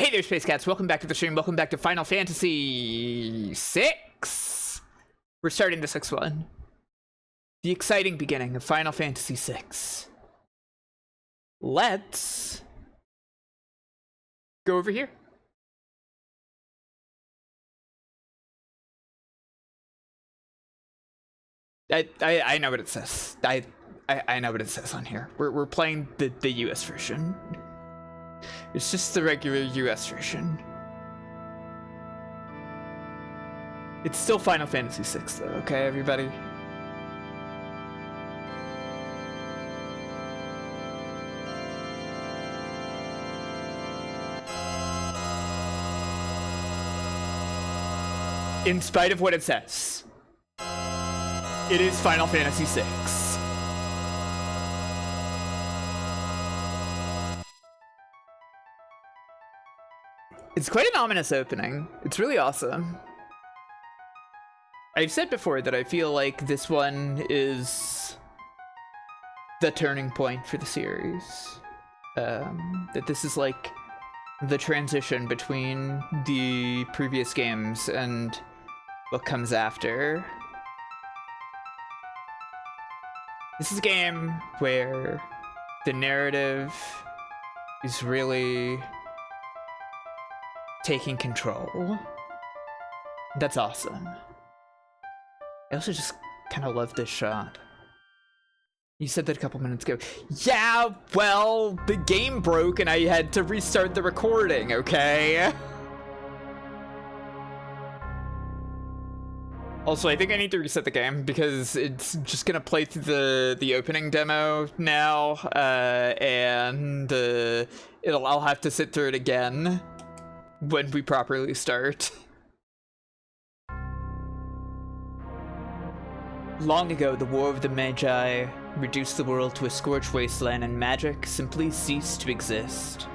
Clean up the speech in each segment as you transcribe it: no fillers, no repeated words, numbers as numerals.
Hey there, Space Cats. Welcome back to the stream. Welcome back to Final Fantasy VI. We're starting the sixth one. The exciting beginning of Final Fantasy VI. Let's go over here. I know what it says. I know what it says on here. We're playing the US version. It's just the regular US version. It's still Final Fantasy VI though, okay, everybody? In spite of what it says, it is Final Fantasy VI. It's quite an ominous opening. It's really awesome. I've said before that I feel like this one is the turning point for the series. That this is like the transition between the previous games and what comes after. This is a game where the narrative is really taking control. That's awesome. I also just kind of love this shot. You said that a couple minutes ago. Yeah, well, the game broke and I had to restart the recording, okay? Also, I think I need to reset the game because it's just gonna play through the opening demo now, and I'll have to sit through it again when we properly start. Long ago, the War of the Magi reduced the world to a scorched wasteland, and magic simply ceased to exist.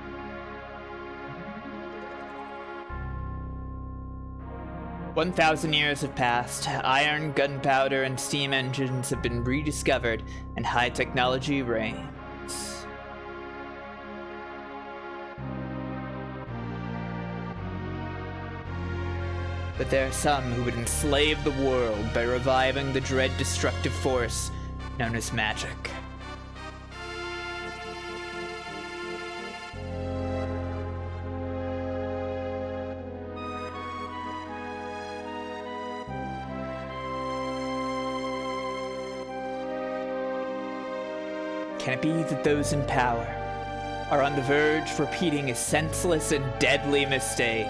"1,000 years have passed. Iron, gunpowder, and steam engines have been rediscovered, and high technology reigns. But there are some who would enslave the world by reviving the dread destructive force known as magic. Can it be that those in power are on the verge of repeating a senseless and deadly mistake?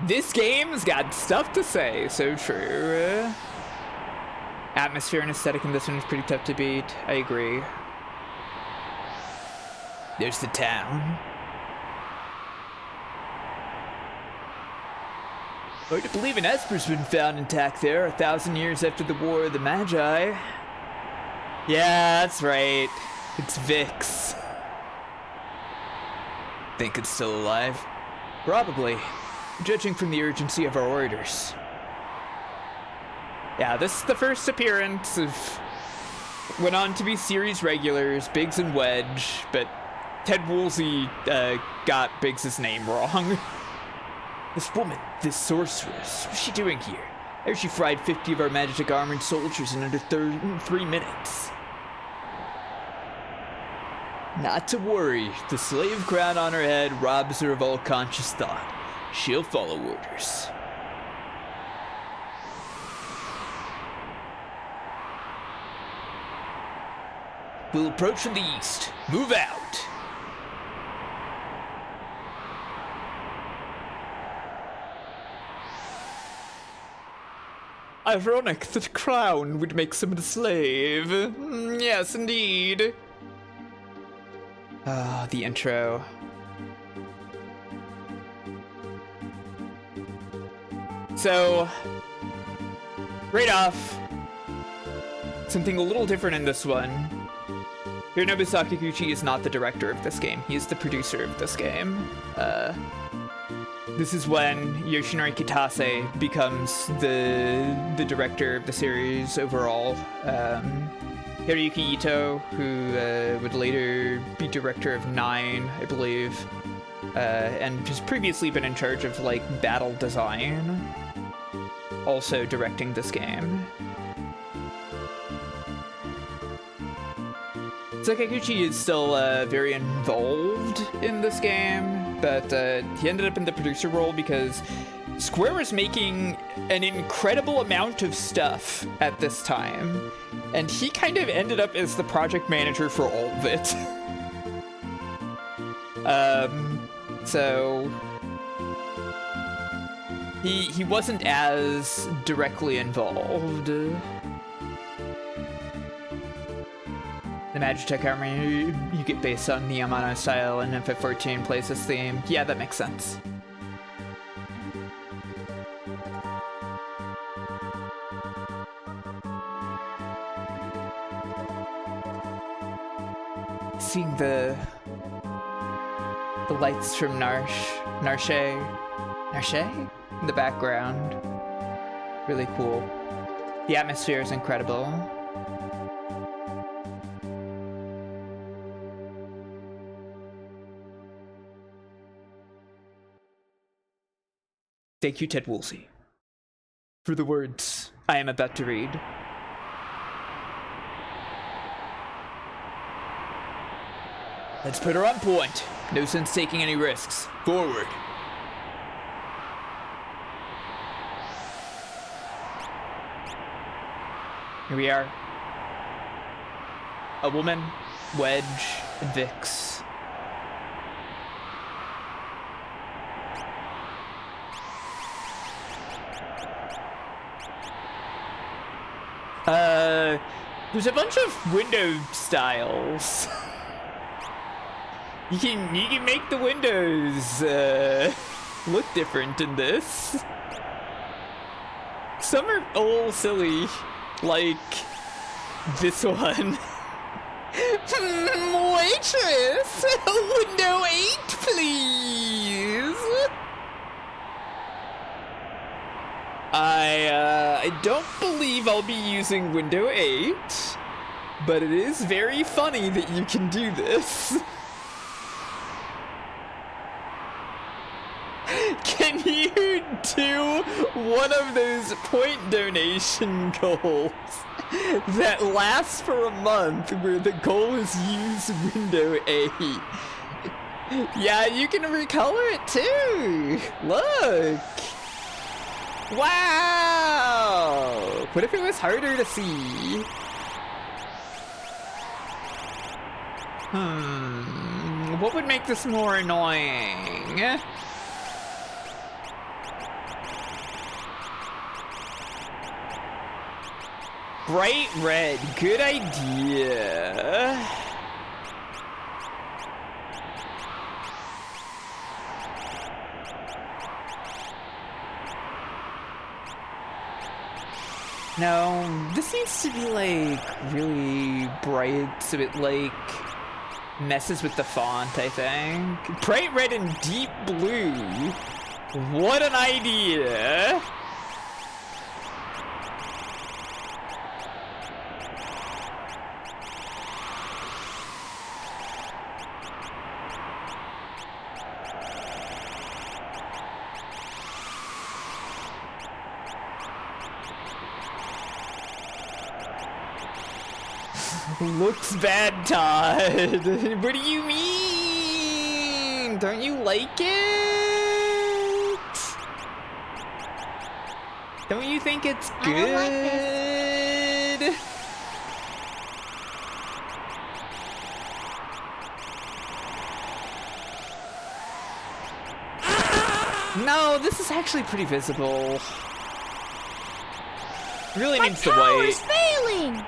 This game's got stuff to say, so true. Atmosphere and aesthetic in this one is pretty tough to beat. I agree. There's the town. Hard to believe an Esper's been found intact there 1,000 years after the War of the Magi. Yeah, that's right. It's Vix. Think it's still alive? Probably. Judging from the urgency of our orders. Yeah, this is the first appearance of... went on to be series regulars, Biggs and Wedge, but Ted Woolsey got Biggs' name wrong. This woman, this sorceress, what's she doing here? I heard she fried 50 of our magic armored soldiers in under 3 minutes. Not to worry, the slave crown on her head robs her of all conscious thought. She'll follow orders. We'll approach from the east. Move out. Ironic that a crown would make someone a slave. Yes, indeed. Ah, the intro. So, right off, something a little different in this one. Hironobu Sakaguchi is not the director of this game. He is the producer of this game. This is when Yoshinori Kitase becomes the director of the series overall. Hiroyuki Ito, who would later be director of 9, I believe, and has previously been in charge of like battle design, also directing this game. Sakaguchi is still very involved in this game, but he ended up in the producer role because Square was making an incredible amount of stuff at this time, and he kind of ended up as the project manager for all of it. So he wasn't as directly involved. The Magitech armor you get based on the Yamano style, and FF14 plays this theme. Yeah, that makes sense. Seeing the lights from narshe in the background. Really cool. The atmosphere is incredible. Thank you, Ted Woolsey, for the words I am about to read. Let's put her on point. No sense taking any risks. Forward. Here we are. A woman, Wedge, and Vix. There's a bunch of window styles. You can make the windows look different in this. Some are a little silly, like this one. Waitress, window 8, please. I don't believe I'll be using window 8, but it is very funny that you can do this. Can you do one of those point donation goals that lasts for a month where the goal is use window 8? Yeah, you can recolor it too. Look. Wow! What if it was harder to see? What would make this more annoying? Bright red, good idea. No, this needs to be like really bright so it like messes with the font, I think. Bright red and deep blue. What an idea. Looks bad, Todd. What do you mean? Don't you like it? Don't you think it's good? I don't like this. No, this is actually pretty visible. Really needs the white. My power's failing.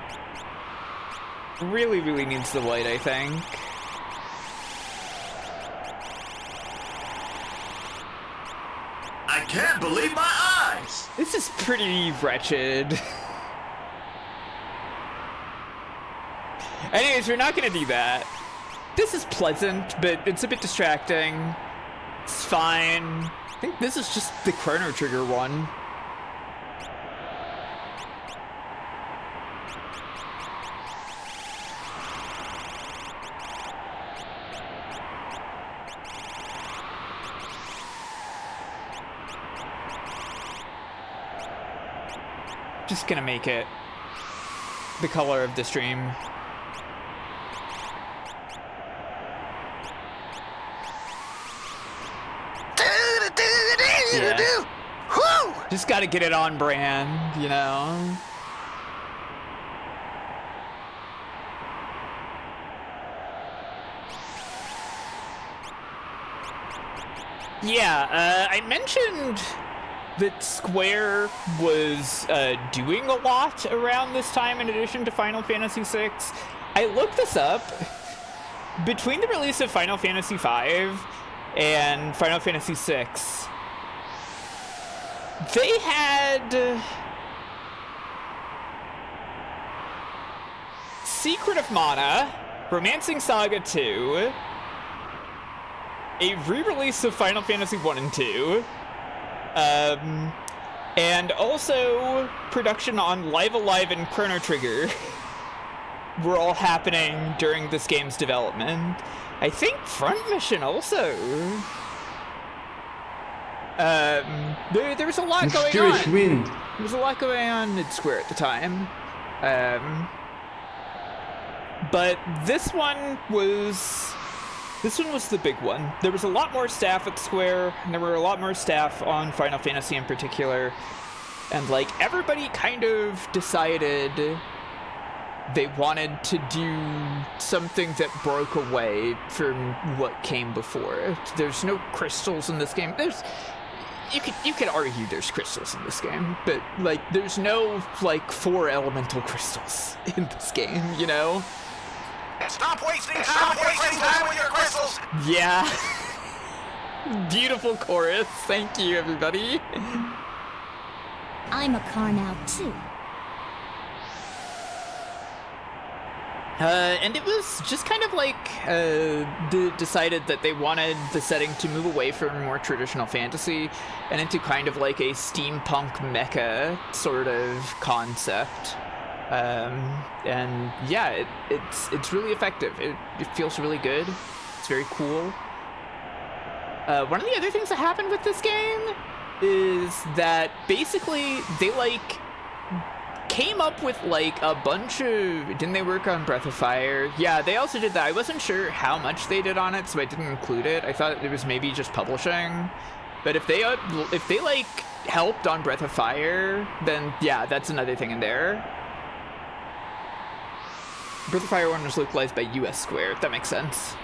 Really needs the white, I think. I can't believe my eyes! This is pretty wretched. Anyways, we're not gonna do that. This is pleasant, but it's a bit distracting. It's fine. I think this is just the Chrono Trigger one. Just gonna make it the color of the stream. Yeah. Just gotta get it on brand, you know? Yeah, I mentioned that Square was doing a lot around this time in addition to Final Fantasy VI. I looked this up. Between the release of Final Fantasy V and Final Fantasy VI, they had Secret of Mana, Romancing Saga 2, a re-release of Final Fantasy 1 and 2, and also production on Live Alive and Chrono Trigger were all happening during this game's development. I think Front Mission also. There was a lot going Jewish on. wind. There was a lot going on at Square at the time. But this one was the big one. There was a lot more staff at Square, and there were a lot more staff on Final Fantasy in particular. And like everybody kind of decided they wanted to do something that broke away from what came before it. There's no crystals in this game. You could argue there's crystals in this game, but like there's no like 4 elemental crystals in this game, you know? Stop wasting time with your crystals! Yeah. Beautiful chorus. Thank you, everybody. I'm a car now too. And it was just kind of like decided that they wanted the setting to move away from more traditional fantasy and into kind of like a steampunk mecha sort of concept. And yeah, it's really effective. It feels really good. It's very cool. One of the other things that happened with this game is that basically they like came up with like a bunch of, didn't they work on Breath of Fire? Yeah, they also did that. I wasn't sure how much they did on it, so I didn't include it. I thought it was maybe just publishing. But if they like helped on Breath of Fire, then yeah, that's another thing in there. Breath of Fire 1 was localized by US Square, if that makes sense.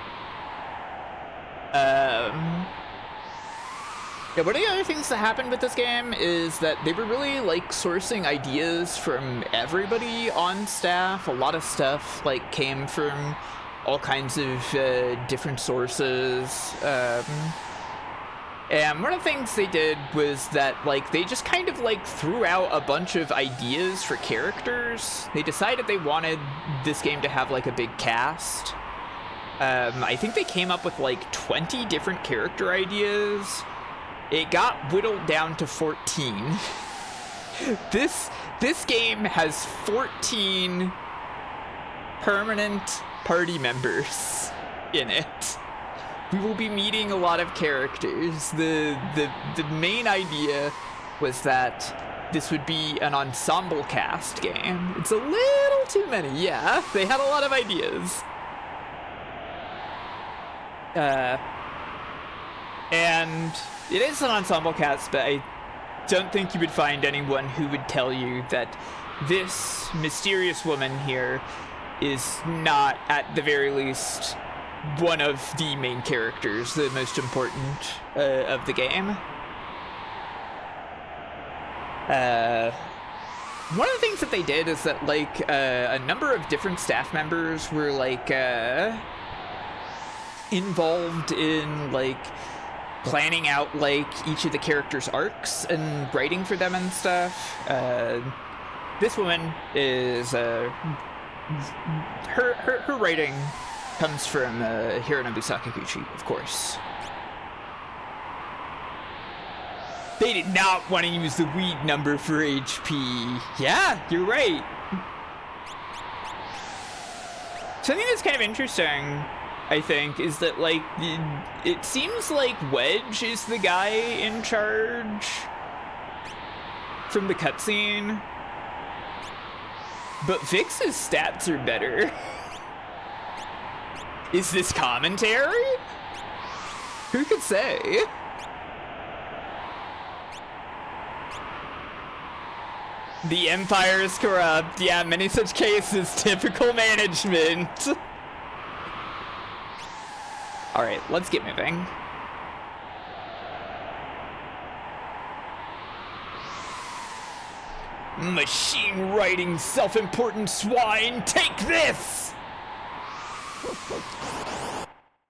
Yeah, one of the other things that happened with this game is that they were really like sourcing ideas from everybody on staff. A lot of stuff like came from all kinds of different sources. And one of the things they did was that like they just kind of like threw out a bunch of ideas for characters. They decided they wanted this game to have like a big cast. I think they came up with like 20 different character ideas. It got whittled down to 14. This game has 14 permanent party members in it. We will be meeting a lot of characters. The main idea was that this would be an ensemble cast game. It's a little too many, yeah. They had a lot of ideas. And it is an ensemble cast, but I don't think you would find anyone who would tell you that this mysterious woman here is not, at the very least, one of the main characters, the most important of the game. One of the things that they did is that, like, a number of different staff members were, like, involved in, like, planning out like each of the characters' arcs and writing for them and stuff. This woman is her writing comes from Hironobu Sakaguchi, of course. They did not want to use the weed number for HP. Yeah, you're right. Something that's kind of interesting, I think, is that, like, it seems like Wedge is the guy in charge from the cutscene, but Vix's stats are better. Is this commentary? Who could say? The Empire is corrupt. Yeah, many such cases. Typical management. Alright, let's get moving. Machine writing, self-important swine, take this!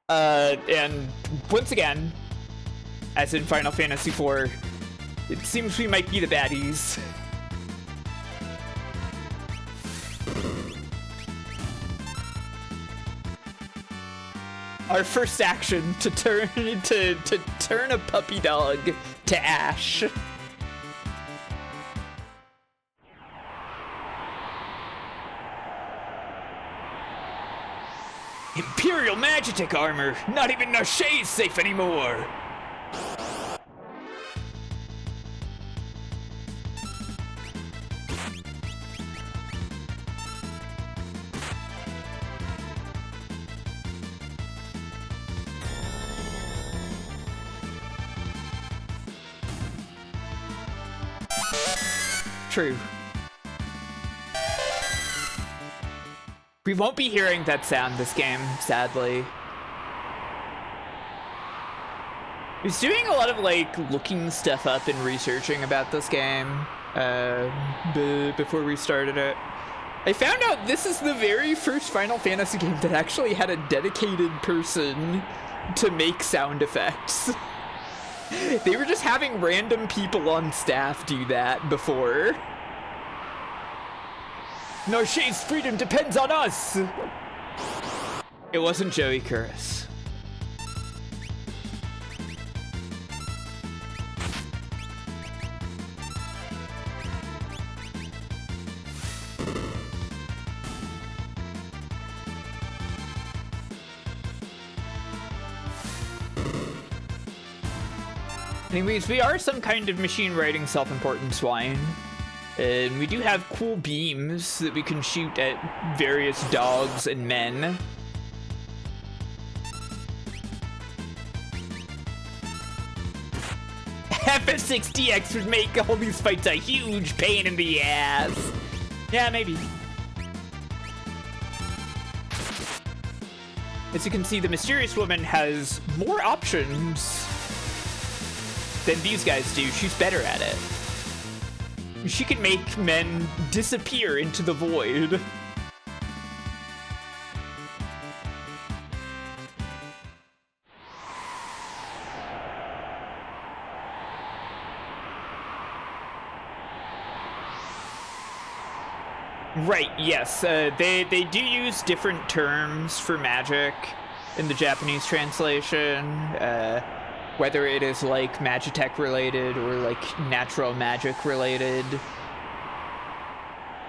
And once again, as in Final Fantasy IV, it seems we might be the baddies. Our first action to turn a puppy dog to ash. Imperial Magitek armor! Not even Narshe is safe anymore! True. We won't be hearing that sound this game, sadly. I was doing a lot of, like, looking stuff up and researching about this game before we started it. I found out this is the very first Final Fantasy game that actually had a dedicated person to make sound effects. They were just having random people on staff do that before. Narshe's freedom depends on us! It wasn't Joey Curris. Anyways, we are some kind of machine writing self-important swine. And we do have cool beams that we can shoot at various dogs and men. FF6DX would make all these fights a huge pain in the ass. Yeah, maybe. As you can see, the mysterious woman has more options than these guys do. She's better at it. She can make men disappear into the void. Right, yes. They do use different terms for magic in the Japanese translation. Whether it is like Magitech related or like natural magic related.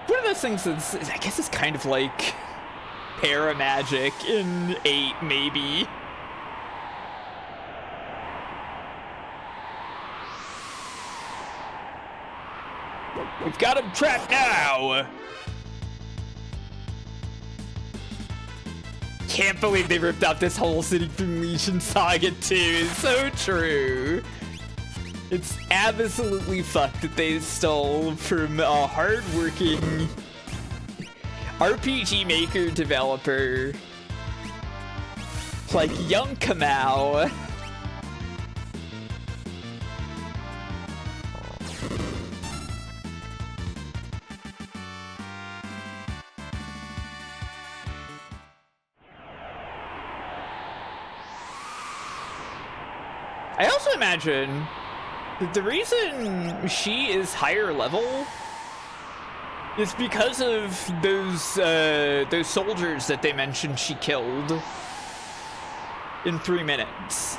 One of those things is I guess it's kind of like paramagic in 8, maybe. We've got him trapped now! Can't believe they ripped out this whole city from Legion Saga 2. It's so true. It's absolutely fucked that they stole from a hardworking RPG Maker developer like Young Kamau. I also imagine that the reason she is higher level is because of those soldiers that they mentioned she killed in 3 minutes.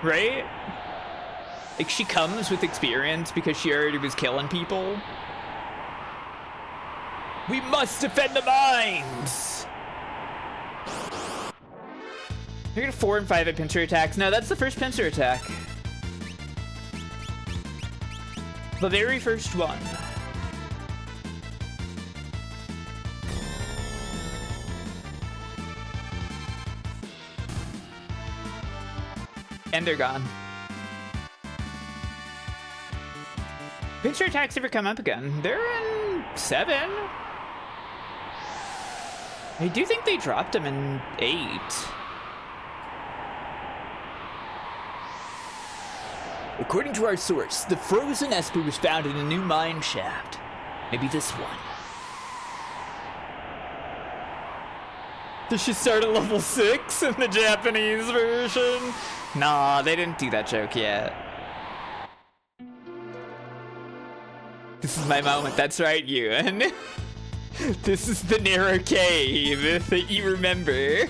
Right? Like, she comes with experience because she already was killing people. We must defend the mines! You're gonna 4 and 5 at pincer attacks. No, that's the first pincer attack. The very first one. And they're gone. Pincer attacks never come up again. They're in 7. I do think they dropped them in 8. According to our source, the frozen Esper was found in a new mine shaft. Maybe this one. Does she start at level 6 in the Japanese version? Nah, they didn't do that joke yet. This is my moment, that's right, Ewan. This is the narrow cave that you remember.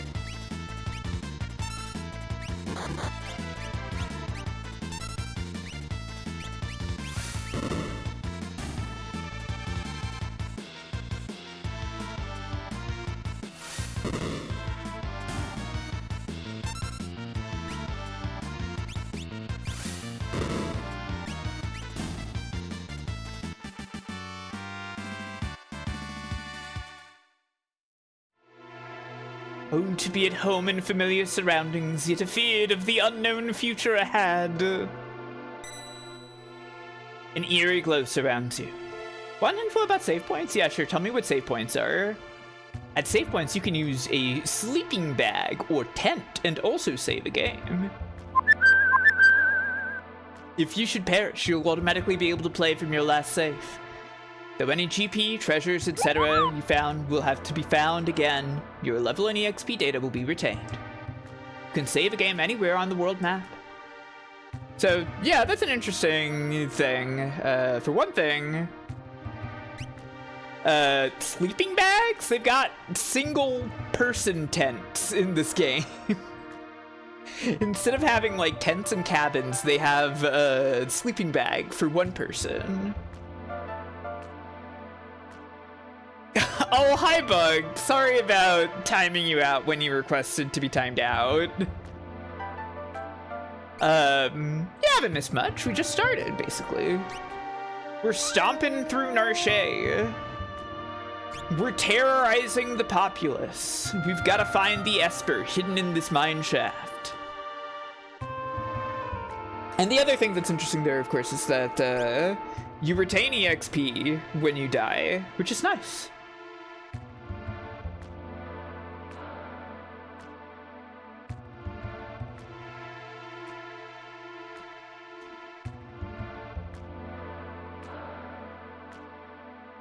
Oh, to be at home in familiar surroundings, yet afeard of the unknown future ahead. An eerie glow surrounds you. Want info about save points? Yeah, sure, tell me what save points are. At save points, you can use a sleeping bag or tent and also save a game. If you should perish, you'll automatically be able to play from your last save. Though any GP, treasures, etc. you found will have to be found again, your level and EXP data will be retained. You can save a game anywhere on the world map. So, yeah, that's an interesting thing. For one thing, sleeping bags? They've got single-person tents in this game. Instead of having, like, tents and cabins, they have a sleeping bag for one person. Oh, hi, Bug. Sorry about timing you out when you requested to be timed out. You haven't missed much. We just started, basically. We're stomping through Narshe. We're terrorizing the populace. We've got to find the Esper hidden in this mine shaft. And the other thing that's interesting there, of course, is that you retain EXP when you die, which is nice.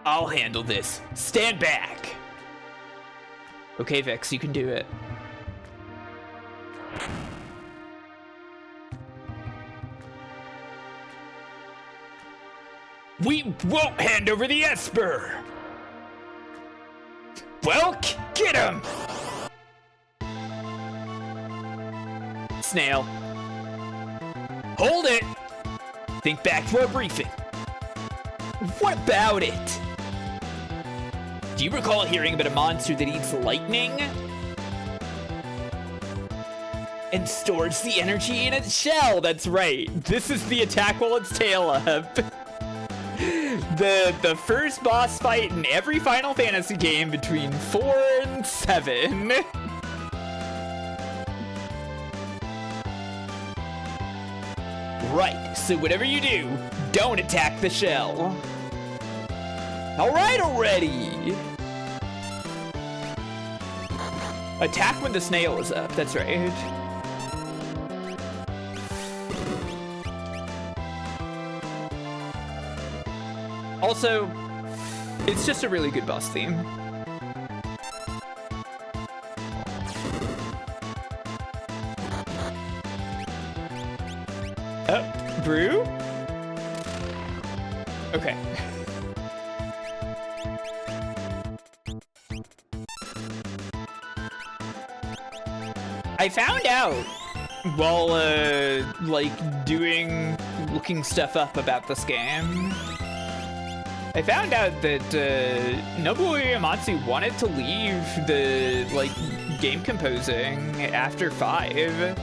I'll handle this. Stand back. Okay, Vex, you can do it. We won't hand over the Esper. Well, get him. Snail. Hold it. Think back to our briefing. What about it? Do you recall hearing about a monster that eats lightning? And stores the energy in its shell, that's right. This is the attack while its tail up. The first boss fight in every Final Fantasy game between 4 and 7. Right, so whatever you do, don't attack the shell. Alright already! Attack when the snail is up, that's right. Also, it's just a really good boss theme. Oh, brew? Okay. I found out while, like, looking stuff up about this game, I found out that, Nobuo Uematsu wanted to leave the, like, game composing after 5.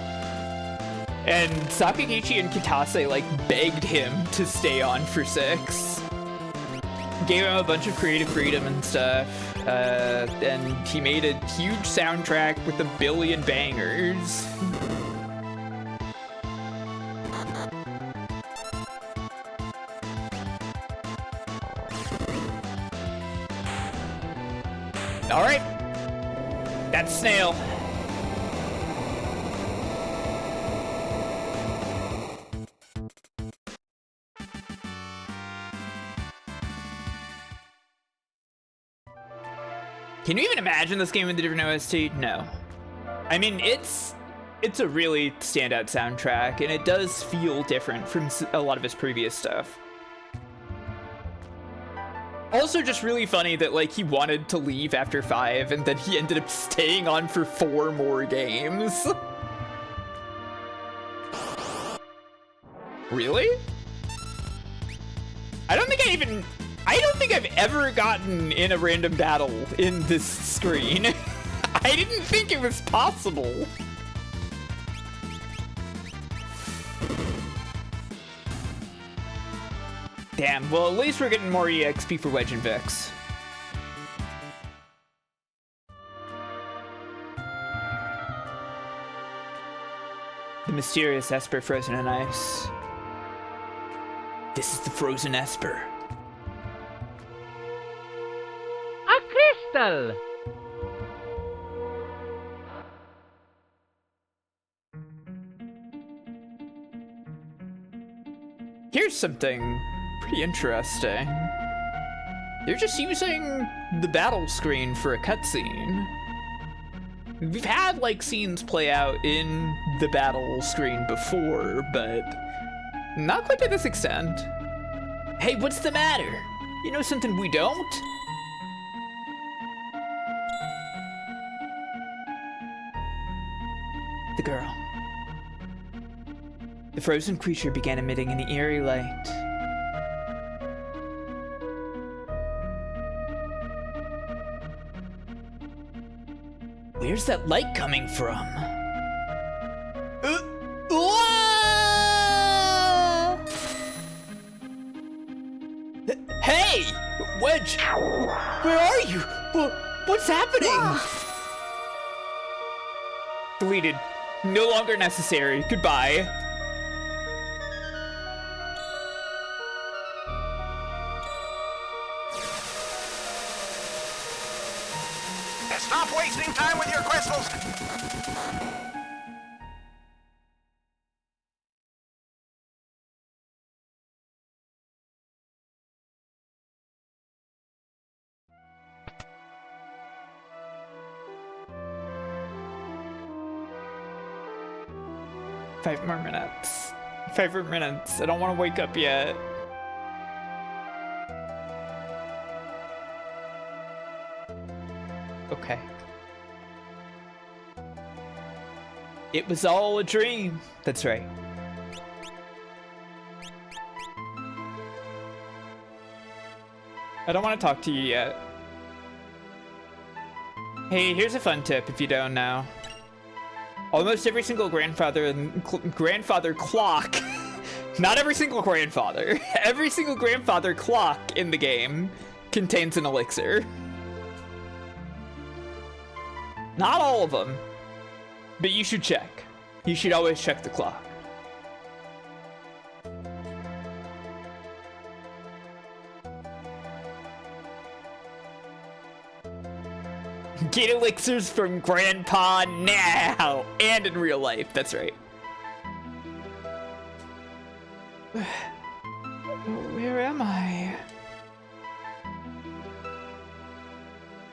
And Sakaguchi and Kitase, like, begged him to stay on for 6. Gave him a bunch of creative freedom and stuff. And he made a huge soundtrack with a billion bangers. All right, that's Snail. Can you even imagine this game with a different OST? No. I mean, it's a really standout soundtrack, and it does feel different from a lot of his previous stuff. Also just really funny that, like, he wanted to leave after 5, and then he ended up staying on for 4 more games. Really? I don't think I've ever gotten in a random battle in this screen. I didn't think it was possible. Damn, well, at least we're getting more EXP for Wedge and Vix. The mysterious Esper frozen in ice. This is the frozen Esper. A crystal! Here's something pretty interesting. They're just using the battle screen for a cutscene. We've had, like, scenes play out in the battle screen before, but not quite to this extent. Hey, what's the matter? You know something we don't? The girl. The frozen creature began emitting an eerie light. Where's that light coming from? Hey! Wedge! Where are you? What's happening? Deleted. No longer necessary. Goodbye. Stop wasting time with your crystals! Five more minutes. 5 more minutes. I don't want to wake up yet. Okay. It was all a dream. That's right. I don't want to talk to you yet. Hey, here's a fun tip if you don't know. Almost every single grandfather clock, not every single grandfather, every single grandfather clock in the game contains an elixir. Not all of them, but you should check. You should always check the clock. Get elixirs from Grandpa now! And in real life, that's right. Where am I?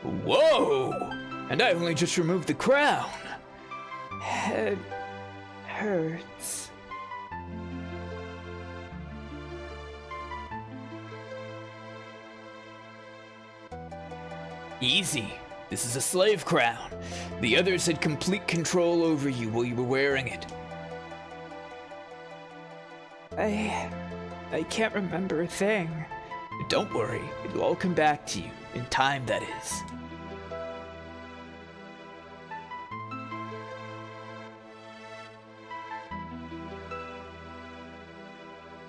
Whoa! And I only just removed the crown. Head hurts. Easy. This is a slave crown. The others had complete control over you while you were wearing it. I can't remember a thing. Don't worry, it'll all come back to you. In time, that is.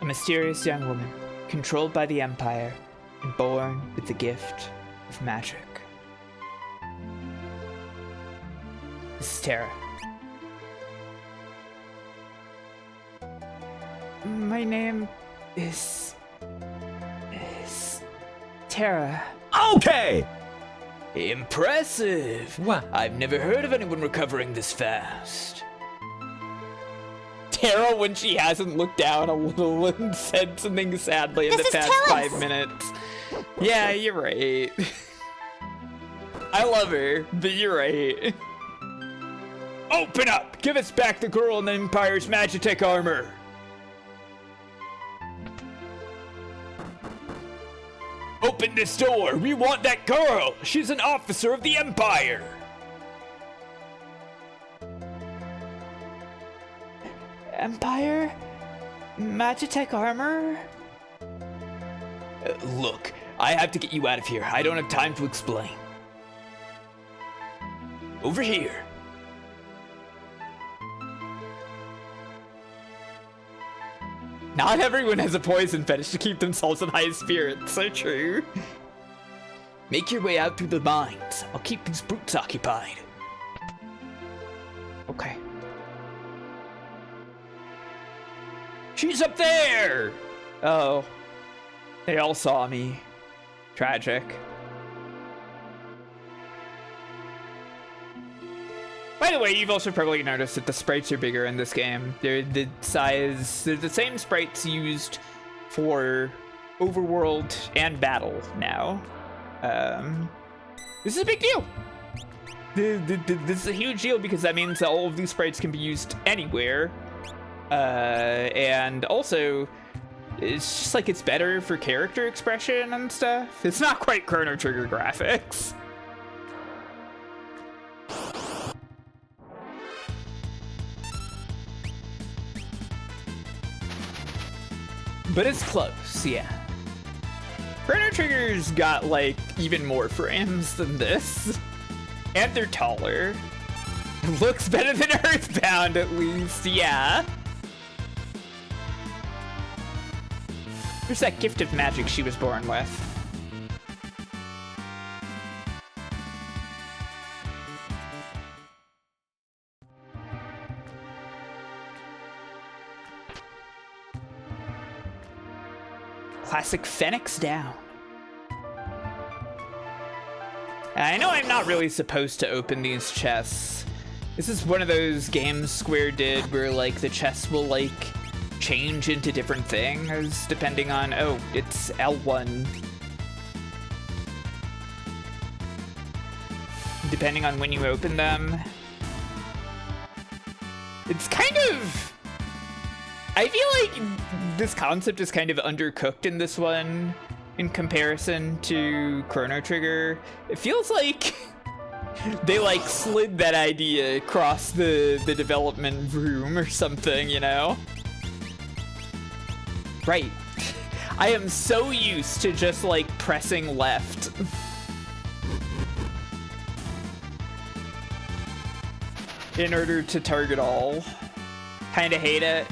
A mysterious young woman, controlled by the Empire, and born with the gift of magic. This is Terra. My name is Terra. Okay! Impressive! What? I've never heard of anyone recovering this fast. Terra, when she hasn't looked down a little and said something sadly in the past 5 minutes. Yeah, you're right. I love her, but you're right. Open up! Give us back the girl in the Empire's Magitech armor! Open this door! We want that girl! She's an officer of the Empire! Empire? Magitech armor? Look, I have to get you out of here. I don't have time to explain. Over here. Not everyone has a poison fetish to keep themselves in high spirits. So true. Make your way out through the mines. I'll keep these brutes occupied. Okay. She's up there! Oh. They all saw me. Tragic. By the way, you've also probably noticed that the sprites are bigger in this game. They're the same sprites used for Overworld and Battle now. This is a big deal. This is a huge deal because that means that all of these sprites can be used anywhere. And also, it's just like it's better for character expression and stuff. It's not quite Chrono Trigger graphics. But it's close, yeah. Chrono Trigger's got, like, even more frames than this. And they're taller. Looks better than Earthbound, at least, yeah. There's that gift of magic she was born with. Classic Phoenix down. I know I'm not really supposed to open these chests. This is one of those games Square did where like the chests will like change into different things depending on, oh, it's L1. Depending on when you open them. It's kind of, I feel like this concept is kind of undercooked in this one in comparison to Chrono Trigger. It feels like they like slid that idea across the development room or something, you know? Right. I am so used to just like pressing left. In order to target all. Kinda hate it.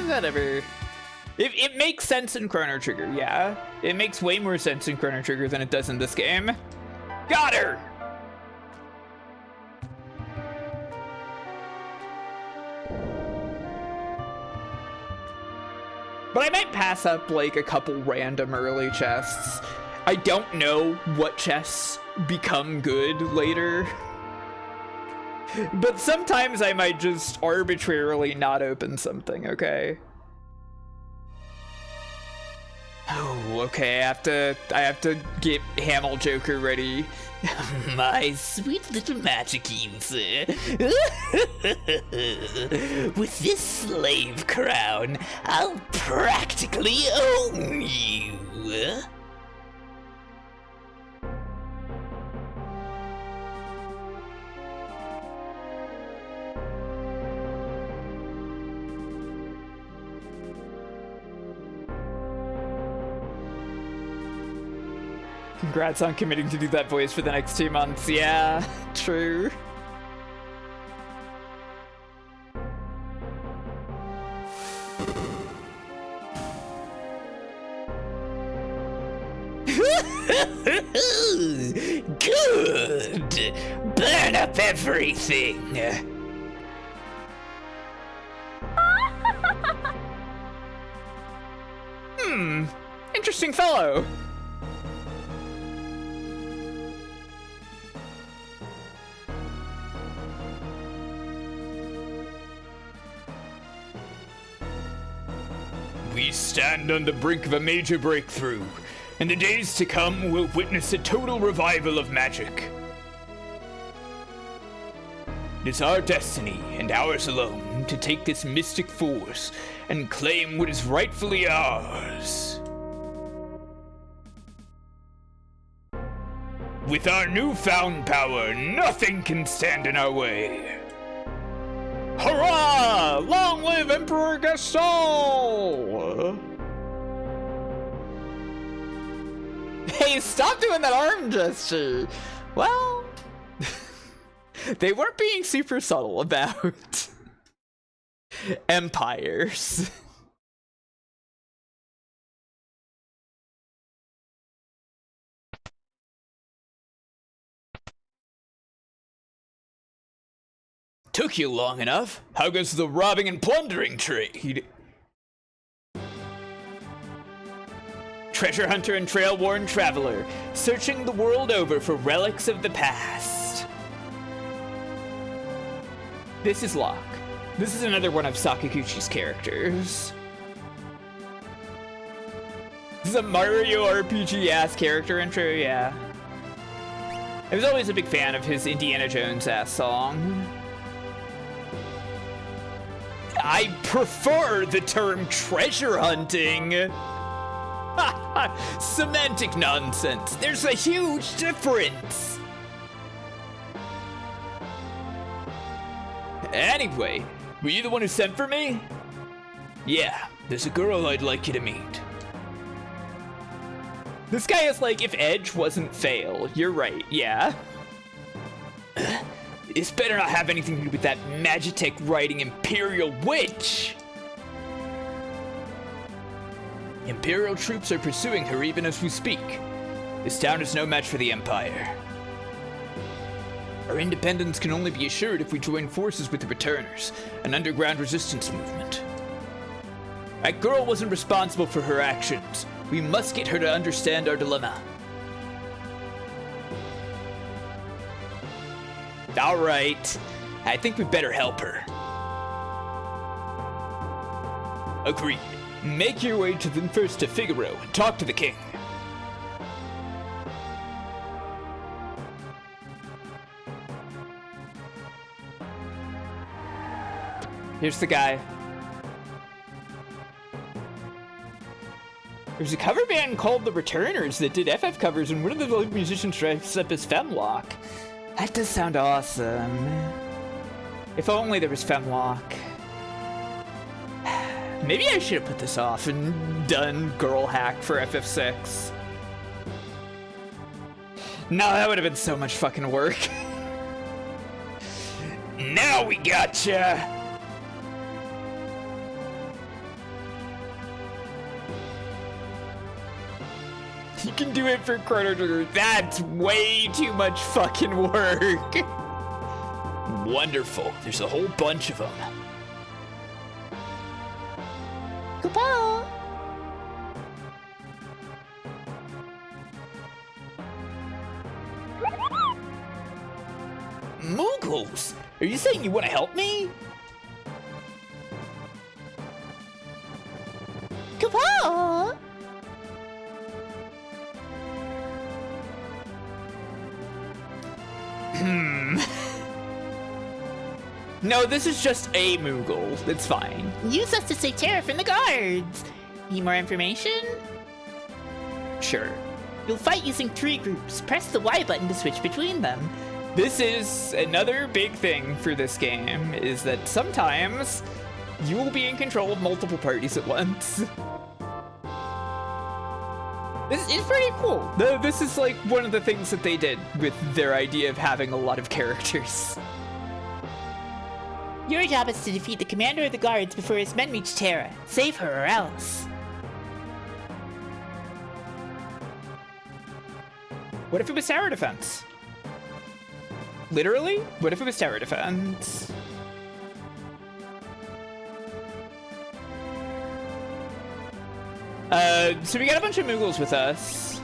Whatever. It makes sense in Chrono Trigger, yeah. It makes way more sense in Chrono Trigger than it does in this game. Got her! But I might pass up like a couple random early chests. I don't know what chests become good later. But sometimes I might just arbitrarily not open something, okay? Oh, okay, I have to get Hamel Joker ready. My sweet little magic user. With this slave crown, I'll practically own you. Congrats on committing to do that voice for the next 2 months. Yeah, true. Good! Burn up everything! Interesting fellow. We stand on the brink of a major breakthrough. In the days to come, we'll witness a total revival of magic. It's our destiny, and ours alone, to take this mystic force and claim what is rightfully ours. With our newfound power, nothing can stand in our way. Hurrah! Long live Emperor Gaston! Hey, stop doing that arm gesture. Well, they weren't being super subtle about empires. Took you long enough. How goes the robbing and plundering trade? Treasure hunter and trail-worn traveler, searching the world over for relics of the past. This is Locke. This is another one of Sakaguchi's characters. This is a Mario RPG-ass character intro, yeah. I was always a big fan of his Indiana Jones-ass song. I prefer the term treasure hunting. Semantic nonsense. There's a huge difference. Anyway, were you the one who sent for me? Yeah, there's a girl I'd like you to meet. This guy is like if Edge wasn't fail. You're right, yeah. This better not have anything to do with that Magitech riding Imperial Witch! Imperial troops are pursuing her even as we speak. This town is no match for the Empire. Our independence can only be assured if we join forces with the Returners, an underground resistance movement. That girl wasn't responsible for her actions. We must get her to understand our dilemma. All right, I think we better help her. Agreed. Make your way first to Figaro and talk to the king. Here's the guy. There's a cover band called The Returners that did FF covers, and one of the lead musicians dressed up as Femlock. That does sound awesome. If only there was Femlock. Maybe I should have put this off and done girl hack for FF6. No, that would have been so much fucking work. Now we gotcha! You can do it for Chrono Trigger. That's way too much fucking work. Wonderful. There's a whole bunch of them. Goodbye. Moogles! Are you saying you want to help me? Goodbye. No, this is just a Moogle. It's fine. Use us to save Terra from the guards. Need more information? Sure. You'll fight using 3 groups. Press the Y button to switch between them. This is another big thing for this game, is that sometimes you will be in control of multiple parties at once. Moogles, are you saying you want to help me? Goodbye! Goodbye. No, this is just a Moogle. It's fine. Use us to save Terra from the guards. This is another big thing for this game, is that sometimes you will be in control of multiple parties at once. This is pretty cool. This is like one of the things that they did with their idea of having a lot of characters. Your job is to defeat the commander of the guards before his men reach Terra. Save her or else. What if it was tower defense? Literally? What if it was tower defense? So we got a bunch of moogles with us.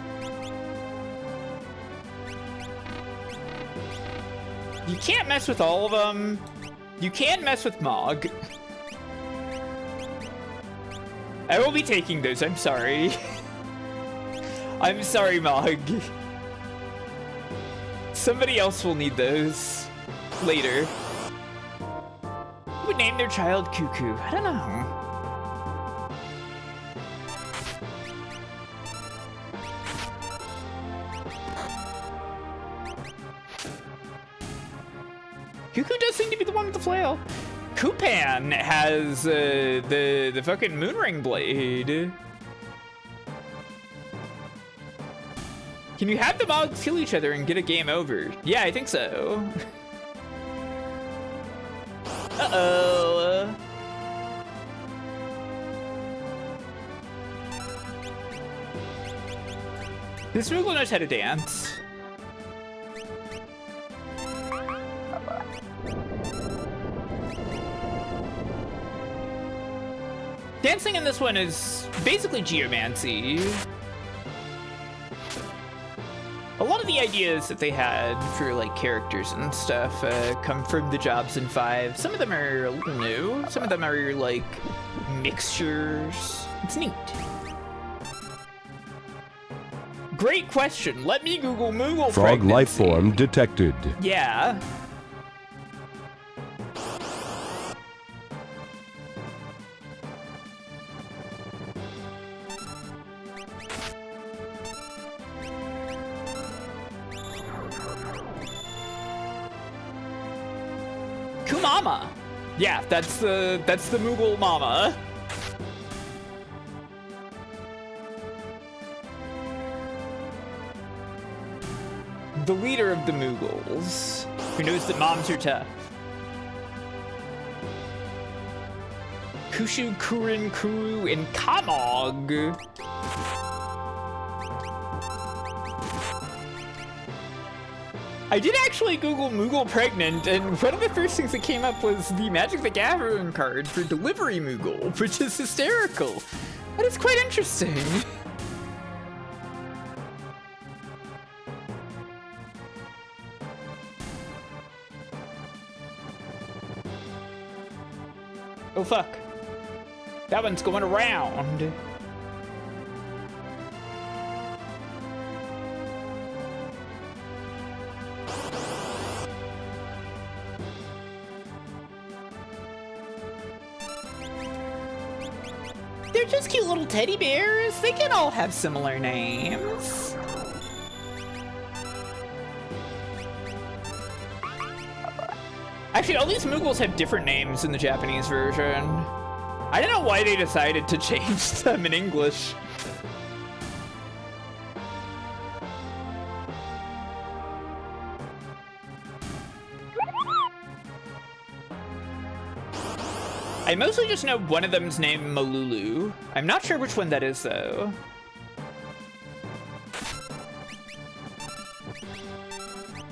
You can't mess with all of them. You can mess with Mog. I will be taking those, I'm sorry. I'm sorry, Mog. Somebody else will need those later. Who would name their child Cuckoo? I don't know. Cuckoo does seem to be the one with the flail. Kupan has the fucking moonring blade. Can you have the Mogs kill each other and get a game over? Yeah, I think so. Uh-oh. This Moogle knows how to dance. Dancing in this one is basically geomancy. A lot of the ideas that they had for like characters and stuff come from the jobs in 5. Some of them are a little new. Some of them are like mixtures. It's neat. Great question. Let me Google Moogle Frog pregnancy. life form detected. Yeah. Kumama. Yeah, that's the Moogle mama. The leader of the Moogles, who knows that moms are tough. Kushu, Kurin, Kuru, and Kamog. I did actually Google Moogle pregnant, and one of the first things that came up was the Magic the Gathering card for Delivery Moogle, which is hysterical. That is quite interesting. Oh fuck. That one's going around. They're just cute little teddy bears. They can all have similar names. Actually, all these Moogles have different names in the Japanese version. I don't know why they decided to change them in English. I mostly just know one of them's named Malulu. I'm not sure which one that is, though.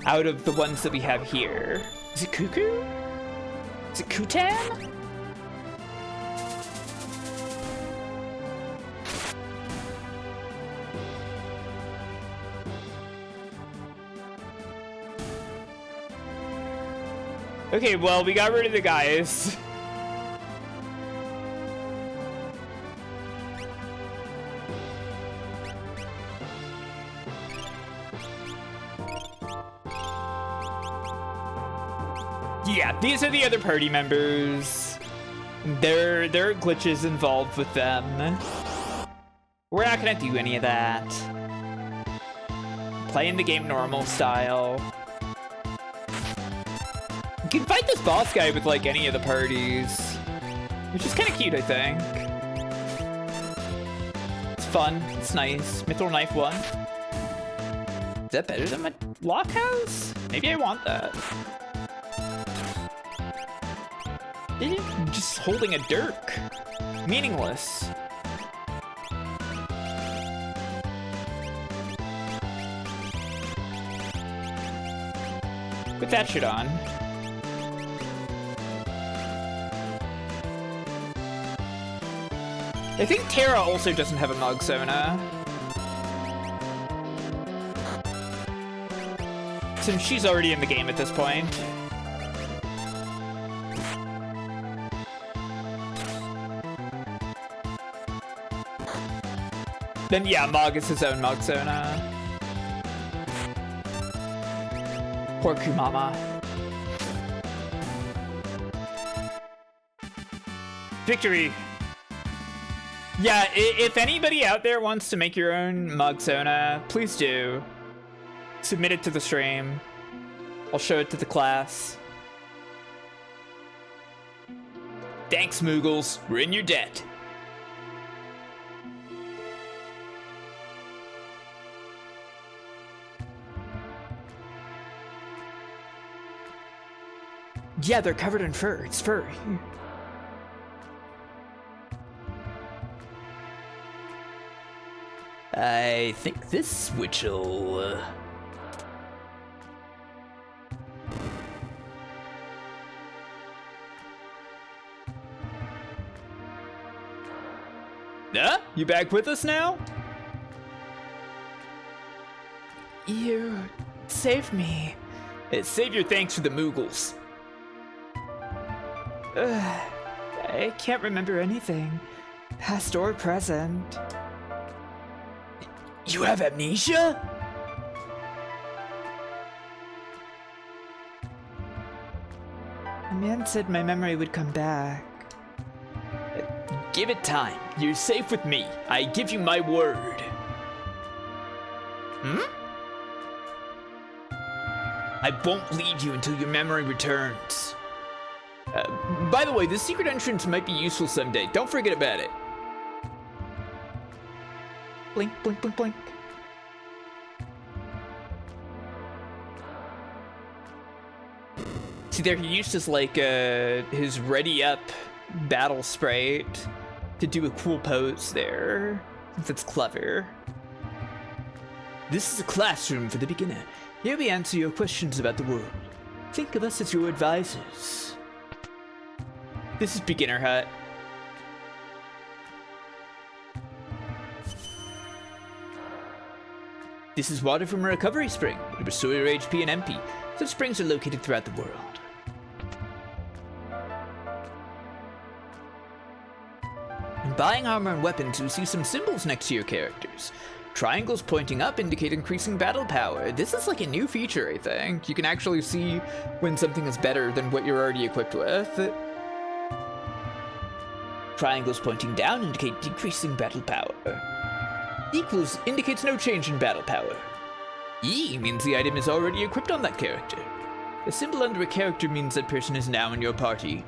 Out of the ones that we have here. Is it Cuckoo? Is it Kutan? Okay, well, we got rid of the guys. Yeah, these are the other party members. There are glitches involved with them. We're not gonna do any of that. Playing the game normal style. You can fight this boss guy with like any of the parties, which is kind of cute, I think. It's fun. It's nice. Mithril Knife 1. Is that better than what Locke has? Maybe I want that. Just holding a dirk. Meaningless. Put that shit on. I think Terra also doesn't have a Mogsona. Since she's already in the game at this point. Then yeah, Mog is his own Mogsona. Poor Kumama. Victory! Yeah, if anybody out there wants to make your own Mogsona, please do. Submit it to the stream. I'll show it to the class. Thanks, Moogles. We're in your debt. Yeah, they're covered in fur. It's fur. I think this switch'll... You back with us now? You saved me. Save your thanks for the Moogles. I can't remember anything, past or present. You have amnesia? The man said my memory would come back. Give it time. You're safe with me. I give you my word. I won't leave you until your memory returns. By the way, this secret entrance might be useful someday. Don't forget about it. Blink, blink, blink, blink. See there, he used his, like, his ready-up battle sprite to do a cool pose there. That's clever. This is a classroom for the beginner. Here we answer your questions about the world. Think of us as your advisors. This is Beginner Hut. This is water from a recovery spring. It restores your HP and MP. Such springs are located throughout the world. When buying armor and weapons, you'll see some symbols next to your characters. Triangles pointing up indicate increasing battle power. This is like a new feature, I think. You can actually see when something is better than what you're already equipped with. Triangles pointing down indicate decreasing battle power. Equals indicates no change in battle power. E means the item is already equipped on that character. A symbol under a character means that person is now in your party.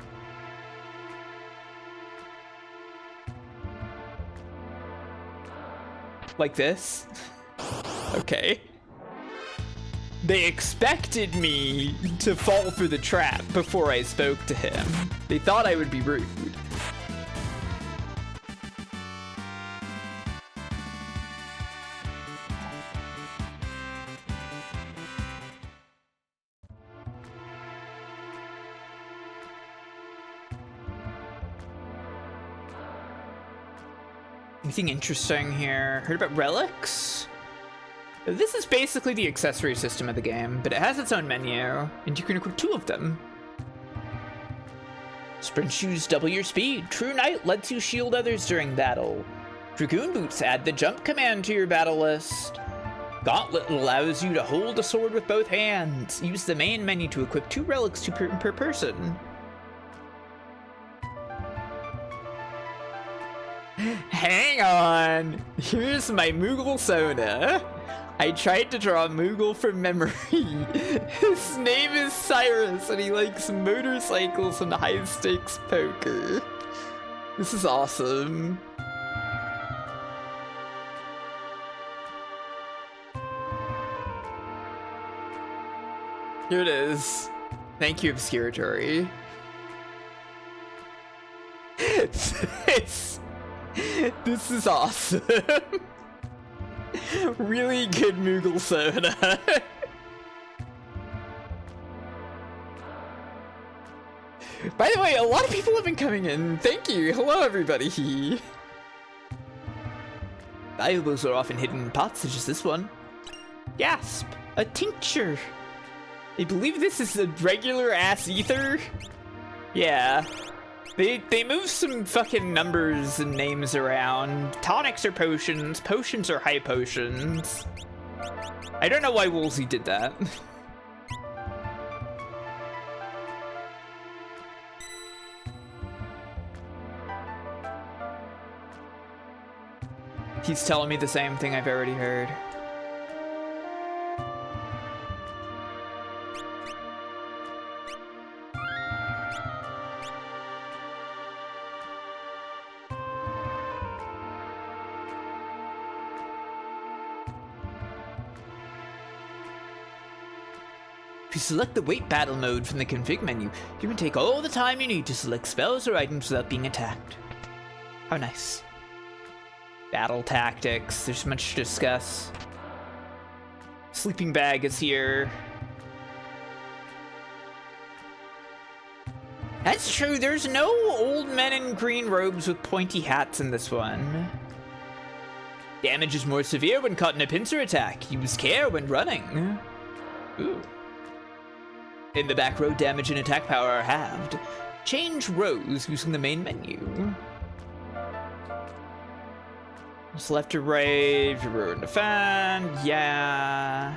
Like this? Okay. They expected me to fall for the trap before I spoke to him. They thought I would be rude. Anything interesting here? Heard about relics? This is basically the accessory system of the game, but it has its own menu, and you can equip 2 of them. Sprint shoes double your speed. True Knight lets you shield others during battle. Dragoon boots add the jump command to your battle list. Gauntlet allows you to hold a sword with both hands. Use the main menu to equip 2 relics per person. Hang on! Here's my Moogle Sona. I tried to draw a Moogle from memory. His name is Cyrus, and he likes motorcycles and high-stakes poker. This is awesome. Here it is. Thank you, Obscuratory. This is awesome. Really good Moogle soda. By the way, a lot of people have been coming in. Thank you. Hello, everybody. Valuables are often hidden in pots such as this one. Gasp! A tincture! I believe this is a regular ass ether? Yeah. They move some fucking numbers and names around. Tonics are potions, potions are high potions. I don't know why Woolsey did that. He's telling me the same thing I've already heard. If you select the wait battle mode from the config menu, you can take all the time you need to select spells or items without being attacked. How nice. Battle tactics, there's much to discuss. Sleeping bag is here. That's true, there's no old men in green robes with pointy hats in this one. Damage is more severe when caught in a pincer attack. Use care when running. Ooh. In the back row, damage and attack power are halved. Change rows using the main menu. Just left to right, row and defend, yeah.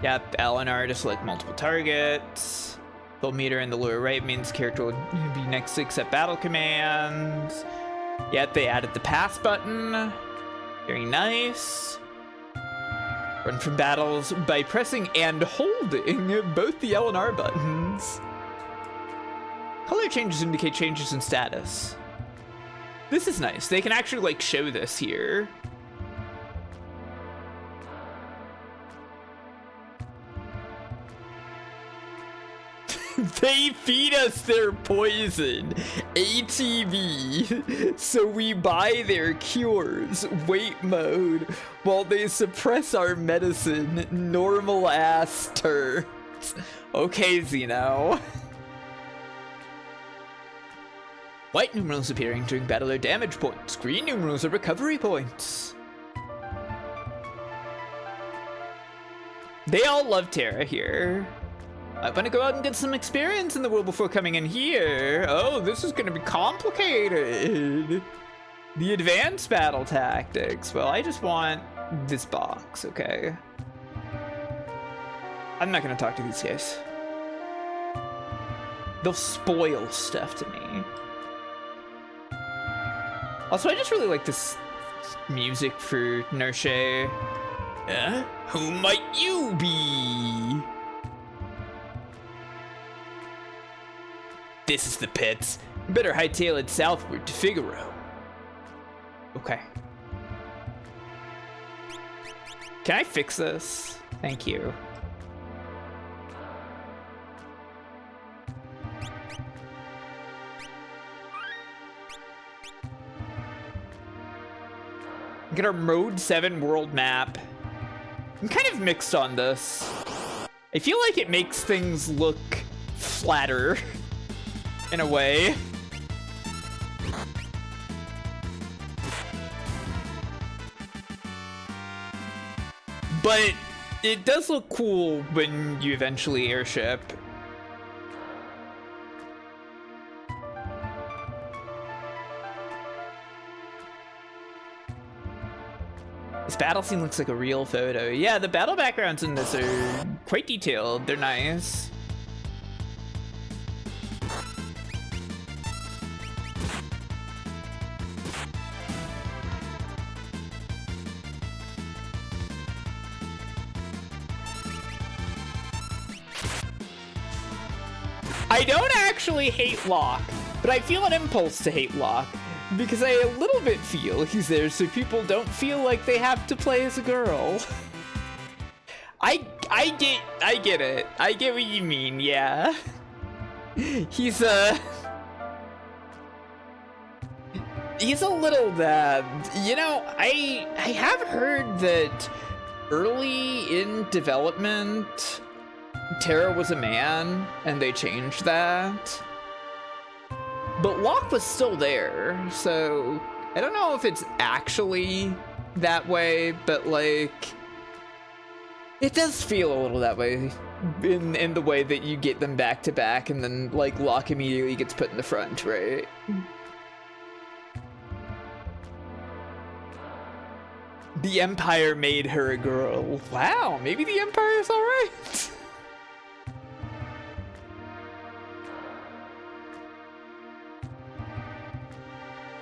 Yep, LNR to select multiple targets. Full meter in the lower right means character will be next to accept battle commands. Yep, they added the pass button. Very nice. Run from battles by pressing and holding both the L and R buttons. Color changes indicate changes in status. This is nice. They can actually, like, show this here. They feed us their poison, ATV, so we buy their cures, wait mode, while they suppress our medicine, normal ass turds. Okay, Zeno. White numerals appearing during battle are damage points. Green numerals are recovery points. They all love Terra here. I want to go out and get some experience in the world before coming in here. Oh, this is going to be complicated. The advanced battle tactics. Well, I just want this box, okay? I'm not going to talk to these guys. They'll spoil stuff to me. Also, I just really like this music for Narshe. Who might you be? This is the pits. Better hightail it southward to Figaro. Okay. Can I fix this? Thank you. Get our Mode 7 world map. I'm kind of mixed on this. I feel like it makes things look flatter in a way. But it does look cool when you eventually airship. This battle scene looks like a real photo. Yeah, the battle backgrounds in this are quite detailed. They're nice. I don't actually hate Locke, but I feel an impulse to hate Locke. Because I a little bit feel he's there so people don't feel like they have to play as a girl. I I get it. I get what you mean, yeah. He's a little bad. You know, I have heard that early in development, Terra was a man, and they changed that. But Locke was still there, so I don't know if it's actually that way, but like, it does feel a little that way in the way that you get them back to back, and then like Locke immediately gets put in the front, right? The Empire made her a girl. Wow, maybe the Empire's alright.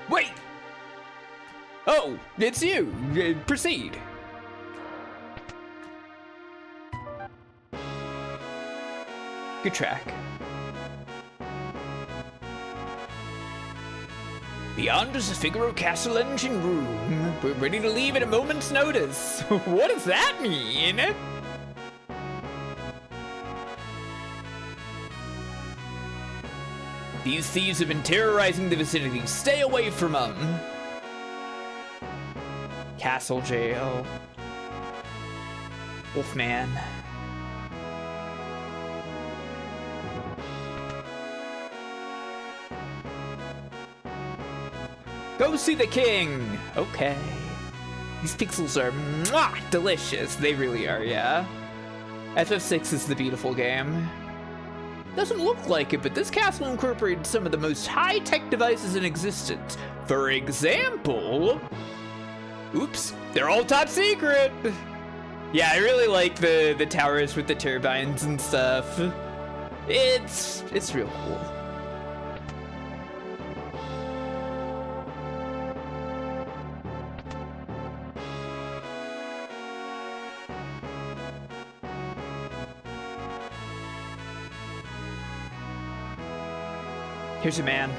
Wait! Oh, it's you. Proceed. Good track. Beyond is the Figaro Castle engine room. We're ready to leave at a moment's notice. What does that mean? These thieves have been terrorizing the vicinity. Stay away from them. Castle jail. Wolfman. Go see the king! Okay. These pixels are mwah, delicious. They really are, yeah. FF6 is the beautiful game. Doesn't look like it, but this castle incorporated some of the most high-tech devices in existence. For example... Oops, they're all top secret! Yeah, I really like the towers with the turbines and stuff. It's real cool. Here's a man.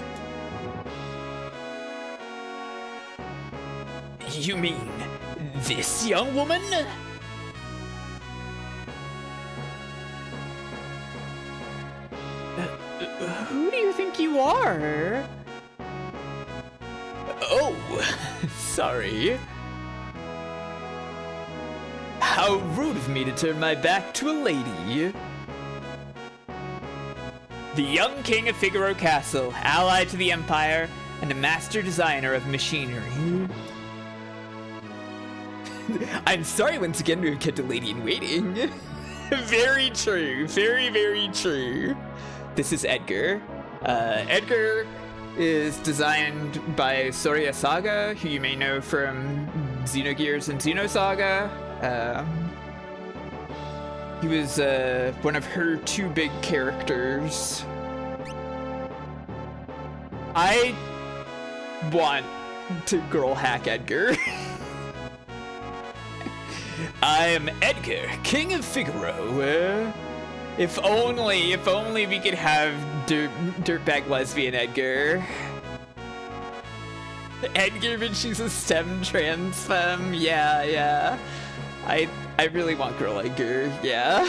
You mean this young woman? Who do you think you are? Oh, sorry. How rude of me to turn my back to a lady. The young king of Figaro Castle, allied to the Empire, and a master designer of machinery. I'm sorry once again to have kept a lady in waiting. Very true, very, very true. This is Edgar. Edgar is designed by Soraya Saga, who you may know from Xenogears and Xenosaga. He was one of her two big characters. I want to girl hack Edgar. I am Edgar, King of Figaro. If only we could have dirtbag lesbian Edgar. Edgar, but she's a STEM trans femme. Yeah. I really want girl Edgar, yeah.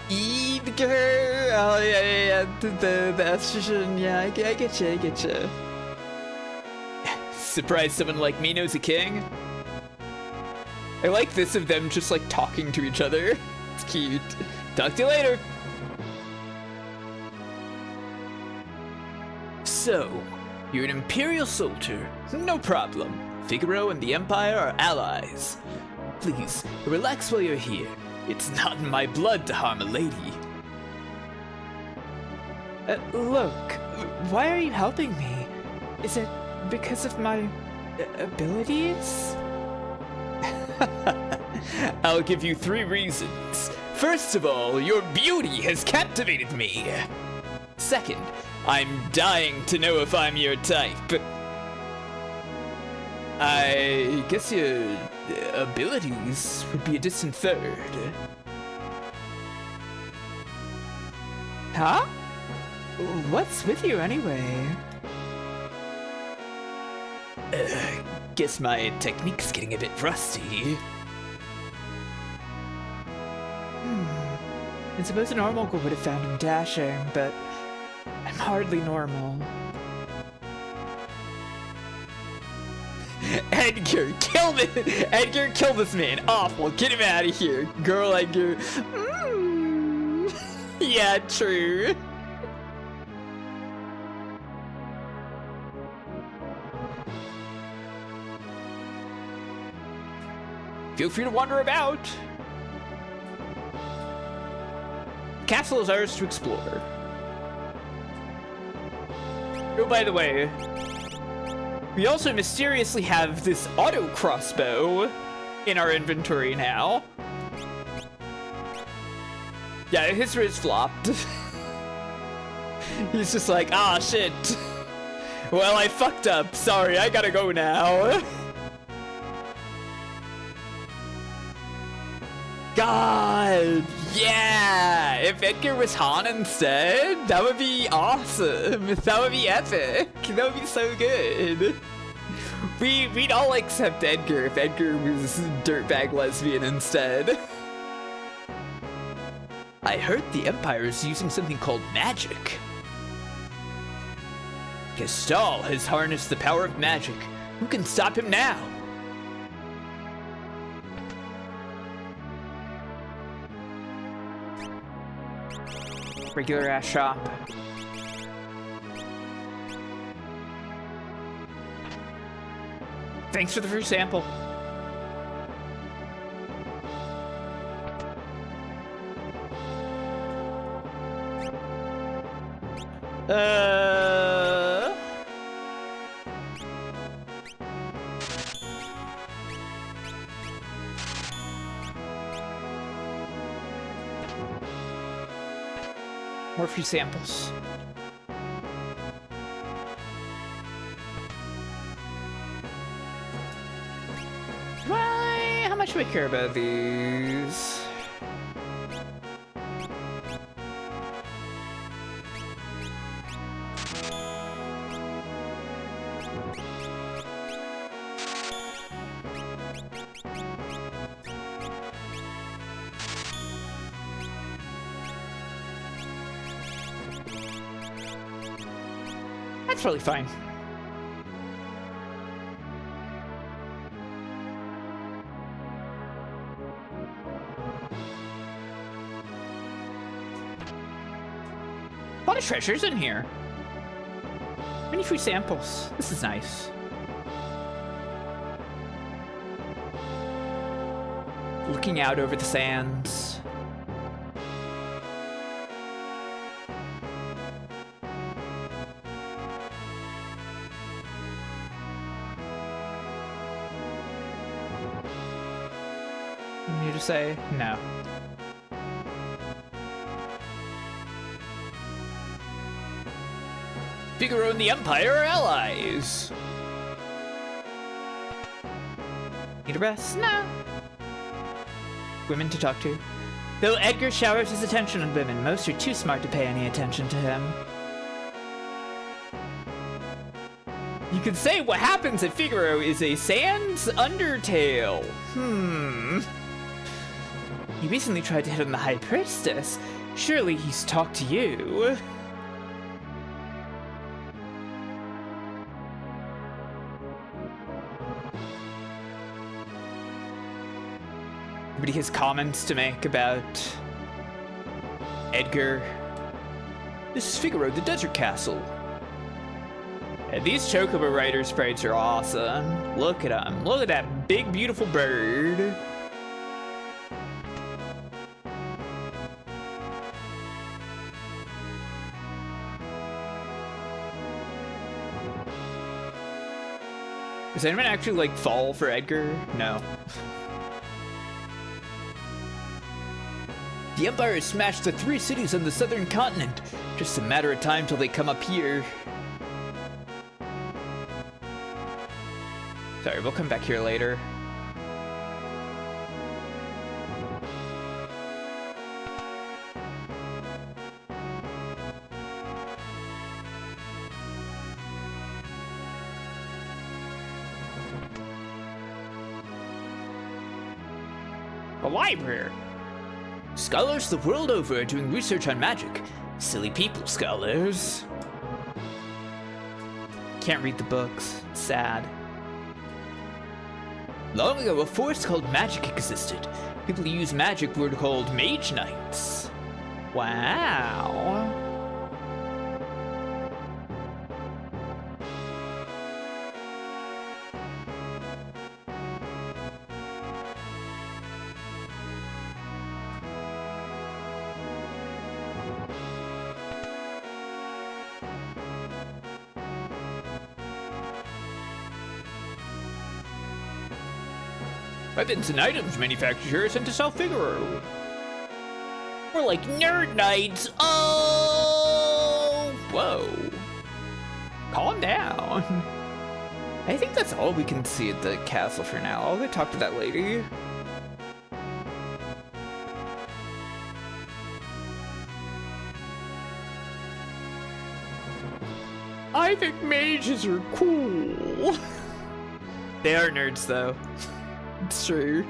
Edgar! Oh, yeah. The estrogen, yeah, I get you. Surprised someone like me knows a king? I like this of them just like talking to each other. It's cute. Talk to you later. So, you're an Imperial soldier. No problem. Figaro and the Empire are allies. Please, relax while you're here. It's not in my blood to harm a lady. Look, why are you helping me? Is it because of my abilities? I'll give you 3 reasons. First of all, your beauty has captivated me. Second, I'm dying to know if I'm your type. I guess your abilities would be a distant third. Huh? What's with you anyway? Guess my technique's getting a bit rusty. I suppose a normal girl would have found him dashing, but I'm hardly normal. Edgar, kill this! Edgar, kill this man! Awful, get him out of here! Girl, Edgar. Yeah, true. Feel free to wander about. The castle is ours to explore. Oh, by the way, we also mysteriously have this auto crossbow in our inventory now. Yeah, his wrist flopped. He's just like, ah, shit. Well, I fucked up. Sorry, I gotta go now. God, yeah! If Edgar was Han instead, that would be awesome. That would be epic. That would be so good. We'd all accept Edgar if Edgar was dirtbag lesbian instead. I heard the Empire is using something called magic. Gestal has harnessed the power of magic. Who can stop him now? Regular ass shop. Thanks for the free sample. More free samples. Why? How much do I care about these? That's really fine. A lot of treasures in here. Many free samples. This is nice. Looking out over the sands. You to say no. Figaro and the Empire are allies. Need a rest? No. Women to talk to. Though Edgar showers his attention on women, most are too smart to pay any attention to him. You could say what happens at Figaro is a Sans Undertale. He recently tried to hit on the High Priestess. Surely he's talked to you. Anybody has comments to make about Edgar? This is Figaro, the desert castle. Yeah, these Chocobo Rider sprites are awesome. Look at them. Look at that big, beautiful bird. Does anyone actually, like, fall for Edgar? No. The Empire has smashed the 3 cities on the southern continent. Just a matter of time till they come up here. Sorry, we'll come back here later. A library. Scholars the world over are doing research on magic. Silly people, scholars. Can't read the books. It's sad. Long ago, a force called magic existed. People who use magic were called mage knights. Wow. Weapons and items manufacturers sent to sell figaro. We're like nerd knights. Oh! Whoa. Calm down. I think that's all we can see at the castle for now. I'll go talk to that lady. I think mages are cool. They are nerds, though. It's true.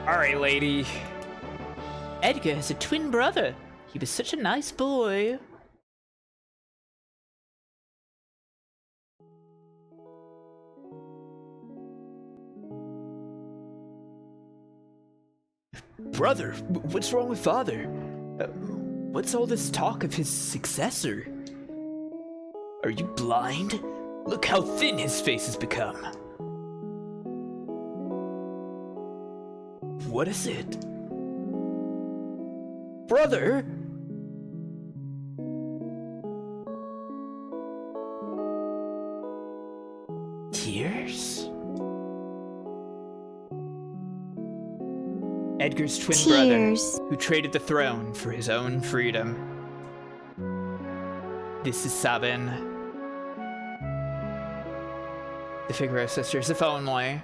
Alright, lady. Edgar has a twin brother. He was such a nice boy. Brother, what's wrong with father? What's all this talk of his successor? Are you blind? Look how thin his face has become. What is it? Brother? Tears? Edgar's twin brother, who traded the throne for his own freedom. This is Sabin. The Figaro sisters, if only.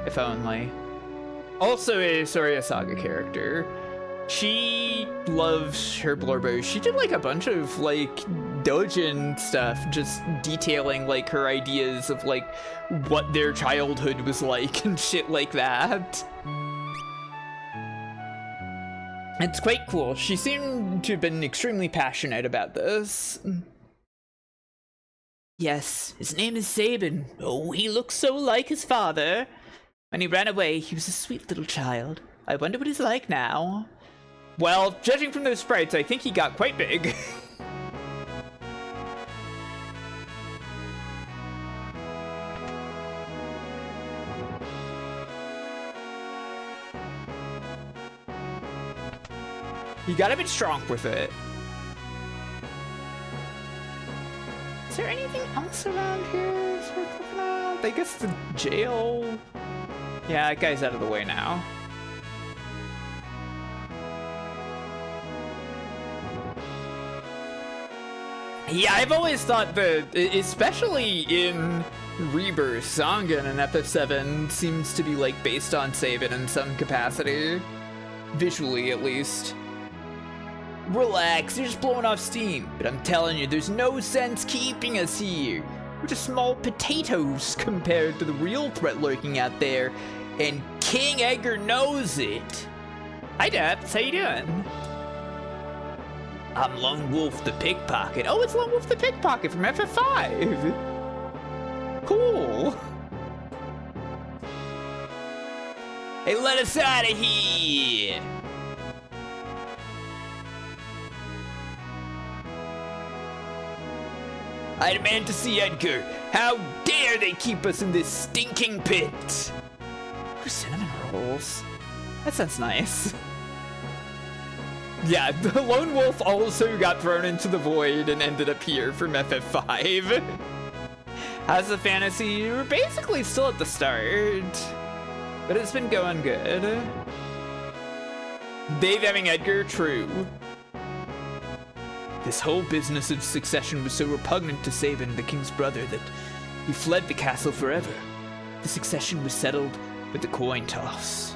If only. Also a Soria Saga character. She loves her blurbos. She did like a bunch of like doujin stuff, just detailing like her ideas of like what their childhood was like and shit like that. It's quite cool. She seemed to have been extremely passionate about this. Yes, his name is Sabin. Oh, he looks so like his father. When he ran away, he was a sweet little child. I wonder what he's like now. Well, judging from those sprites, I think he got quite big. He got a bit strong with it. Is there anything else around here that's worth looking at? I guess the jail. Yeah, that guy's out of the way now. Yeah, I've always thought that, especially in Rebirth, Zangan in FF7 seems to be like based on Sabin in some capacity. Visually, at least. Relax, you're just blowing off steam. But I'm telling you, there's no sense keeping us here. We're just small potatoes compared to the real threat lurking out there. And King Edgar knows it. Hi, Debs. How you doing? I'm Lone Wolf the Pickpocket. Oh, it's Lone Wolf the Pickpocket from FF5. Cool. Hey, let us out of here. I demand to see Edgar. How dare they keep us in this stinking pit? Ooh, cinnamon rolls. That sounds nice. Yeah, the Lone Wolf also got thrown into the void and ended up here from FF5. How's the fantasy? We're basically still at the start, but it's been going good. Dave having Edgar, true. This whole business of succession was so repugnant to Sabin, the king's brother, that he fled the castle forever. The succession was settled with the coin toss.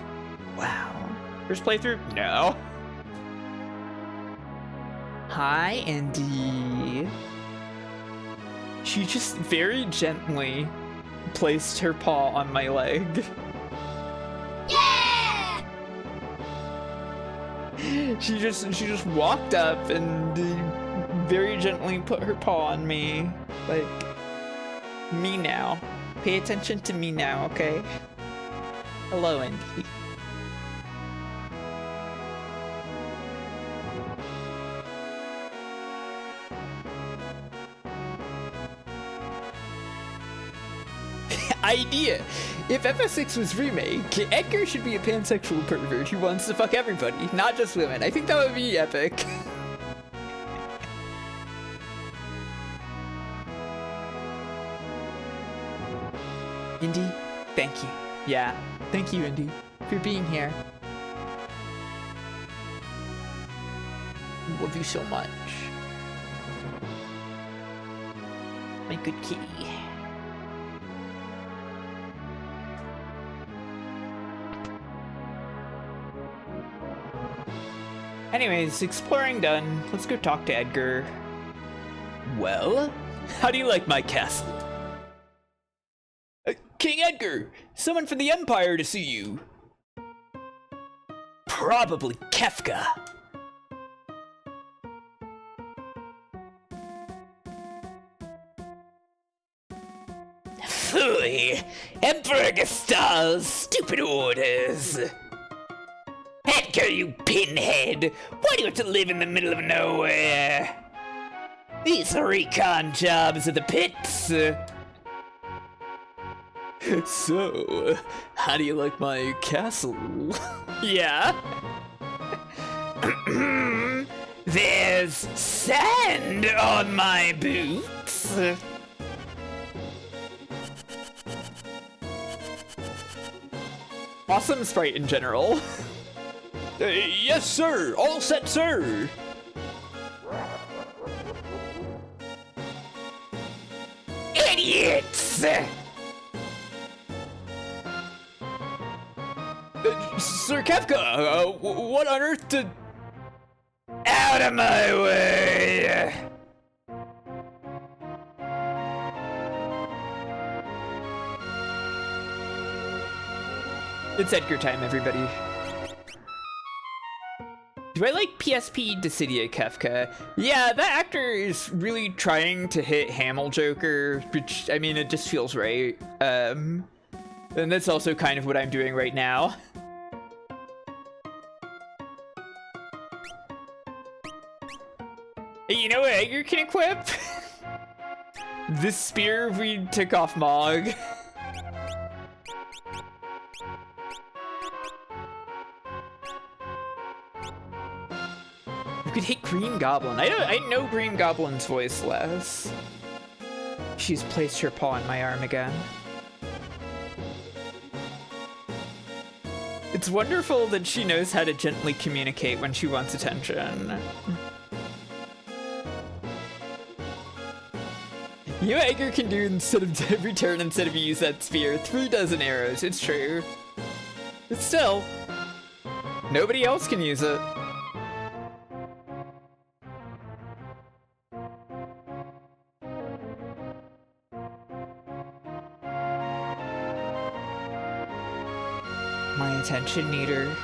Wow. First playthrough? No. Hi, Andy. She just very gently placed her paw on my leg. Yeah! She just walked up and very gently put her paw on me. Like, me now. Pay attention to me now, okay? Hello, Andy. Idea! If FS6 was remake, Edgar should be a pansexual pervert who wants to fuck everybody, not just women. I think that would be epic. Indy, thank you. Yeah, thank you, Indy, for being here. Love you so much. My good kitty. Anyways, exploring done. Let's go talk to Edgar. Well, how do you like my castle? King Edgar, someone from the Empire to see you. Probably Kefka. Phooey! Emperor Gestal's stupid orders! Edgar, you pinhead! Why do you have to live in the middle of nowhere? These recon jobs are the pits! So, how do you like my castle? Yeah? There's sand on my boots! Awesome sprite in general. Yes, sir! All set, sir! Idiots! Sir Kefka, what on earth did... Out of my way! It's Edgar time, everybody. Do I like PSP Dissidia Kefka? Yeah, that actor is really trying to hit Hamill Joker, which, I mean, it just feels right. And that's also kind of what I'm doing right now. Hey, you know what Edgar can equip? This spear we took off Mog. You could hit Green Goblin. I know Green Goblin's voice less. She's placed her paw on my arm again. It's wonderful that she knows how to gently communicate when she wants attention. You know what Edgar can do instead of every turn instead of use that spear? 3 dozen arrows, it's true. But still, nobody else can use it. My attention needer.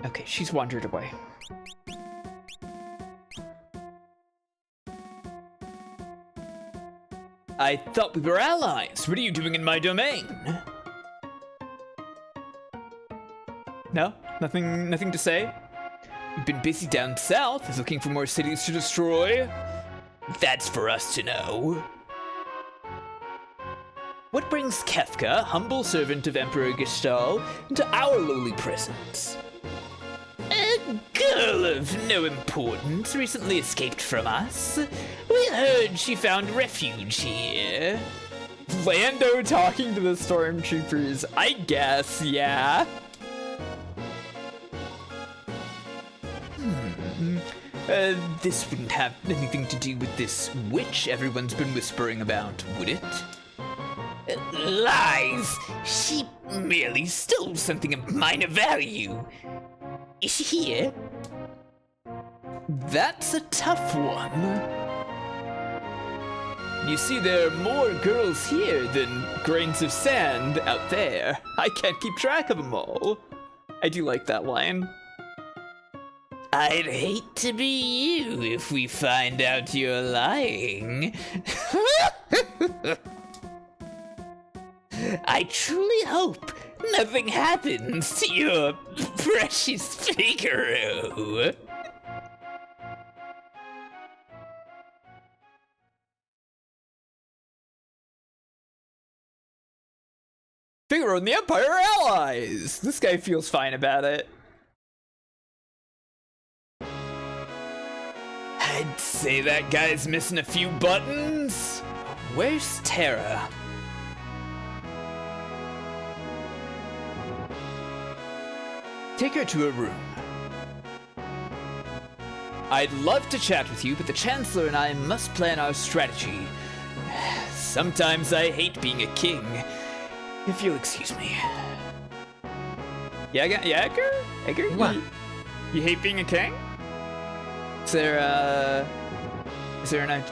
Okay, she's wandered away. I thought we were allies. What are you doing in my domain? No? Nothing to say? You've been busy down south, looking for more cities to destroy? That's for us to know. What brings Kefka, humble servant of Emperor Gestal, into our lowly presence? A girl of no importance recently escaped from us. We heard she found refuge here. Lando talking to the stormtroopers, I guess, yeah. This wouldn't have anything to do with this witch everyone's been whispering about, would it? Lies! She merely stole something of minor value. Is she here? That's a tough one. You see, there are more girls here than grains of sand out there. I can't keep track of them all. I do like that line. I'd hate to be you if we find out you're lying. I truly hope nothing happens to your precious Figaro. Figaro and the Empire are allies! This guy feels fine about it. I'd say that guy's missing a few buttons. Where's Terra? Take her to her room. I'd love to chat with you, but the Chancellor and I must plan our strategy. Sometimes I hate being a king, if you'll excuse me. Yeah, Edgar? Edgar? What? You hate being a king? Is there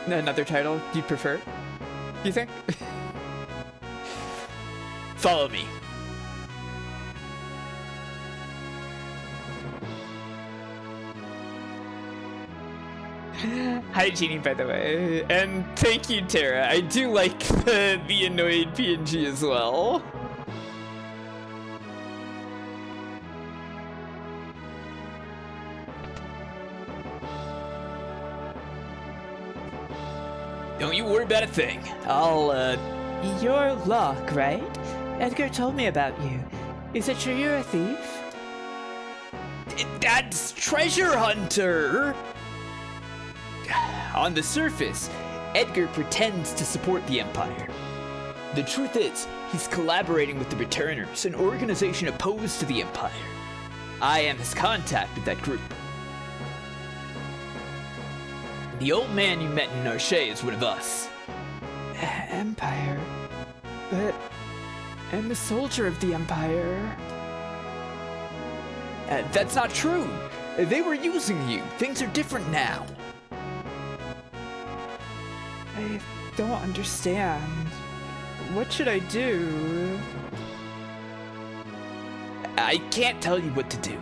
another title you'd prefer? Do you think? Follow me. Hi, Genie, by the way. And thank you, Terra. I do like the annoyed PNG as well. Don't you worry about a thing. You're Locke, right? Edgar told me about you. Is it true you're a thief? That's Treasure Hunter! On the surface, Edgar pretends to support the Empire. The truth is, he's collaborating with the Returners, an organization opposed to the Empire. I am his contact with that group. The old man you met in Narshe is one of us. Empire? But I'm a soldier of the Empire. That's not true. They were using you. Things are different now. I don't understand. What should I do? I can't tell you what to do.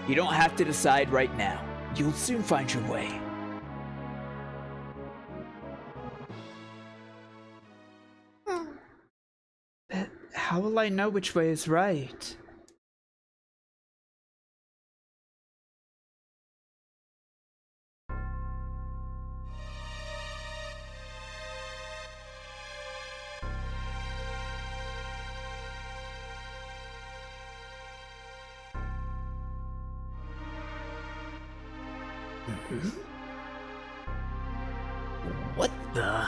You don't have to decide right now. You'll soon find your way. But how will I know which way is right? What the?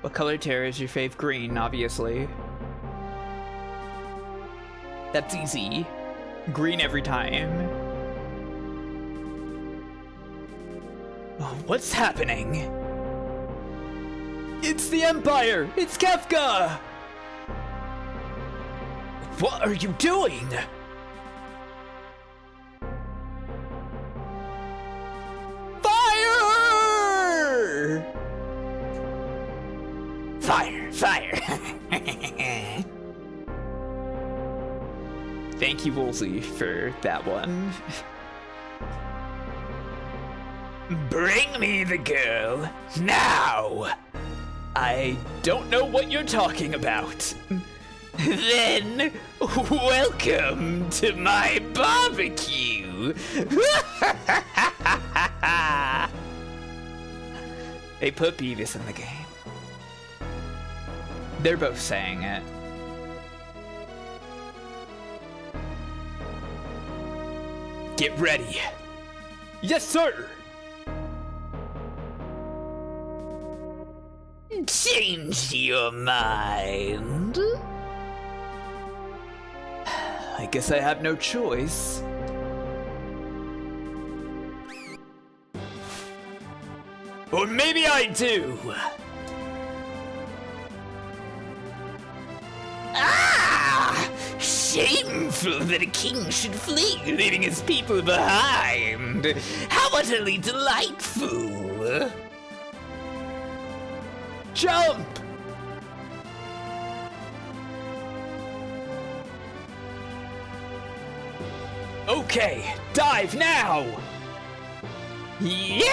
What color Terra is your fave? Green, obviously. That's easy. Green every time. What's happening? It's the Empire! It's Kefka! What are you doing? Fire! Fire! Thank you, Woolsey, for that one. Bring me the girl, now! I don't know what you're talking about. Then, welcome to my barbecue! They put Beavis in the game. They're both saying it. Get ready. Yes, sir! Changed your mind? I guess I have no choice. Or maybe I do. shameful that a king should flee, leaving his people behind. How utterly delightful. Jump! Okay, dive now! Yahoo!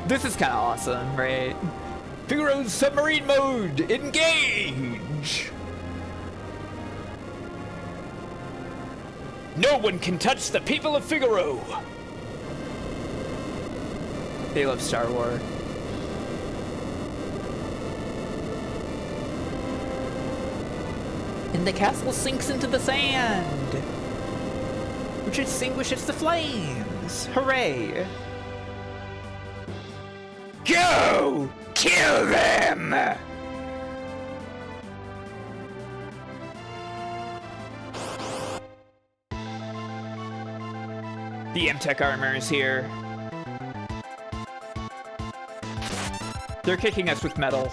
This is kind of awesome, right? Figaro's submarine mode, engage! No one can touch the people of Figaro! They love Star Wars. And the castle sinks into the sand, which extinguishes the flames. Hooray! Go! Kill them! The M-Tech armor is here. They're kicking us with metal.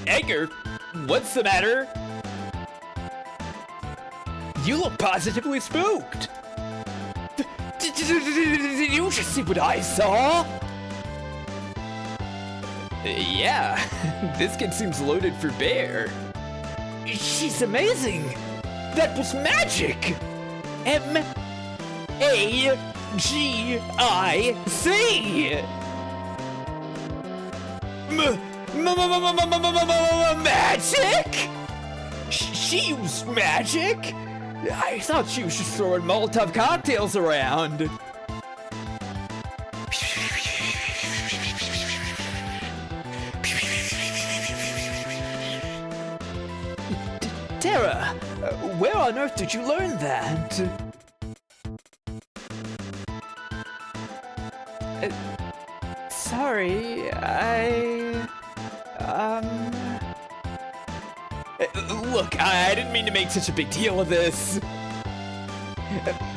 Edgar, what's the matter? You look positively spooked. Did you just see what I saw? Yeah, this kid seems loaded for bear. She's amazing. That was magic. M-A-G-I-C. Magic? She used magic? I thought she was just throwing Molotov cocktails around. Terra, where on earth did you learn that? Sorry, Look, I didn't mean to make such a big deal of this.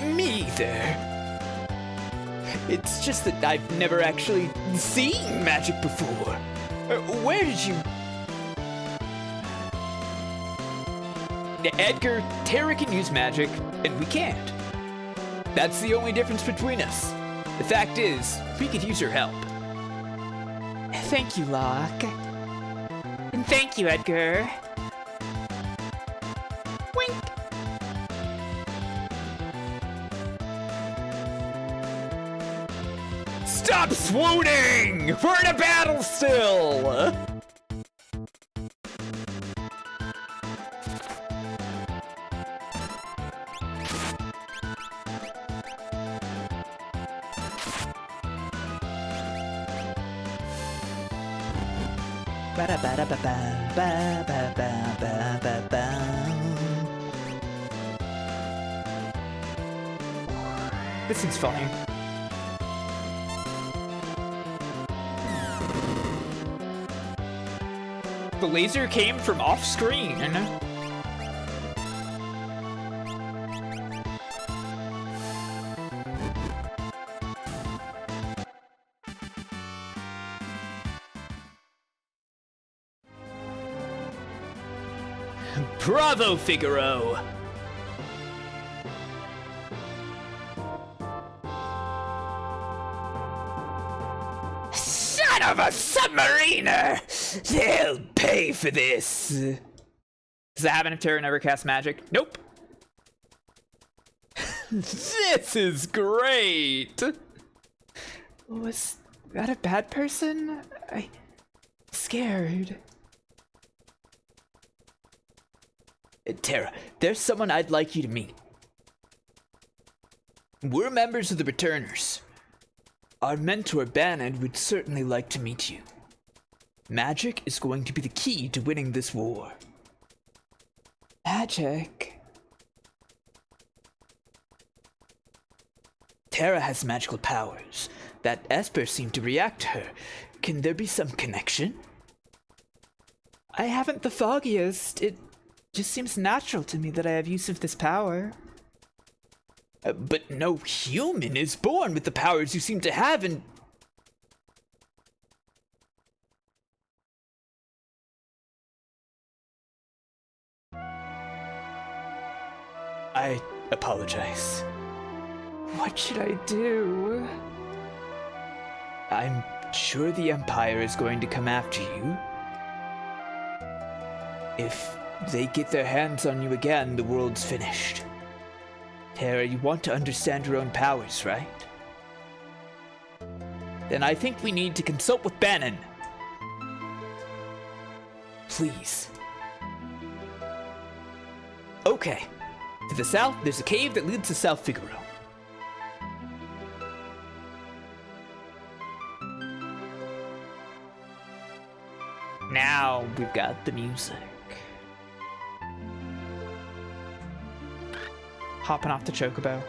Me either. It's just that I've never actually seen magic before. Where did you... Edgar, Terra can use magic, and we can't. That's the only difference between us. The fact is, we could use her help. Thank you, Locke. And thank you, Edgar. Wink. Stop swooning! We're in a battle still! This seems funny. The laser came from off screen. Bravo, Figaro! Son of a submariner! They'll pay for this! Does that happen if Terra never casts magic? Nope. This is great! Was that a bad person? I'm scared. Terra, there's someone I'd like you to meet. We're members of the Returners. Our mentor, Banon, would certainly like to meet you. Magic is going to be the key to winning this war. Magic? Terra has magical powers. That Esper seemed to react to her. Can there be some connection? I haven't the foggiest. It just seems natural to me that I have use of this power. But no human is born with the powers you seem to have, and... I apologize. What should I do? I'm sure the Empire is going to come after you. If they get their hands on you again, the world's finished. Terra, you want to understand your own powers, right? Then I think we need to consult with Banon. Please. Okay. To the south, there's a cave that leads to South Figaro. Now we've got the music. Hopping off the chocobo.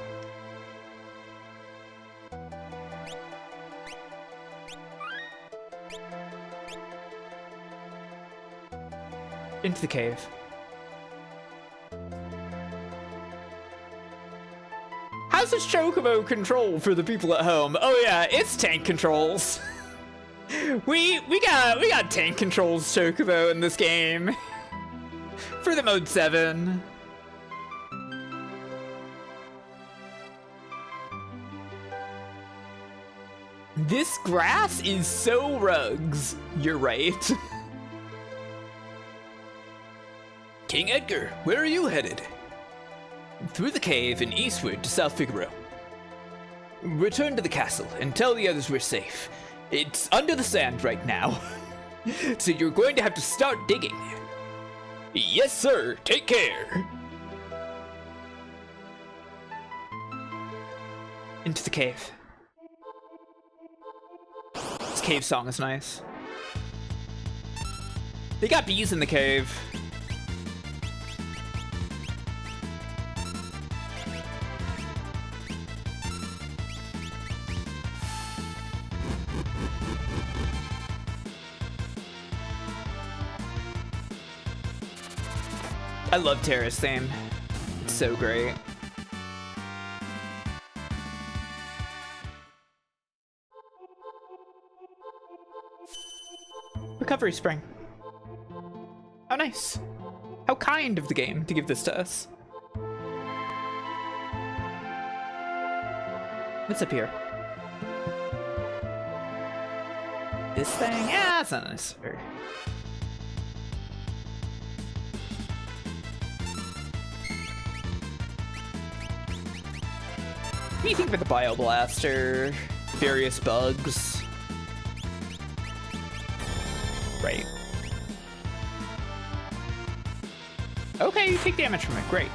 Into the cave. How's this chocobo control for the people at home? Oh yeah, it's tank controls. we got tank controls chocobo in this game. For the mode 7. This grass is so rugs. You're right. King Edgar, where are you headed? Through the cave and eastward to South Figaro. Return to the castle and tell the others we're safe. It's under the sand right now. So you're going to have to start digging. Yes, sir. Take care. Into the cave. This cave song is nice. They got bees in the cave. I love Terra's theme. It's so great. Recovery spring. Oh, nice. How kind of the game to give this to us. What's up here? This thing? Yeah, that's not necessary. What do you think about the bioblaster? Various bugs? Right. Okay, you take damage from it. Great.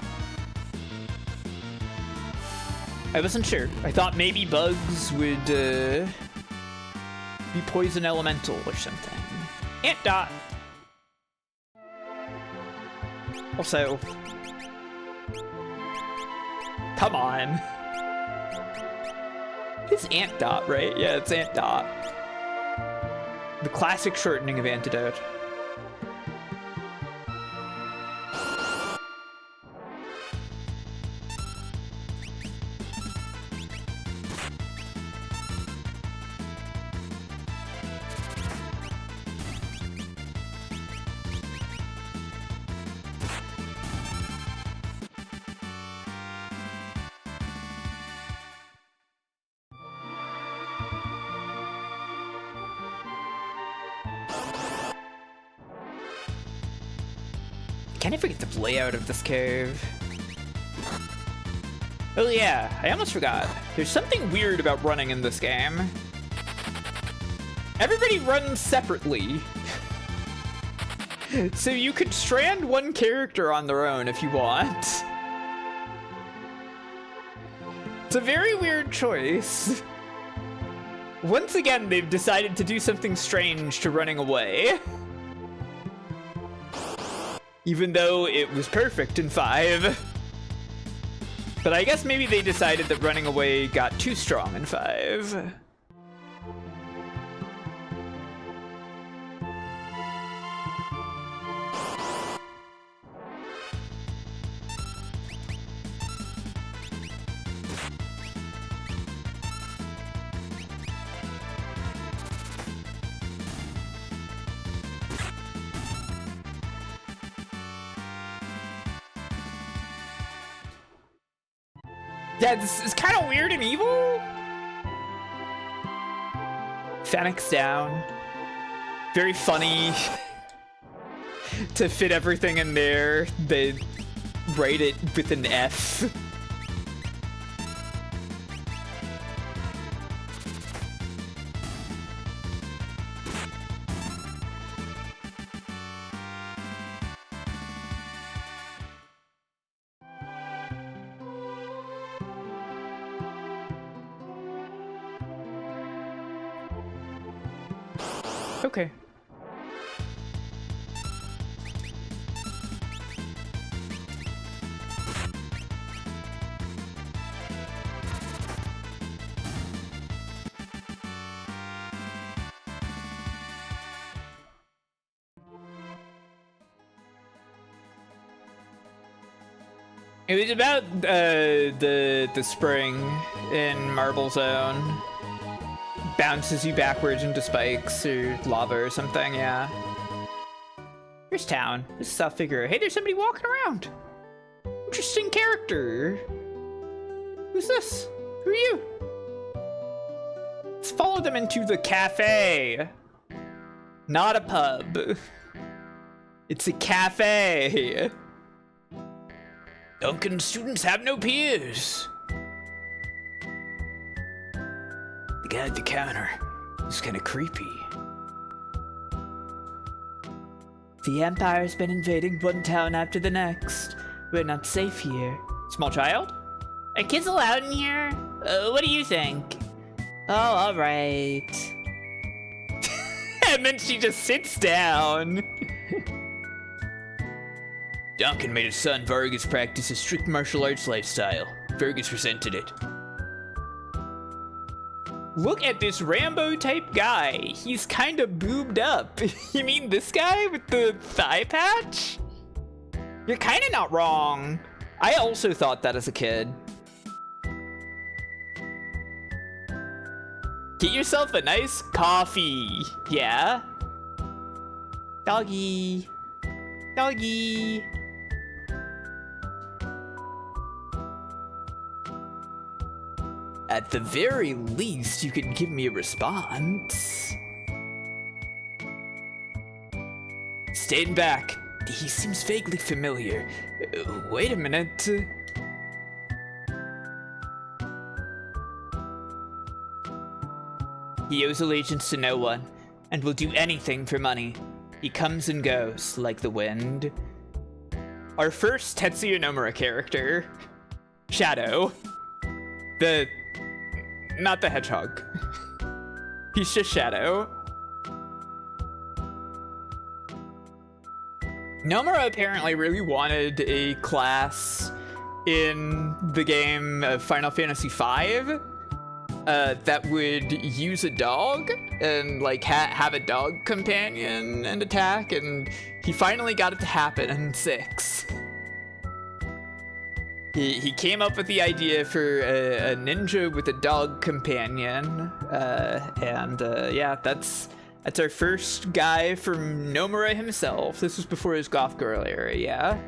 I wasn't sure. I thought maybe bugs would be poison elemental or something. Ant dot. Also, come on. It's ant dot, right? Yeah, it's ant dot. The classic shortening of antidote. Can't I forget the layout of this cave? Oh yeah, I almost forgot. There's something weird about running in this game. Everybody runs separately. So you could strand one character on their own if you want. It's a very weird choice. Once again, they've decided to do something strange to running away. Even though it was perfect in 5. But I guess maybe they decided that running away got too strong in 5. Yeah, this is kind of weird and evil. Fennec's down. Very funny. To fit everything in there, they write it with an F. Okay. It was about the spring in Marble Zone. Bounces you backwards into spikes or lava or something, yeah. Here's town. This is South Figaro. Hey, there's somebody walking around. Interesting character. Who's this? Who are you? Let's follow them into the cafe. Not a pub. It's a cafe. Duncan students have no peers. The guy at the counter is kind of creepy. The Empire's been invading one town after the next. We're not safe here. Small child? Are kids allowed in here? What do you think? Oh, alright. And then she just sits down. Duncan made his son Vargas practice a strict martial arts lifestyle. Vargas resented it. Look at this Rambo-type guy. He's kind of boobed up. You mean this guy with the thigh patch? You're kind of not wrong. I also thought that as a kid. Get yourself a nice coffee. Yeah? Doggy. Doggy. At the very least, you could give me a response. Staying back. He seems vaguely familiar. Wait a minute. He owes allegiance to no one, and will do anything for money. He comes and goes, like the wind. Our first Tetsuya Nomura character, Shadow. Not the hedgehog. He's just Shadow. Nomura apparently really wanted a class in the game Final Fantasy V that would use a dog and like have a dog companion and attack, and he finally got it to happen in 6. He came up with the idea for a ninja with a dog companion, yeah, that's our first guy from Nomura himself. This was before his Goth Girl era, yeah?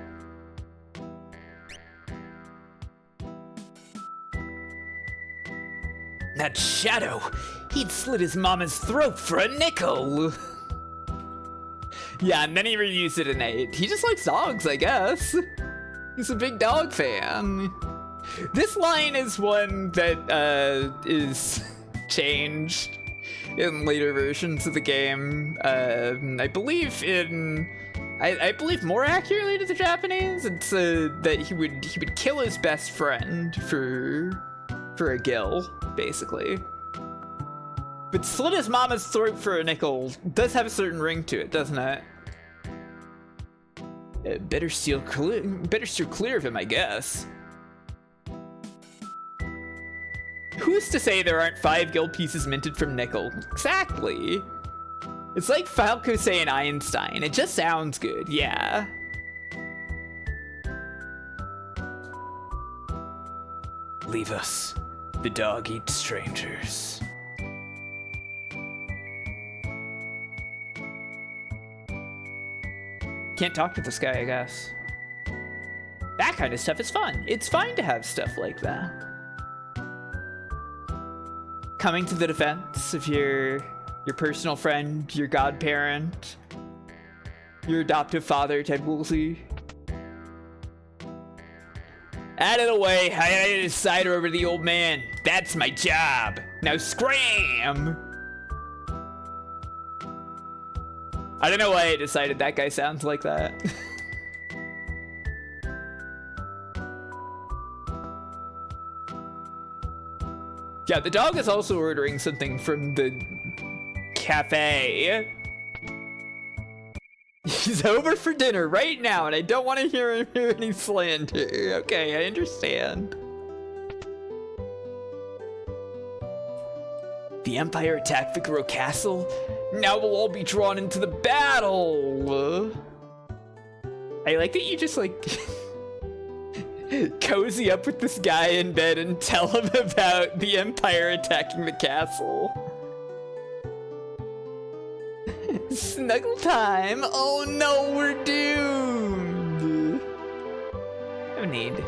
That Shadow, he'd slit his mama's throat for a nickel. Yeah, and then he reused it in 8. He just likes dogs, I guess. He's a big dog fan. This line is one that is changed in later versions of the game. I believe more accurately to the Japanese, it's that he would kill his best friend for a gill, basically. But slit his mama's throat for a nickel does have a certain ring to it, doesn't it? Better steer clear of him, I guess. Who's to say there aren't 5 guild pieces minted from nickel? Exactly. It's like Falco saying Einstein. It just sounds good, yeah. Leave us. The dog eats strangers. Can't talk to this guy, I guess. That kind of stuff is fun. It's fine to have stuff like that. coming to the defense of your personal friend, your godparent, your adoptive father, Ted Woolsey. Out of the way, I had to side over the old man. That's my job. Now scram! I don't know why I decided that guy sounds like that. Yeah, the dog is also ordering something from the cafe. He's over for dinner right now, and I don't want to hear any slander. Okay, I understand. The Empire attacked Figaro Castle? Now we'll all be drawn into the battle! I like that you just, like, cozy up with this guy in bed and tell him about the Empire attacking the castle. Snuggle time! Oh no, we're doomed! No need.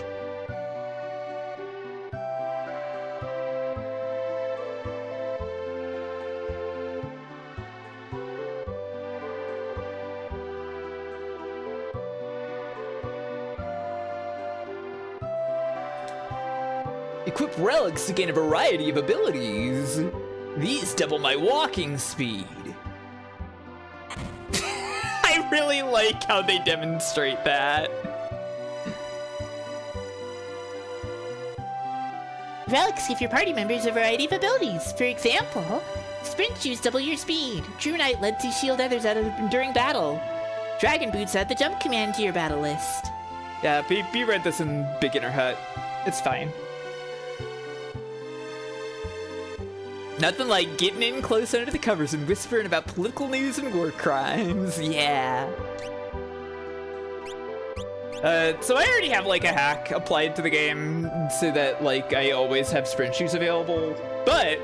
Equip relics to gain a variety of abilities. These double my walking speed. I really like how they demonstrate that. Relics give your party members a variety of abilities. For example, sprint shoes double your speed. True Knight lets you shield others out of during battle. Dragon boots add the jump command to your battle list. Yeah, B read this in Beginner Hut. It's fine. Nothing like getting in close under the covers and whispering about political news and war crimes. Yeah. So I already have like a hack applied to the game so that like I always have sprint shoes available. But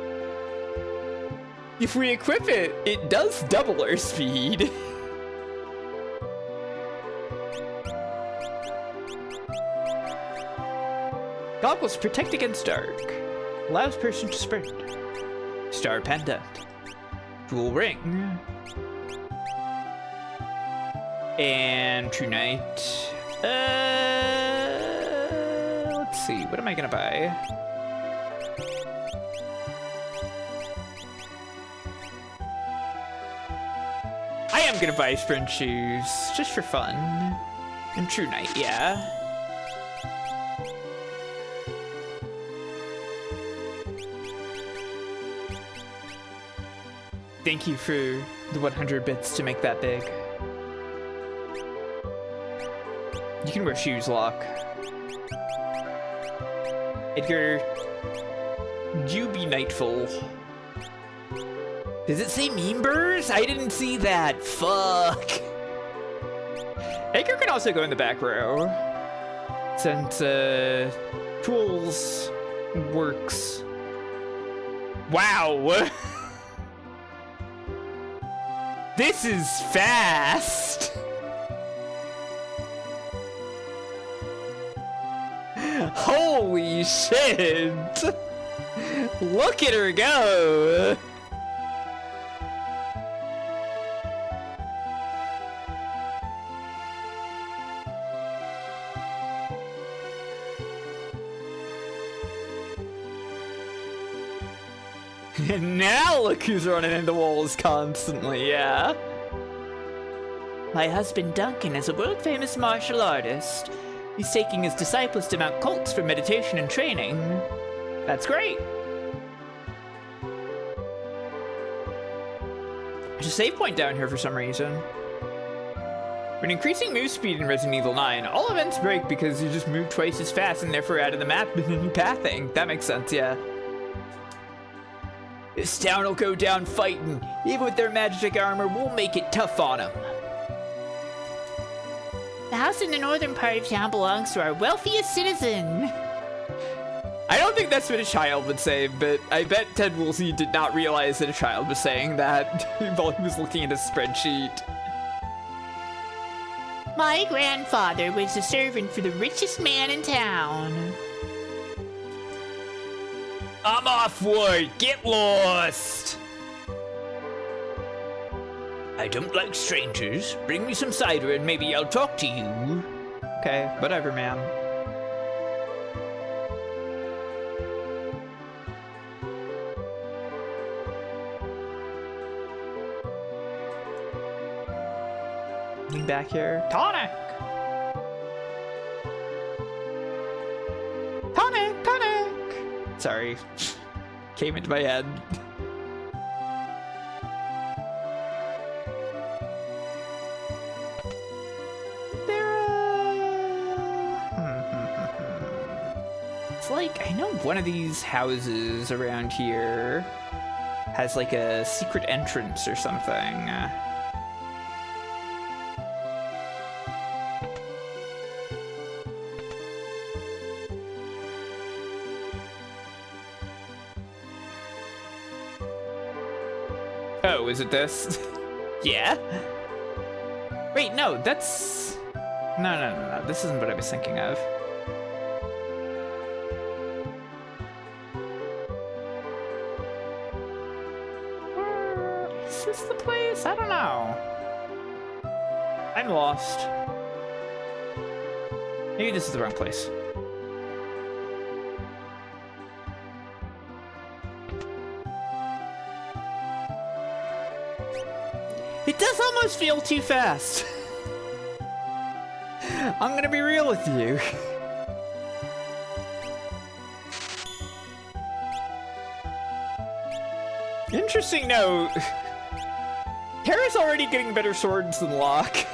if we equip it, it does double our speed. Goggles protect against dark. Allows person to sprint. Star pendant. Jewel ring. And True Knight. Let's see. What am I gonna buy? I am gonna buy sprint shoes just for fun. And True Knight, yeah. Thank you for the 100 bits to make that big. You can wear shoes, Locke. Edgar, you be Nightful. Does it say Members? I didn't see that. Fuck. Edgar can also go in the back row. Since, Tools works. Wow. This is fast! Holy shit! Look at her go! And now look who's running into walls constantly, yeah? My husband Duncan is a world-famous martial artist. He's taking his disciples to Mount Koltz for meditation and training. That's great. There's a save point down here for some reason. When increasing move speed in Resident Evil 9, all events break because you just move twice as fast and therefore out of the map pathing. That makes sense, yeah. This town will go down fighting. Even with their magic armor, we'll make it tough on them. The house in the northern part of town belongs to our wealthiest citizen. I don't think that's what a child would say, but I bet Ted Woolsey did not realize that a child was saying that while he was looking at his spreadsheet. My grandfather was a servant for the richest man in town. I'm off work. Get lost. I don't like strangers. Bring me some cider and maybe I'll talk to you. Okay, whatever, man. Lean back here. Tonic! Tonic! Tonic! Sorry. Came into my head. It's like, I know one of these houses around here has like a secret entrance or something. Oh, is it this? Yeah? Wait, no, that's... No. This isn't what I was thinking of. Is this the place? I don't know. I'm lost. Maybe this is the wrong place. It does almost feel too fast. I'm gonna be real with you. Interesting note. Terra's already getting better swords than Locke.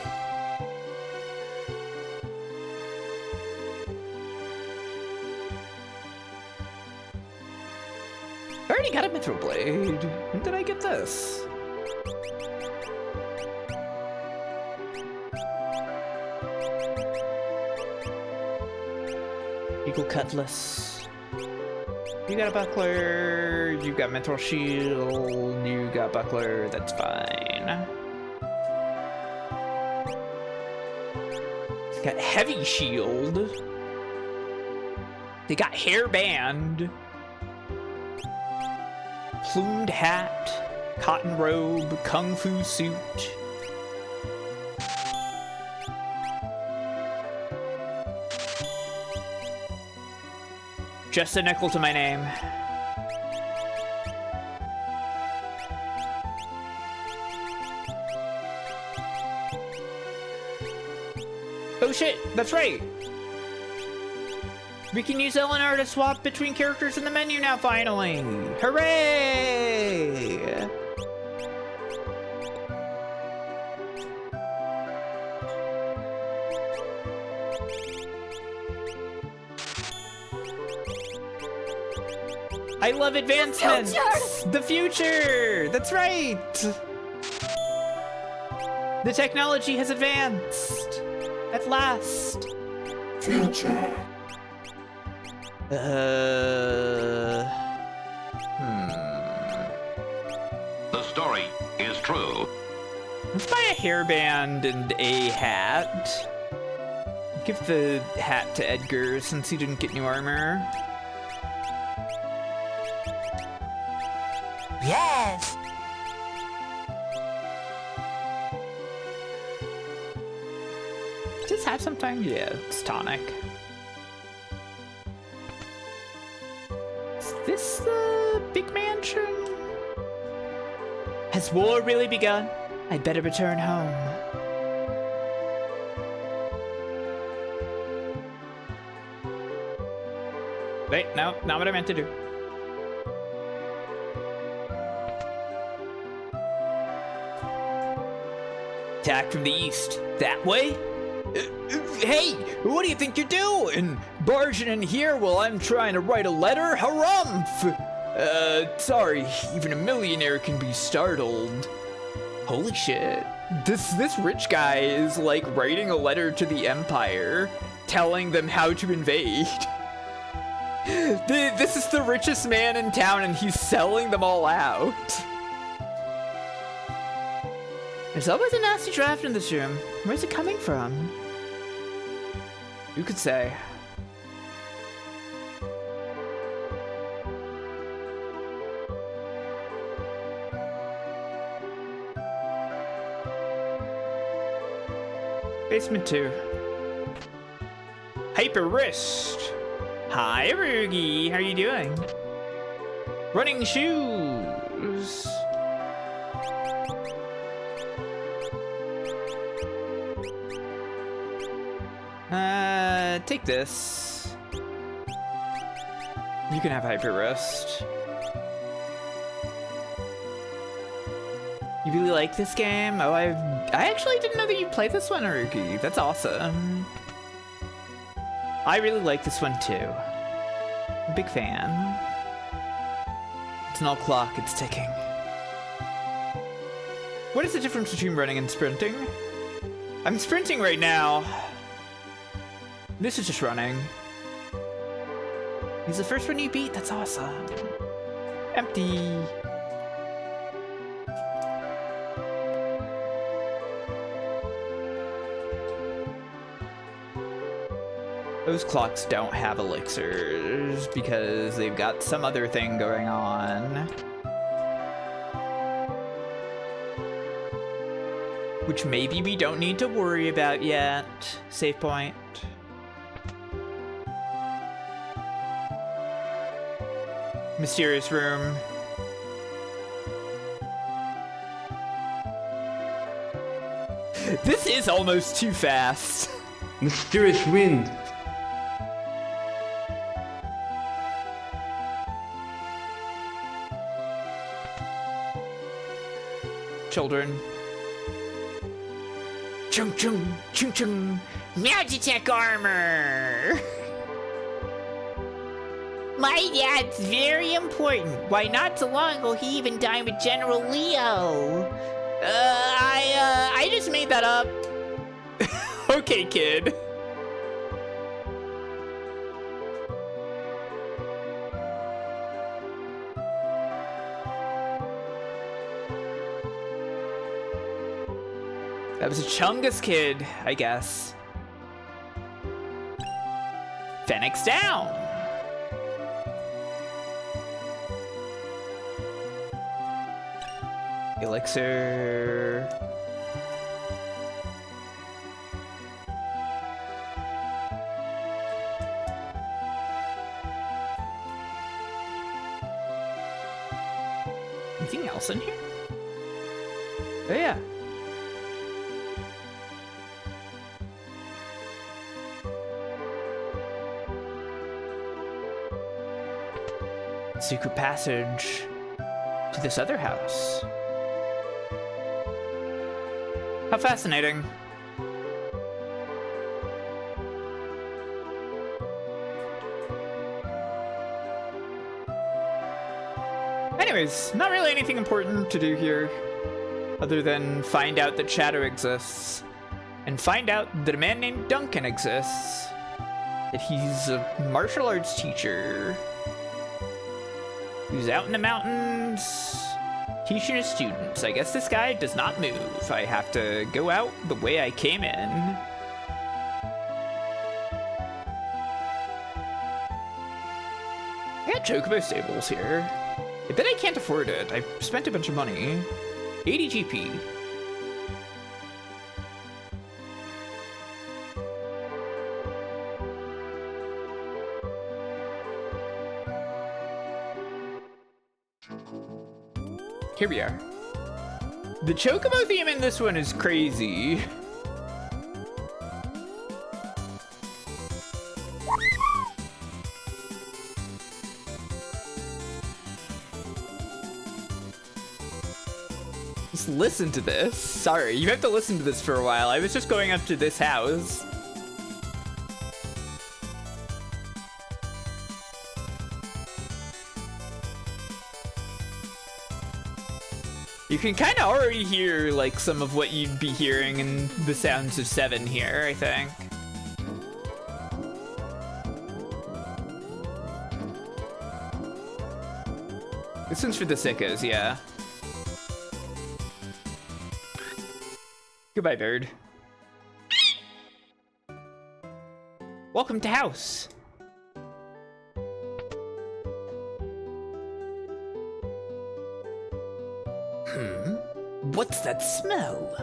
I already got a mithril blade. When did I get this? Eagle cutlass. You got a buckler. You got mithril shield. You got buckler. That's fine. Got heavy shield. They got hairband. Plumed hat. Cotton robe. Kung fu suit. Just a nickel to my name. Oh shit, that's right. We can use Eleanor to swap between characters in the menu now, finally. Hooray! I love advancements! The future! That's right! The technology has advanced! At last! Future. The story is true. Let's buy a hairband and a hat. Give the hat to Edgar since he didn't get new armor. Yes! Just have some time? Yeah, it's tonic. Is this the big mansion? Has war really begun? I'd better return home. Wait, no, not what I meant to do. Attack from the east. That way? Hey, what do you think you're doing? Barging in here while I'm trying to write a letter? Harumph! Sorry, even a millionaire can be startled. Holy shit. This rich guy is like writing a letter to the Empire, telling them how to invade. This is the richest man in town and he's selling them all out. There's always a nasty draft in this room. Where's it coming from? Who could say? Basement 2. Hyper wrist. Hi, Rugi. How are you doing? Running shoes. Take this. You can have hyper wrist. You really like this game? Oh, I actually didn't know that you played this one, Haruki. That's awesome. I really like this one too. I'm a big fan. It's an all clock, it's ticking. What is the difference between running and sprinting? I'm sprinting right now. This is just running. He's the first one you beat, that's awesome. Empty. Those clocks don't have elixirs because they've got some other thing going on. Which maybe we don't need to worry about yet. Save point. Mysterious room. This is almost too fast. Mysterious wind. Children. Chung chung, chung chung. Magitech armor. My dad's very important. Why, not so long ago he even dined with General Leo. I just made that up. Okay, kid. That was a Chungus kid, I guess. Phoenix down. Elixir. Anything else in here? Oh yeah. Secret passage to this other house. How fascinating. Anyways, not really anything important to do here other than find out that Shadow exists and find out that a man named Duncan exists, that he's a martial arts teacher who's out in the mountains teaching his students. I guess this guy does not move. I have to go out the way I came in. I got Chocobo stables here. I bet I can't afford it. I spent a bunch of money. 80 GP. Here we are. The Chocobo theme in this one is crazy. Just listen to this. Sorry, you have to listen to this for a while. I was just going up to this house. You can kind of already hear like some of what you'd be hearing in the sounds of 7 here, I think. This one's for the sickos, yeah. Goodbye, bird. Welcome to house. What's that smell?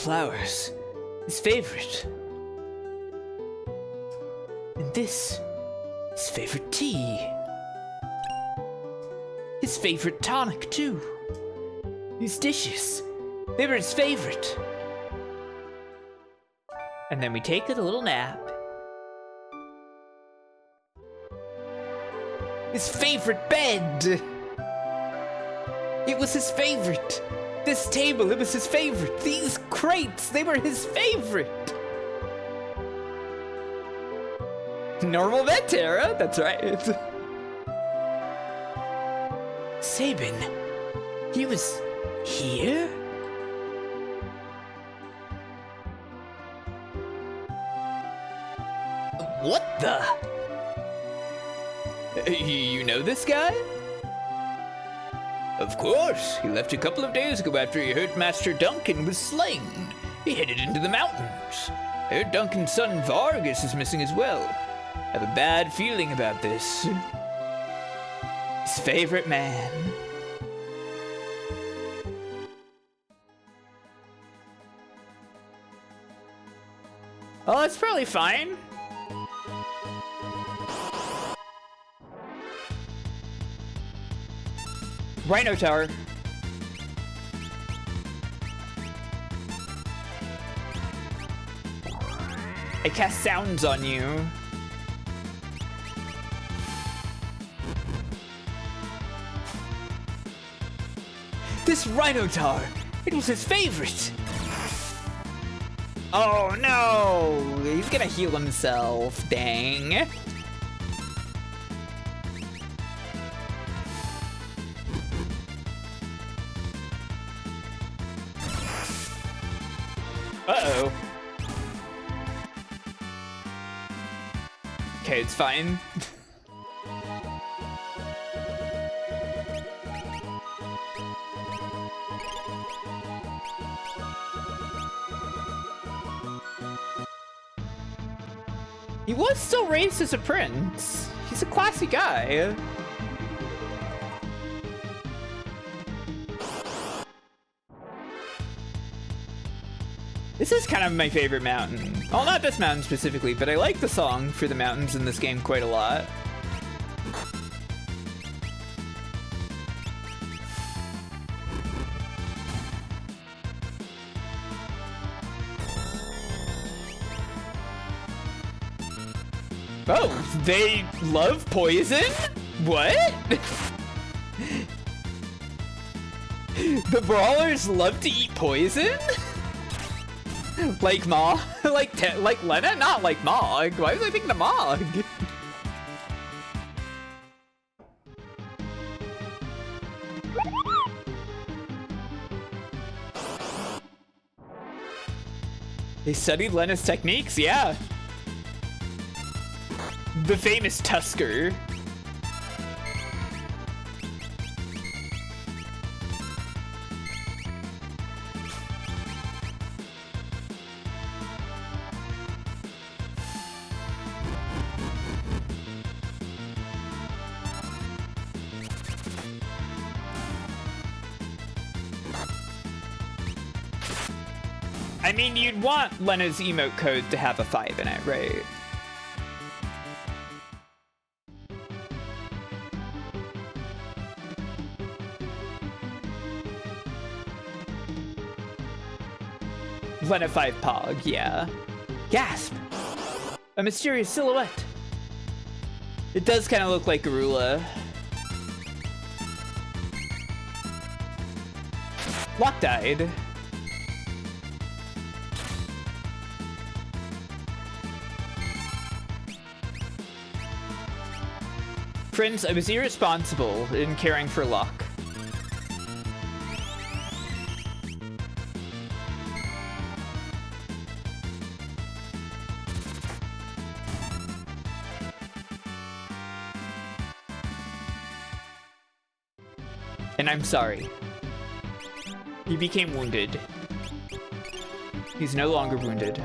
flowers. His favorite. And this, his favorite tea. His favorite tonic, too. These dishes, they were his favorite. And then we take a little nap. His favorite bed. It was his favorite. This table, it was his favorite. These crates, they were his favorite. Normal bed, Terra. That's right. Sabin, he was here? What the? You know this guy? Of course. He left a couple of days ago after he heard Master Duncan was slain. He headed into the mountains. I heard Duncan's son Vargas is missing as well. I have a bad feeling about this. His favorite man. Oh, that's probably fine. Rhino Tower. I cast sounds on you. This Rhino Tower, it was his favorite. Oh no! He's gonna heal himself. Dang. Uh-oh. Okay, it's fine. He was still raised as a prince. He's a classy guy. This is kind of my favorite mountain. Well, not this mountain specifically, but I like the song for the mountains in this game quite a lot. Oh, they love poison? What? The brawlers love to eat poison? Like Mog? like Lena? Not like Mog. Why was I thinking of Mog? They studied Lena's techniques, yeah. The famous Tusker. I mean, you'd want Lena's emote code to have a 5 in it, right? Lena 5 Pog, yeah. Gasp! A mysterious silhouette. It does kind of look like Garula. Locke died. Friends, I was irresponsible in caring for Locke. And I'm sorry. He became wounded. He's no longer wounded.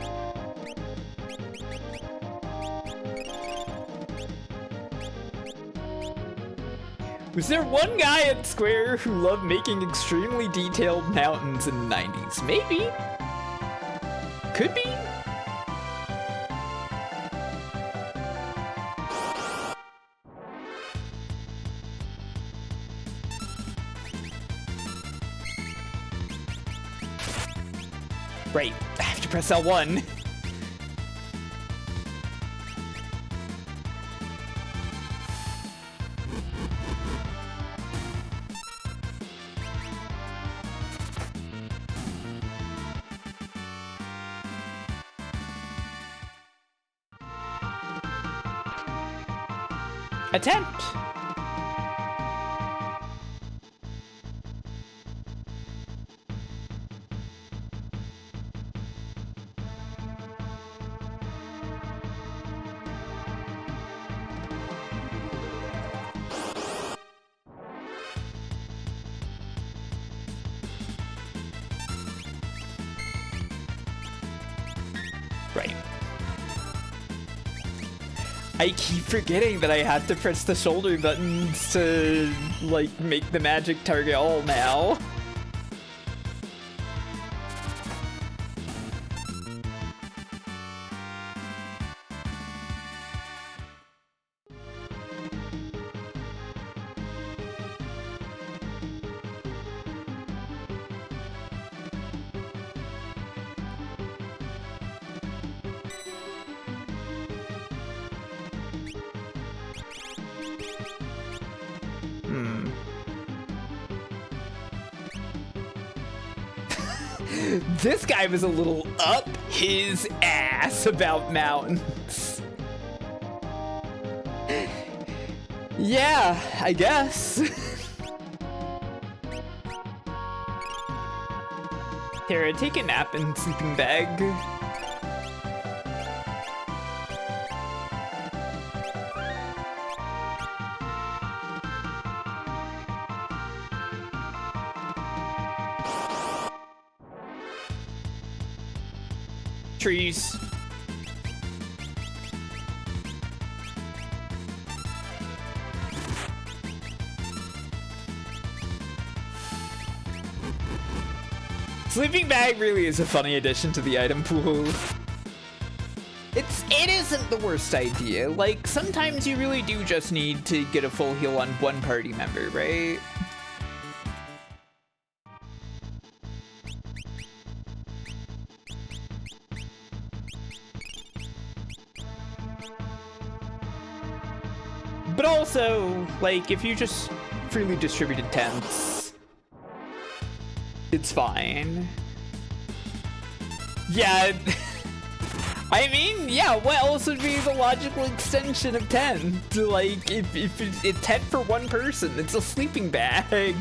Was there one guy at Square who loved making extremely detailed mountains in the 90s? Maybe. Could be. Right, I have to press L1. Attempt. Right. I keep forgetting that I have to press the shoulder buttons to, like, make the magic target all now. This guy was a little up his ass about mountains. Yeah, I guess. Terra, take a nap in sleeping bag. Trees. Sleeping bag really is a funny addition to the item pool. It isn't the worst idea. Like, sometimes you really do just need to get a full heal on one party member, right? But also, like, if you just freely distributed tents, it's fine. Yeah, I mean, yeah, what else would be the logical extension of tent? Like, if it's tent for one person, it's a sleeping bag.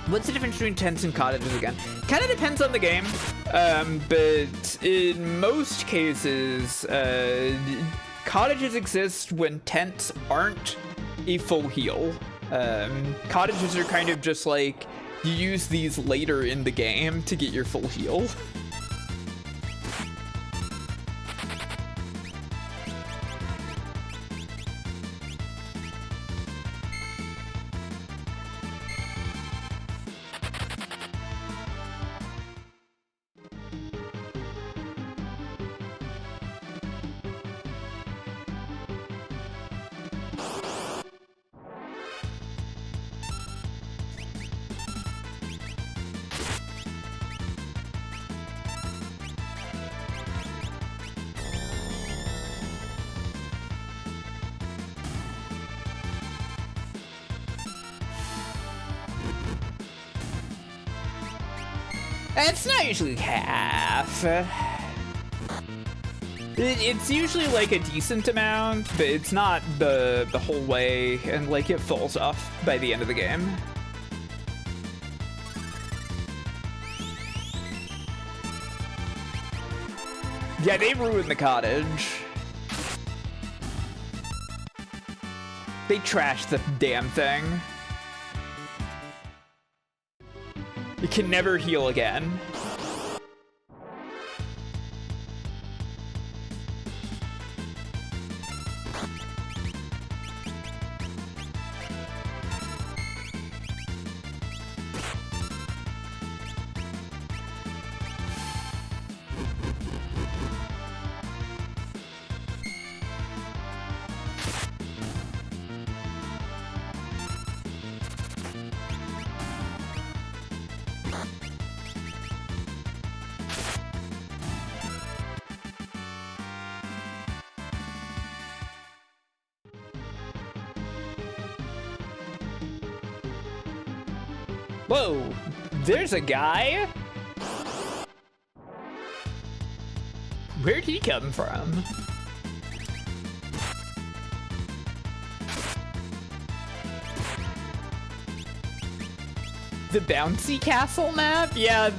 What's the difference between tents and cottages again? Kind of depends on the game, but in most cases, cottages exist when tents aren't a full heal. Cottages are kind of just like, you use these later in the game to get your full heal. It's not usually half. It's usually like a decent amount, but it's not the whole way, and like it falls off by the end of the game. Yeah, they ruined the cottage. They trashed the damn thing. You can never heal again. Whoa, there's a guy? Where'd he come from? The bouncy castle map? Yeah,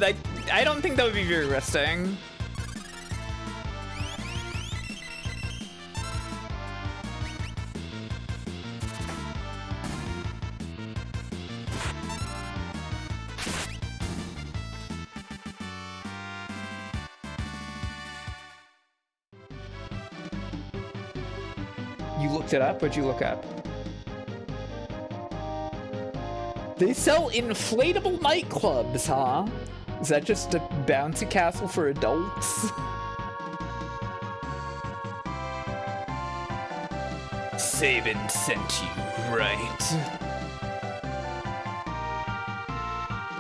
I don't think that would be very resting. You looked it up? What'd you look up? They sell inflatable nightclubs, huh? Is that just a bouncy castle for adults? Sabin sent you, right?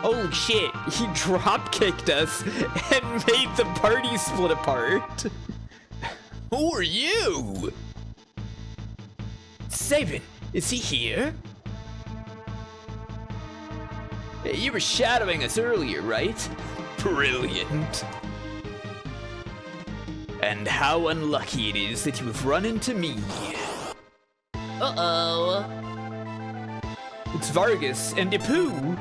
Holy shit, he drop-kicked us and made the party split apart. Who are you? Sabin, is he here? You were shadowing us earlier, right? Brilliant. And how unlucky it is that you have run into me. Uh-oh. It's Vargas and Ipu.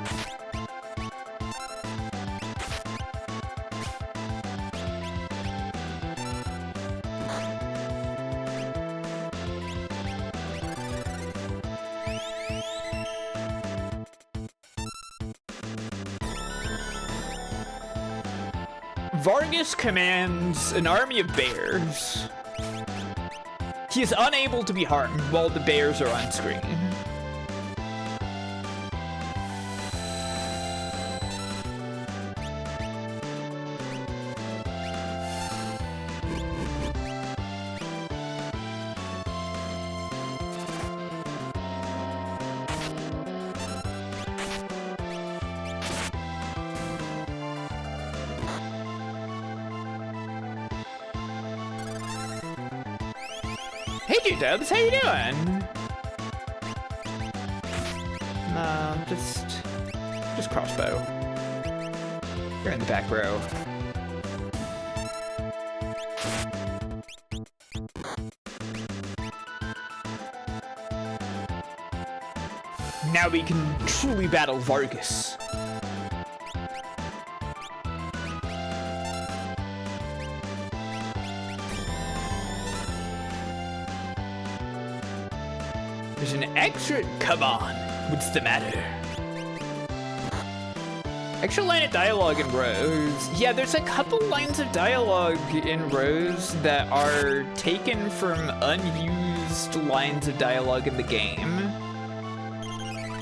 Vargas commands an army of bears. He is unable to be harmed while the bears are on screen. Hey, G-Dubs, how you doing? Just crossbow. You're in the back row. Now we can truly battle Vargas. There's an extra... Come on, what's the matter? Extra line of dialogue in Rose. Yeah, there's a couple lines of dialogue in Rose that are taken from unused lines of dialogue in the game.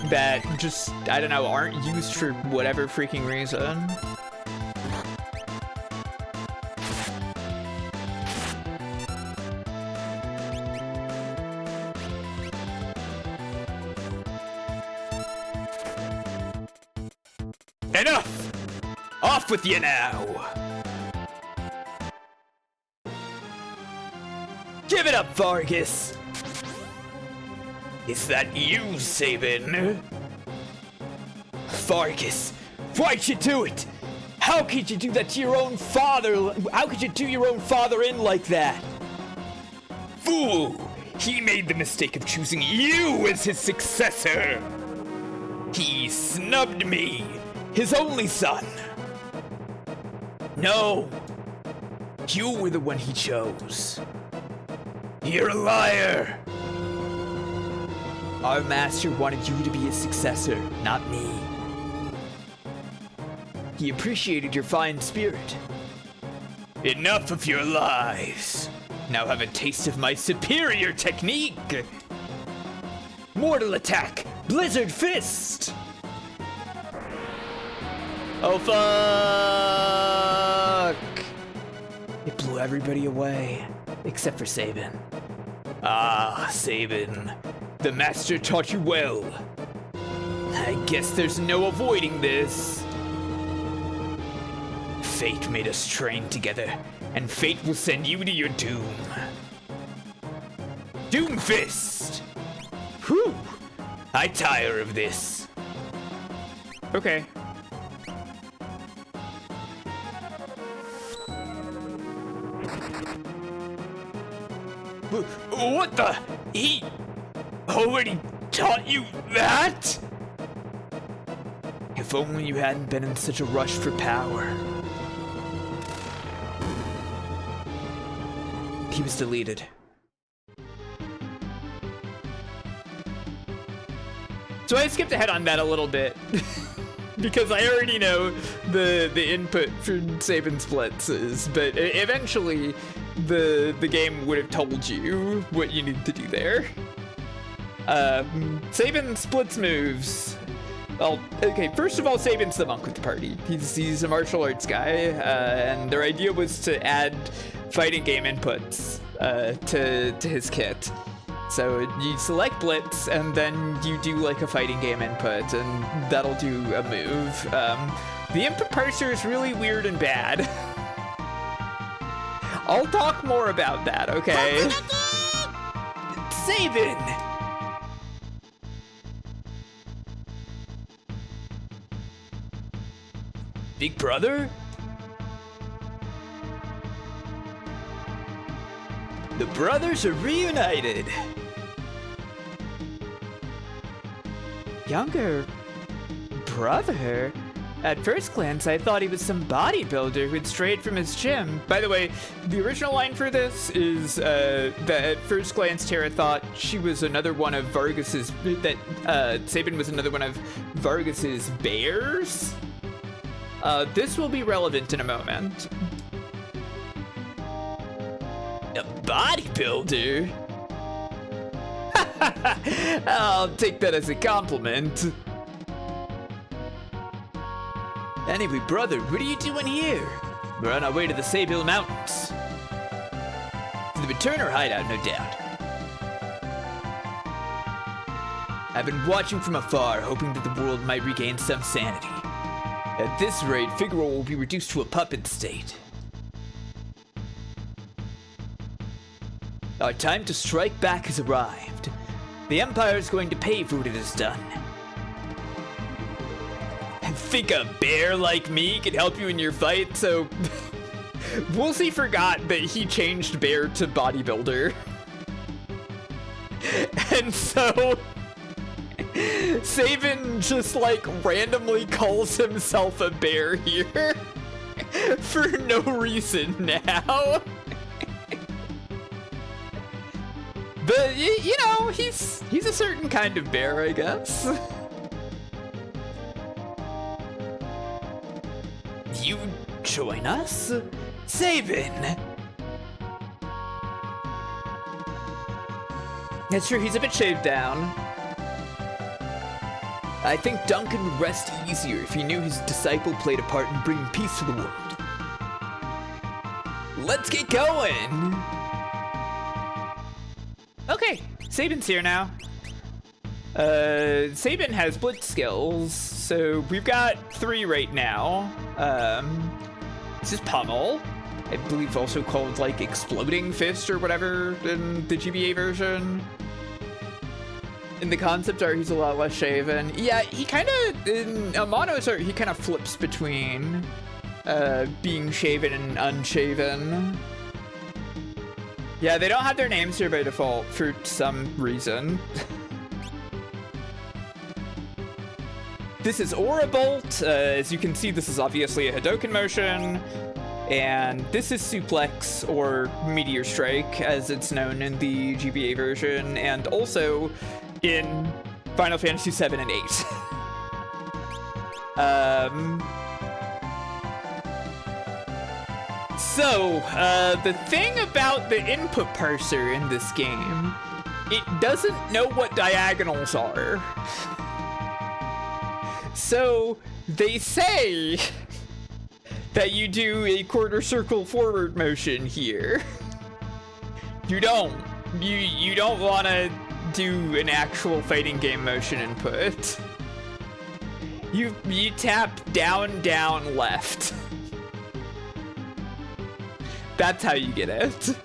That just, I don't know, aren't used for whatever freaking reason. Enough! Off with you now! Give it up, Vargas! Is that you, Sabin? Vargas, why'd you do it? How could you do that to your own father? How could you do your own father in like that? Fool! He made the mistake of choosing you as his successor! He snubbed me! His only son. No, you were the one he chose. You're a liar. Our master wanted you to be his successor, not me. He appreciated your fine spirit. Enough of your lies. Now have a taste of my superior technique. Mortal attack, Blizzard Fist. Oh, fuck! It blew everybody away, except for Sabin. Ah, Sabin, the master taught you well. I guess there's no avoiding this. Fate made us train together, and fate will send you to your doom. Doom Fist! Whew! I tire of this. Okay. What the? He already taught you that? If only you hadn't been in such a rush for power. He was deleted. So I skipped ahead on that a little bit. Because I already know the input for Sabin splits, but eventually the game would have told you what you need to do there. Sabin splits moves. Well, okay, first of all, Sabin's the monk with the party. He's a martial arts guy, and their idea was to add fighting game inputs to his kit. So you select Blitz, and then you do like a fighting game input, and that'll do a move. The input parser is really weird and bad. I'll talk more about that, okay? Sabin! Big brother? The brothers are reunited. Younger brother? At first glance, I thought he was some bodybuilder who'd strayed from his gym. By the way, the original line for this is that at first glance, Terra thought she was another one of Vargas's, that Sabin was another one of Vargas's bears. This will be relevant in a moment. A bodybuilder? I'll take that as a compliment. Anyway, brother, what are you doing here? We're on our way to the Sabil Mountains. To the returner hideout, no doubt. I've been watching from afar, hoping that the world might regain some sanity. At this rate, Figaro will be reduced to a puppet state. Our time to strike back has arrived. The Empire is going to pay for what it has done. Think a bear like me could help you in your fight, so... Woolsey forgot that he changed bear to bodybuilder. And so... Sabin just, like, randomly calls himself a bear here. For no reason now. But, you know, he's a certain kind of bear, I guess. You join us? Sabin! That's true, he's a bit shaved down. I think Duncan would rest easier if he knew his disciple played a part in bringing peace to the world. Let's get going! Okay, Sabin's here now. Sabin has blitz skills, so we've got 3 right now. This is Pummel, I believe also called, like, Exploding Fist or whatever in the GBA version. In the concept art, he's a lot less shaven. Yeah, he kind of, in Amano's art, he kind of flips between being shaven and unshaven. Yeah, they don't have their names here by default for some reason. This is Aura Bolt. As you can see, this is obviously a Hadoken motion. And this is Suplex, or Meteor Strike, as it's known in the GBA version, and also in Final Fantasy 7 and 8. So, the thing about the input parser in this game, it doesn't know what diagonals are. So, they say that you do a quarter circle forward motion here. You don't. You don't want to do an actual fighting game motion input. You tap down, down, left. That's how you get it.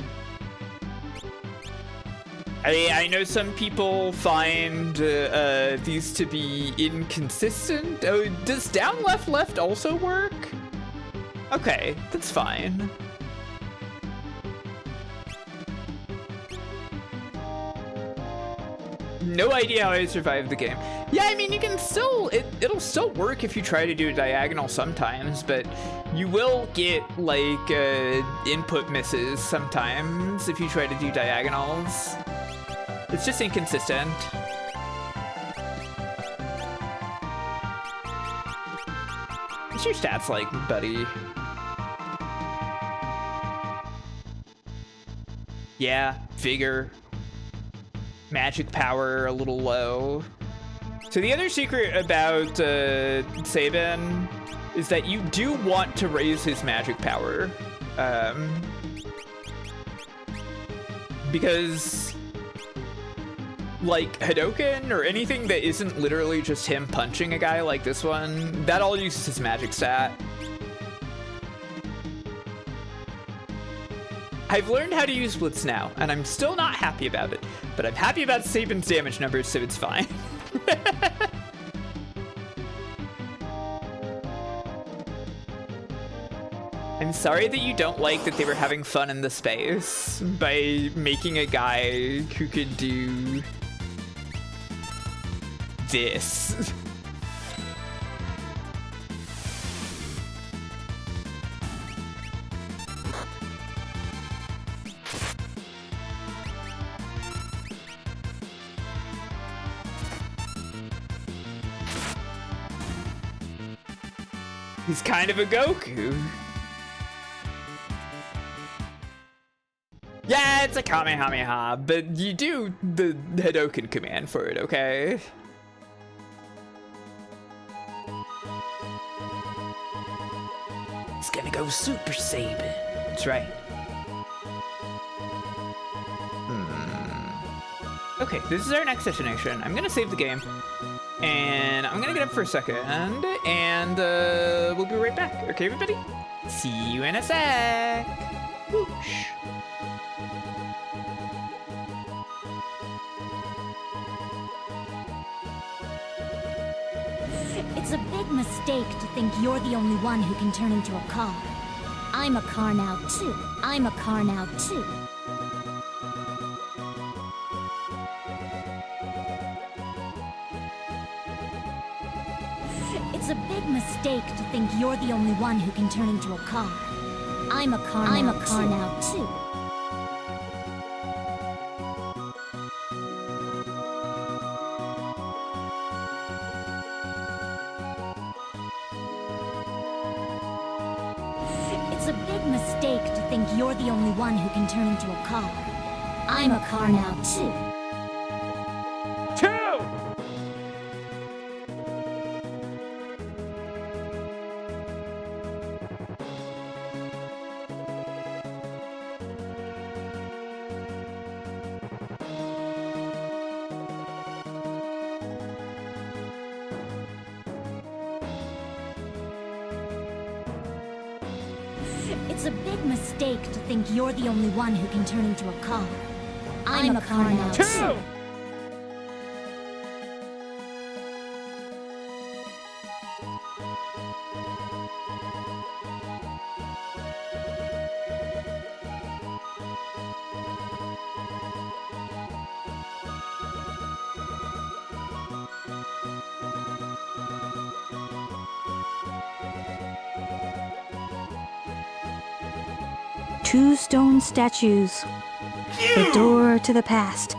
I know some people find these to be inconsistent. Oh, does down, left, left also work? Okay, that's fine. No idea how I survived the game. Yeah, I mean, you can still, it'll still work if you try to do a diagonal sometimes, but you will get, like, input misses sometimes if you try to do diagonals. It's just inconsistent. What's your stats like, buddy? Yeah, vigor. Magic power a little low. So the other secret about Sabin is that you do want to raise his magic power. Because like Hadoken or anything that isn't literally just him punching a guy like this one, that all uses his magic stat. I've learned how to use Blitz now, and I'm still not happy about it, but I'm happy about Sabin's damage numbers, so it's fine. I'm sorry that you don't like that they were having fun in the space by making a guy who could do this. He's kind of a Goku. Yeah, it's a Kamehameha, but you do the Hadoken command for it, okay? It's gonna go Super Sabin. That's right. Okay, this is our next destination. I'm gonna save the game. And I'm gonna get up for a second, and we'll be right back. Okay, everybody? See you in a sec. Whoosh. It's a big mistake to think you're the only one who can turn into a car. I'm a car now, too. I'm a car now, too. It's a big mistake to think you're the only one who can turn into a car. I'm a car now, too. It's a big mistake to think you're the only one who can turn into a car. I'm a car now, too. It's a big mistake to think you're the only one who can turn into a car. I'm a car now, too. Two stone statues. The door to the past.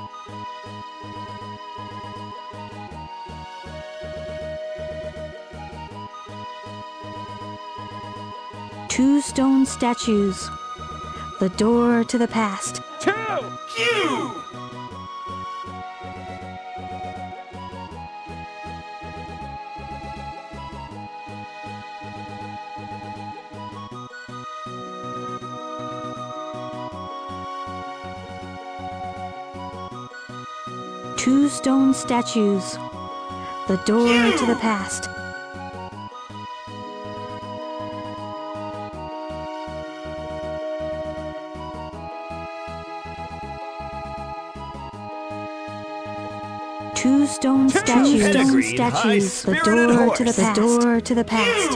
Two stone statues. The door to the past. Two stone statues. The door to the past. Two stone statues. pedigreed, The high-spirited door to the horse. past. The door to the past.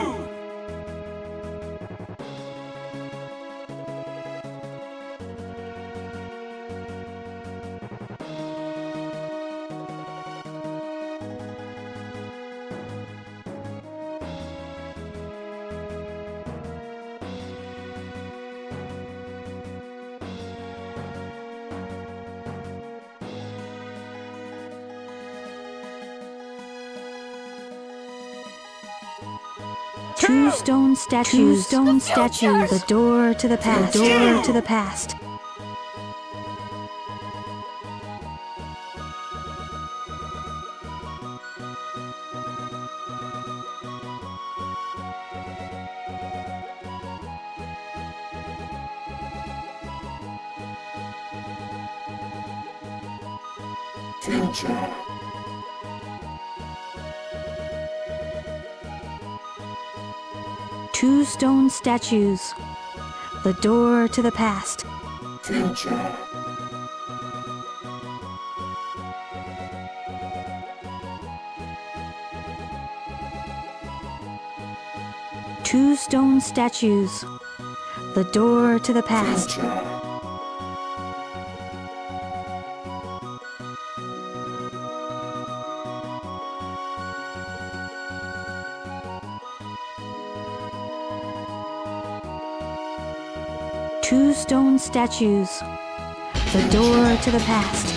Two stone statues. The door to the past. The door to the past. Future. Two stone statues. The door to the past. Future. Two stone statues. The door to the past. Future. Two stone statues. The door to the past.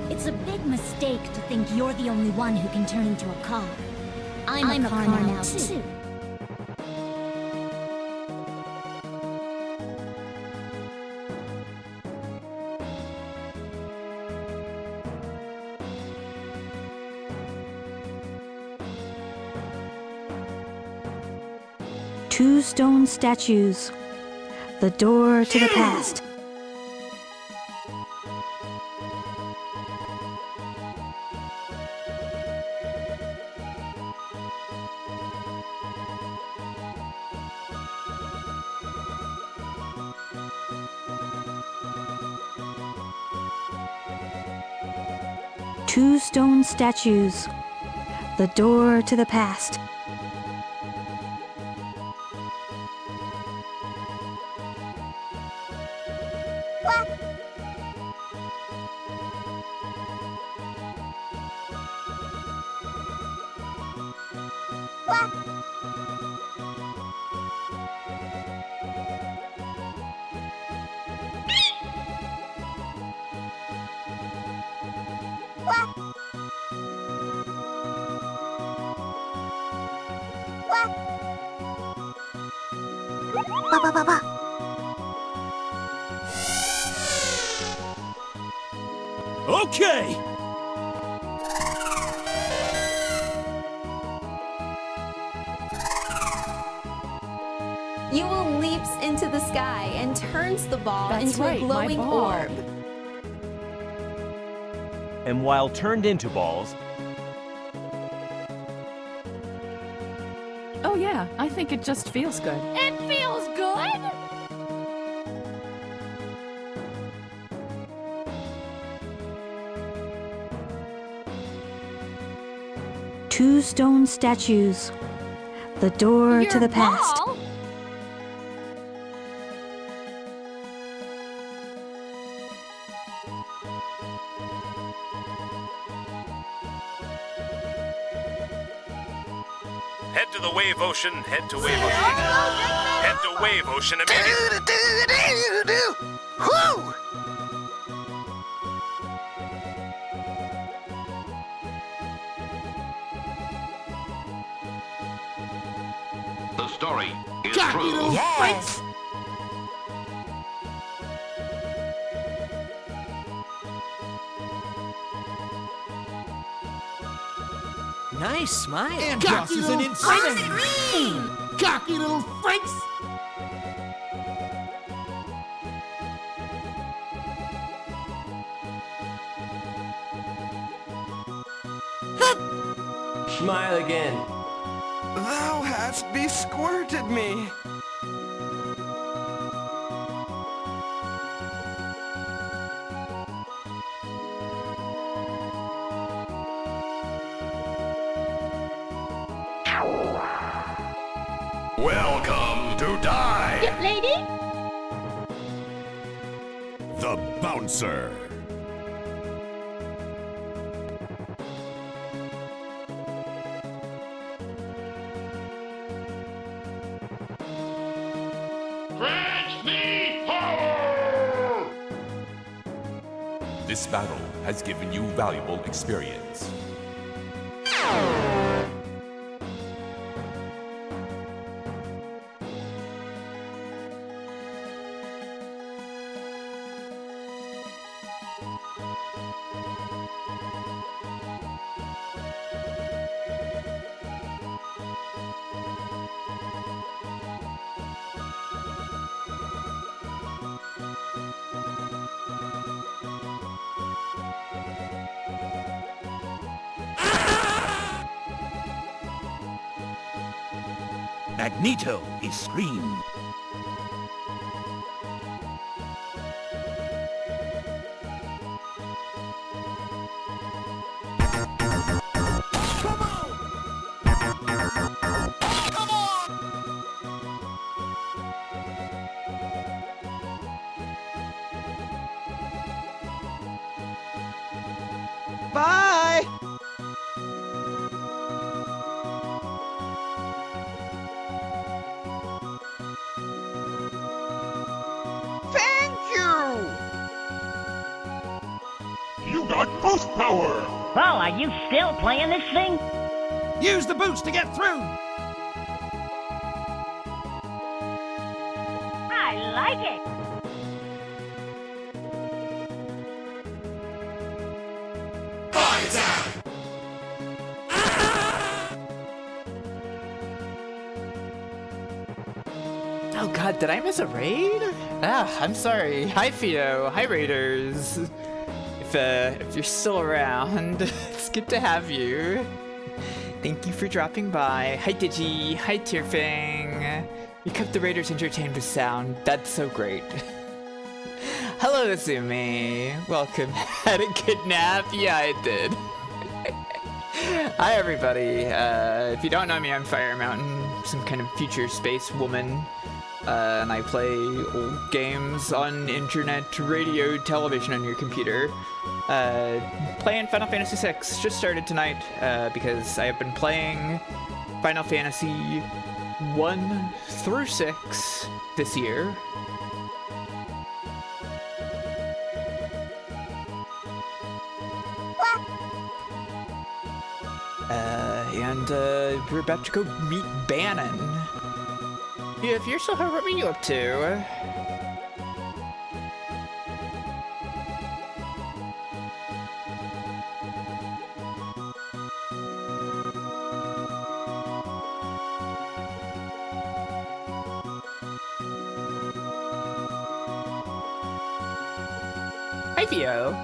It's a big mistake to think you're the only one who can turn into a car. I'm a car now too. Two stone statues. The door to the past. Two stone statues. The door to the past. Okay! Yule leaps into the sky and turns the ball into a glowing orb. And while turned into balls, oh yeah, I think it just feels good. It feels good? Two stone statues. The door to the past. Ball? Head to the wave ocean, head to wave ocean. Head to wave ocean immediately. Whoo! The story is Cocky true. little freaks! Nice smile. Cocky little freaks! Cocky little freaks! Smile again. Thou hast besquirted me. Welcome to die! Yep, lady? The Bouncer. Grant me power! This battle has given you valuable experience. Magneto is screamed. Bye! Thank you! You got boost power! Well, are you still playing this thing? Use the boost to get through! I like it! Oh god, did I miss a raid? Ah, I'm sorry. Hi Theo, hi raiders. If you're still around, it's good to have you. Thank you for dropping by. Hi Digi, hi Tierfing. You kept the raiders entertained with sound. That's so great. Hello Azumi. Welcome. Had a good nap? Yeah, I did. Hi everybody. If you don't know me, I'm Fire Mountain, some kind of future space woman. And I play old games on internet, radio, television on your computer. Playing Final Fantasy VI, just started tonight, because I have been playing Final Fantasy 1 through 6 this year. And we're about to go meet Banon. Yeah, if you're so hard, what were you up to? Hi, Theo.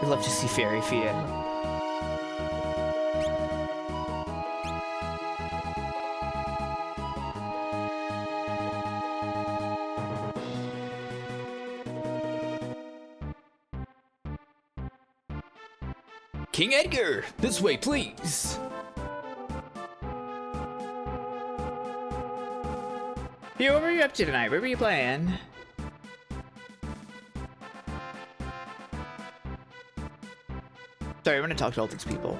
We'd love to see Fairy Theo. King Edgar, this way, please. Theo, what were you up to tonight? What were you playing? Sorry, I want to talk to all these people.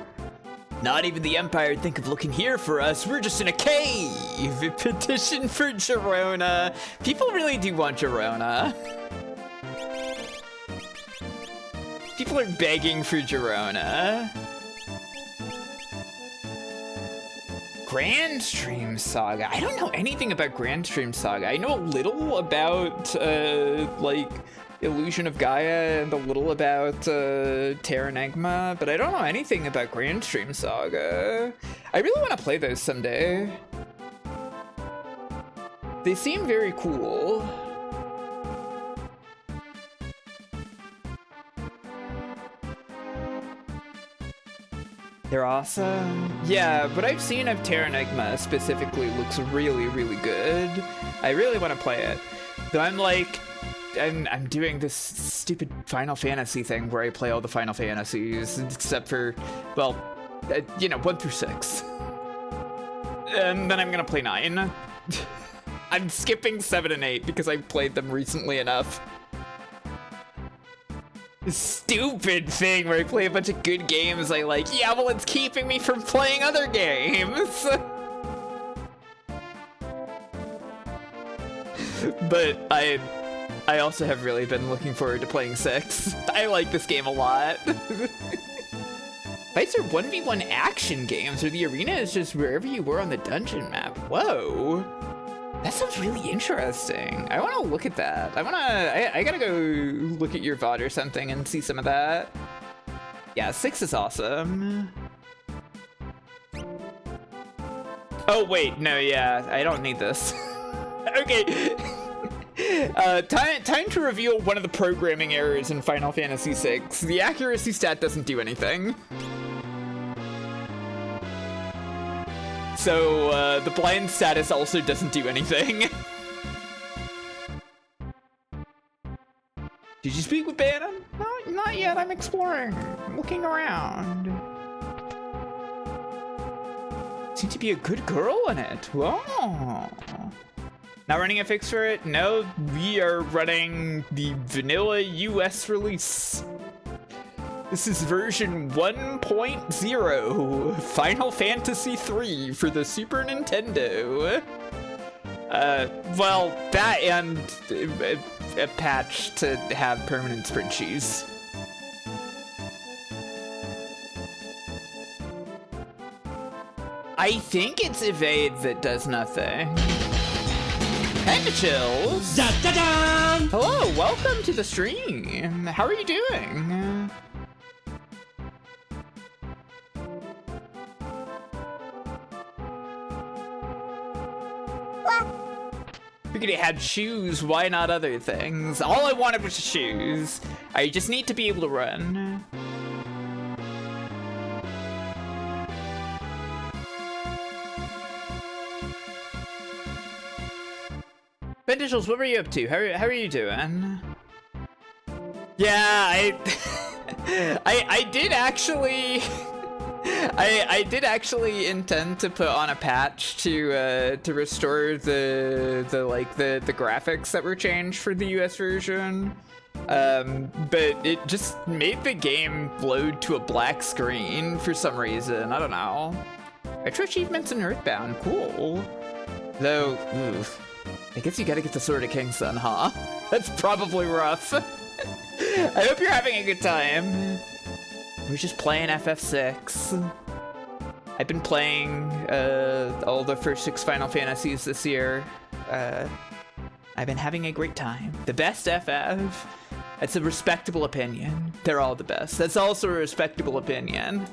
Not even the Empire would think of looking here for us. We're just in a cave. A petition for Girona. People really do want Girona. People are begging for Girona. Grand Stream Saga. I don't know anything about Grand Stream Saga. I know a little about, like, Illusion of Gaia and a little about Terra Enigma, but I don't know anything about Grand Stream Saga. I really want to play those someday. They seem very cool. They're awesome. Yeah, what I've seen of Terra Enigma specifically looks really, really good. I really want to play it. Though I'm like, I'm doing this stupid Final Fantasy thing where I play all the Final Fantasies, except for, well, You know, 1 through 6. And then I'm gonna play 9. I'm skipping 7 and 8 because I've played them recently enough. This stupid thing where I play a bunch of good games I like. Yeah, well, it's keeping me from playing other games. But I also have really been looking forward to playing 6. I like this game a lot. Fights are 1v1 action games, or the arena is just wherever you were on the dungeon map. Whoa. That sounds really interesting. I want to look at that. I gotta go look at your VOD or something and see some of that. Yeah, 6 is awesome. Oh, wait, no, yeah, I don't need this. Okay. Time to reveal one of the programming errors in Final Fantasy VI. The accuracy stat doesn't do anything. So, the blind status also doesn't do anything. Did you speak with Banon? No, not yet. I'm exploring. I'm looking around. Seem to be a good girl in it. Whoa. Not running a fix for it? No, we are running the vanilla US release. This is version 1.0, Final Fantasy III for the Super Nintendo. Well, that and a patch to have permanent sprint cheese. I think it's evade that does nothing. Kinda chills. Da da da! Hello, welcome to the stream. How are you doing? Figured it had shoes, why not other things? All I wanted was shoes. I just need to be able to run. Bendigels, what were you up to? How are you doing? Yeah, I did actually I did actually intend to put on a patch to restore the graphics that were changed for the US version. But it just made the game load to a black screen for some reason. I don't know. Retro achievements in Earthbound, cool. Though, oof. I guess you gotta get the Sword of Kings then, huh? That's probably rough. I hope you're having a good time. We're just playing FF6. I've been playing all the first 6 Final Fantasies this year. I've been having a great time. The best FF. That's a respectable opinion. They're all the best. That's also a respectable opinion.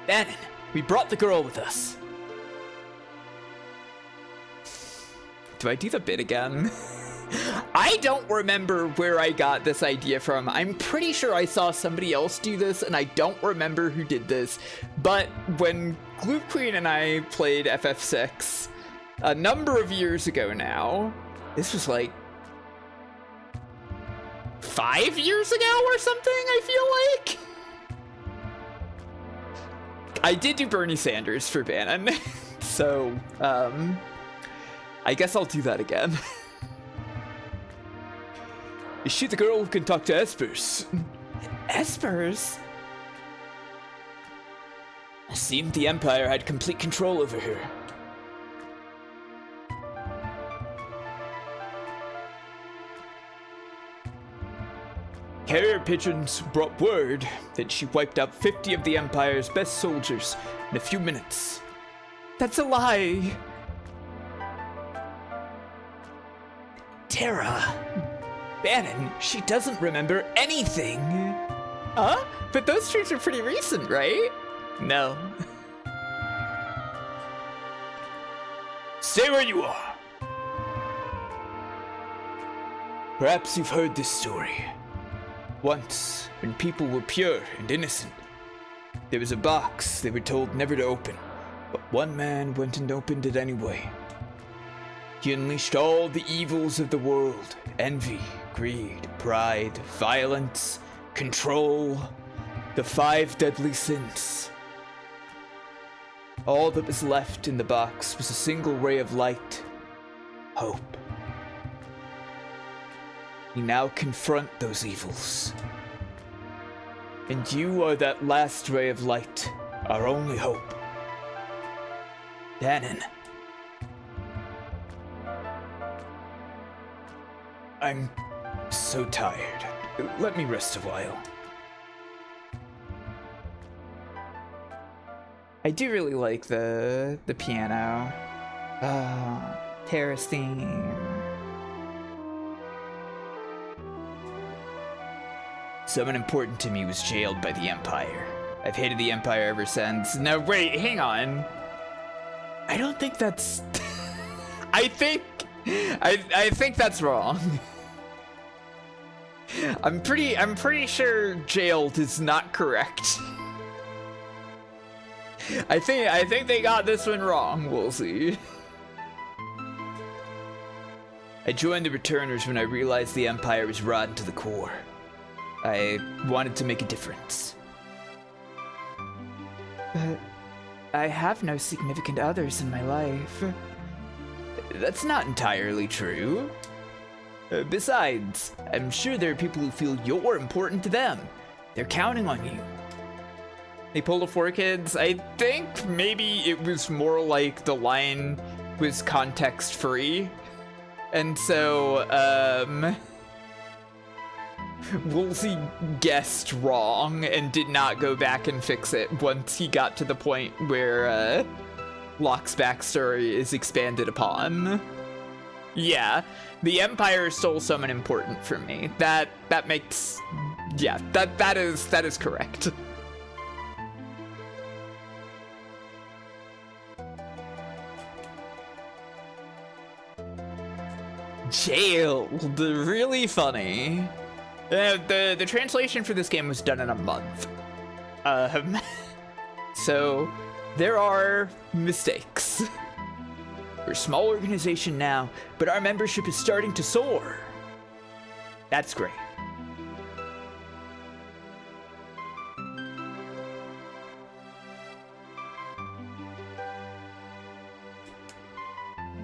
Banon, we brought the girl with us. Do I do the bit again? I don't remember where I got this idea from. I'm pretty sure I saw somebody else do this, and I don't remember who did this. But when Gloop Queen and I played FF6 a number of years ago now, this was like 5 years ago or something, I feel like. I did do Bernie Sanders for Banon, so I guess I'll do that again. Is she the girl who can talk to espers? Espers? It seemed the Empire had complete control over her. Carrier pigeons brought word that she wiped out 50 of the Empire's best soldiers in a few minutes. That's a lie! Terra. Banon, she doesn't remember anything. Huh? But those streams are pretty recent, right? No. Stay where you are. Perhaps you've heard this story. Once, when people were pure and innocent, there was a box they were told never to open, but one man went and opened it anyway. He unleashed all the evils of the world: envy, greed, pride, violence, control, the 5 deadly sins. All that was left in the box was a single ray of light, hope. We now confront those evils. And you are that last ray of light, our only hope. Danon. I'm so tired. Let me rest a while. I do really like the piano. Terra's theme. Someone important to me was jailed by the Empire. I've hated the Empire ever since. No, wait, hang on. I don't think that's... I think that's wrong. I'm pretty sure jailed is not correct. I think they got this one wrong. We'll see. I joined the Returners when I realized the Empire was rotten to the core. I wanted to make a difference. But I have no significant others in my life. That's not entirely true. Besides, I'm sure there are people who feel you're important to them. They're counting on you. They pulled a 4 kids. I think maybe it was more like the line was context free. And so, Woolsey guessed wrong and did not go back and fix it once he got to the point where Locke's backstory is expanded upon. Yeah, the Empire stole someone important from me. That makes, yeah, that is correct. Jailed, really funny. The translation for this game was done in a month. So there are mistakes. We're a small organization now, but our membership is starting to soar. That's great.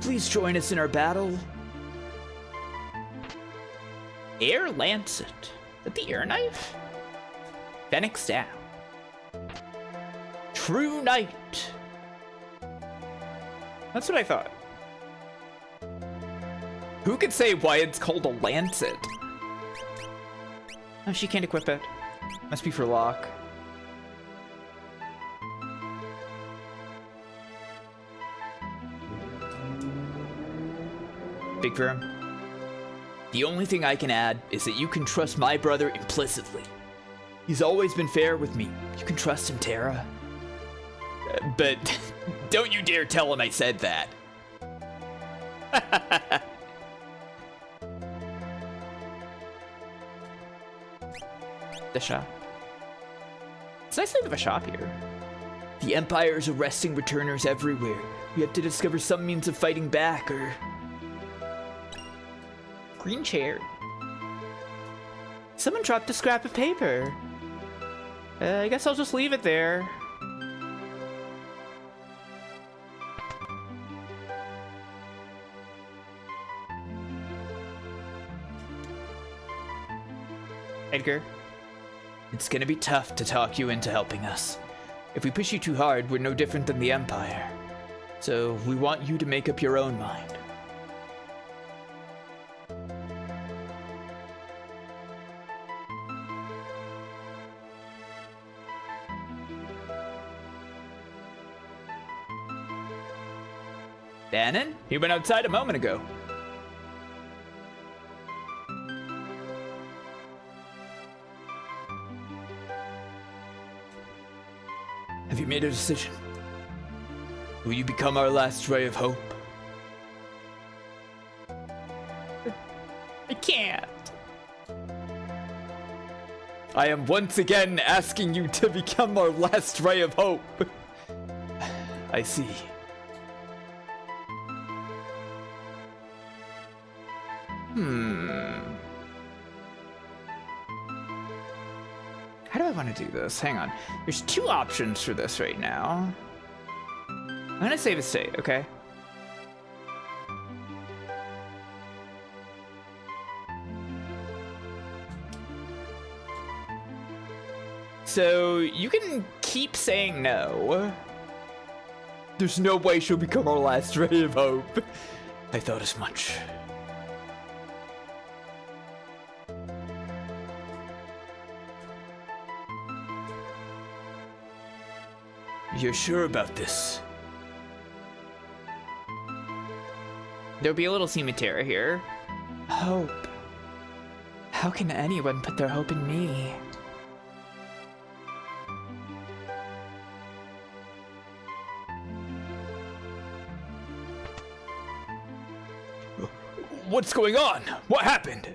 Please join us in our battle. Air Lancet. Is that the air knife? Phoenix down. True Knight. That's what I thought. Who could say why it's called a Lancet? Oh, she can't equip it. Must be for Locke. Big Firm. The only thing I can add is that you can trust my brother implicitly. He's always been fair with me. You can trust him, Terra. But don't you dare tell him I said that. The shop. It's nice to have a shop here. The Empire is arresting returners everywhere. We have to discover some means of fighting back, or... Green chair. Someone dropped a scrap of paper. I guess I'll just leave it there. Edgar. It's gonna be tough to talk you into helping us. If we push you too hard, we're no different than the Empire. So we want you to make up your own mind. Danon? He went outside a moment ago. Have you made a decision? Will you become our last ray of hope? I can't. I am once again asking you to become our last ray of hope. I see. do I want to do this? Hang on. There's two options for this right now. I'm gonna save a state, okay? So you can keep saying no. There's no way she'll become our last ray of hope. I thought as much. You're sure about this? There'll be a little cemetery here. Hope. How can anyone put their hope in me? What's going on? What happened?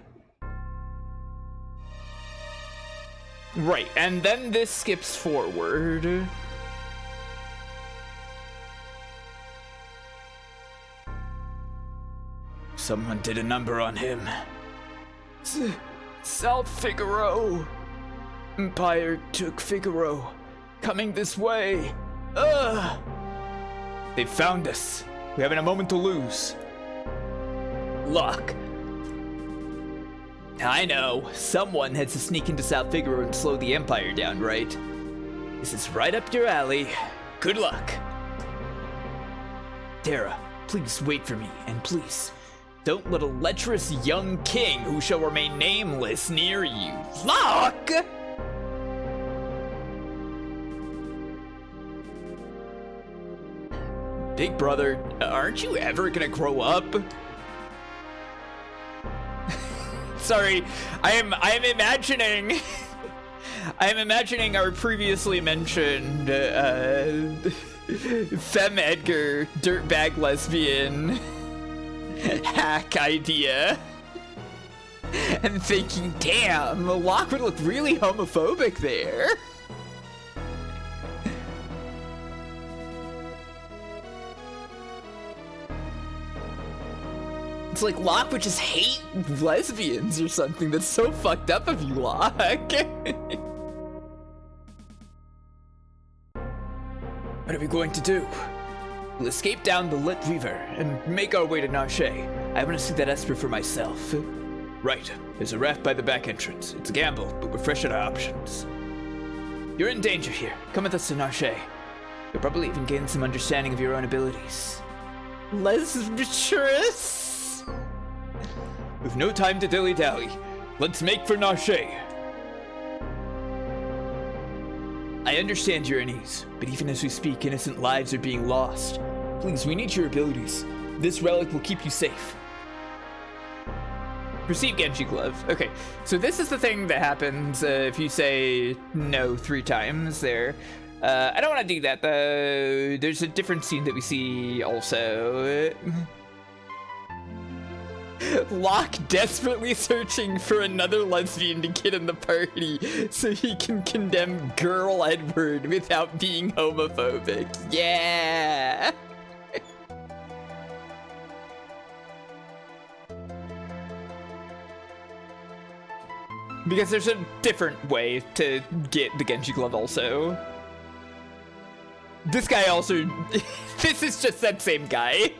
Right, and then this skips forward. Someone did a number on him. South Figaro. Empire took Figaro. Coming this way. Ugh! They found us. We haven't a moment to lose. Locke. I know. Someone has to sneak into South Figaro and slow the Empire down, right? This is right up your alley. Good luck. Terra, please wait for me, and please, don't let a lecherous young king who shall remain nameless near you. Locke! Big brother, aren't you ever gonna grow up? Sorry, I am imagining I am imagining our previously mentioned Femme Edgar dirtbag lesbian hack idea and thinking, damn, Locke would look really homophobic there. It's like Locke would just hate lesbians or something. That's so fucked up of you, Locke. What are we going to do? We'll escape down the Lit River and make our way to Narshe. I want to see that Esper for myself. Right. There's a raft by the back entrance. It's a gamble, but we're fresh at our options. You're in danger here. Come with us to Narshe. You'll probably even gain some understanding of your own abilities. Lesbitress? With no time to dilly-dally, let's make for Narshe. I understand you're unease, but even as we speak, innocent lives are being lost. Please, we need your abilities. This relic will keep you safe. Receive Genji Glove. Okay, so this is the thing that happens if you say no 3 times there. I don't want to do that, though. There's a different scene that we see also. Locke desperately searching for another lesbian to get in the party so he can condemn Girl Edward without being homophobic. Yeah! Because there's a different way to get the Genji Glove also. This guy also... this is just that same guy.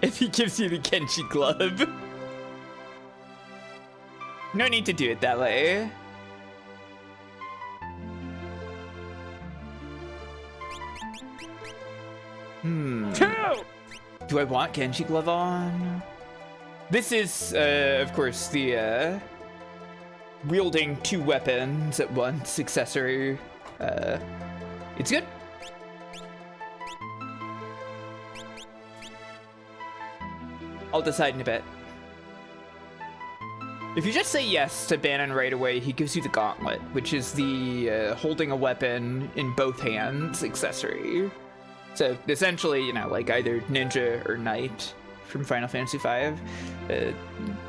If he gives you the Genji Glove. No need to do it that way. Do I want Genji Glove on? This is, of course, the wielding 2 weapons at once accessory. It's good. I'll decide in a bit. If you just say yes to Banon right away, he gives you the Gauntlet, which is the holding a weapon in both hands accessory. So essentially, you know, like either ninja or knight from Final Fantasy V.